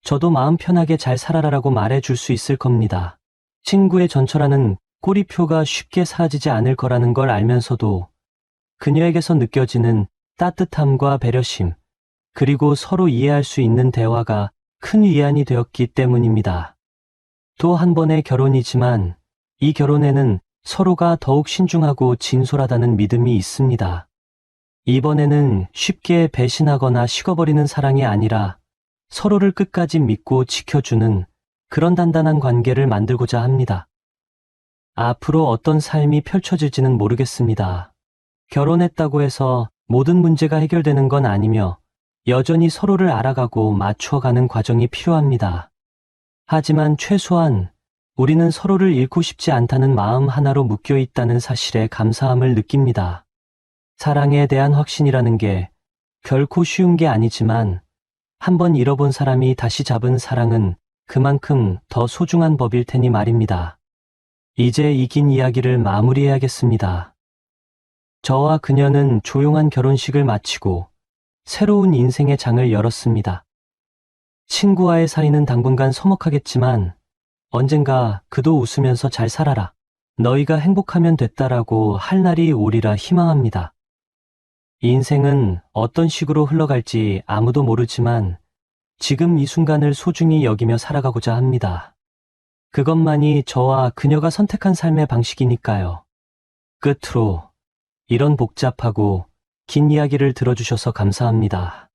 저도 마음 편하게 잘 살아라라고 말해 줄 수 있을 겁니다. 친구의 전철하는 꼬리표가 쉽게 사라지지 않을 거라는 걸 알면서도 그녀에게서 느껴지는 따뜻함과 배려심, 그리고 서로 이해할 수 있는 대화가 큰 위안이 되었기 때문입니다. 또 한 번의 결혼이지만 이 결혼에는 서로가 더욱 신중하고 진솔하다는 믿음이 있습니다. 이번에는 쉽게 배신하거나 식어버리는 사랑이 아니라 서로를 끝까지 믿고 지켜주는 그런 단단한 관계를 만들고자 합니다. 앞으로 어떤 삶이 펼쳐질지는 모르겠습니다. 결혼했다고 해서 모든 문제가 해결되는 건 아니며 여전히 서로를 알아가고 맞추어가는 과정이 필요합니다. 하지만 최소한 우리는 서로를 잃고 싶지 않다는 마음 하나로 묶여 있다는 사실에 감사함을 느낍니다. 사랑에 대한 확신이라는 게 결코 쉬운 게 아니지만 한번 잃어본 사람이 다시 잡은 사랑은 그만큼 더 소중한 법일 테니 말입니다. 이제 이 긴 이야기를 마무리해야겠습니다. 저와 그녀는 조용한 결혼식을 마치고 새로운 인생의 장을 열었습니다. 친구와의 사이는 당분간 서먹하겠지만 언젠가 그도 웃으면서 잘 살아라, 너희가 행복하면 됐다라고 할 날이 오리라 희망합니다. 인생은 어떤 식으로 흘러갈지 아무도 모르지만 지금 이 순간을 소중히 여기며 살아가고자 합니다. 그것만이 저와 그녀가 선택한 삶의 방식이니까요. 끝으로 이런 복잡하고 긴 이야기를 들어주셔서 감사합니다.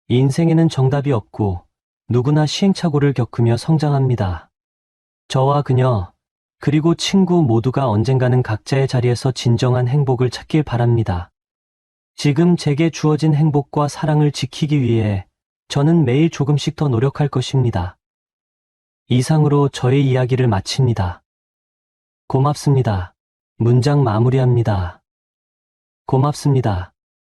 인생에는 정답이 없고 누구나 시행착오를 겪으며 성장합니다. 저와 그녀, 그리고 친구 모두가 언젠가는 각자의 자리에서 진정한 행복을 찾길 바랍니다. 지금 제게 주어진 행복과 사랑을 지키기 위해 저는 매일 조금씩 더 노력할 것입니다. 이상으로 저의 이야기를 마칩니다. 고맙습니다. 문장 마무리합니다. 고맙습니다.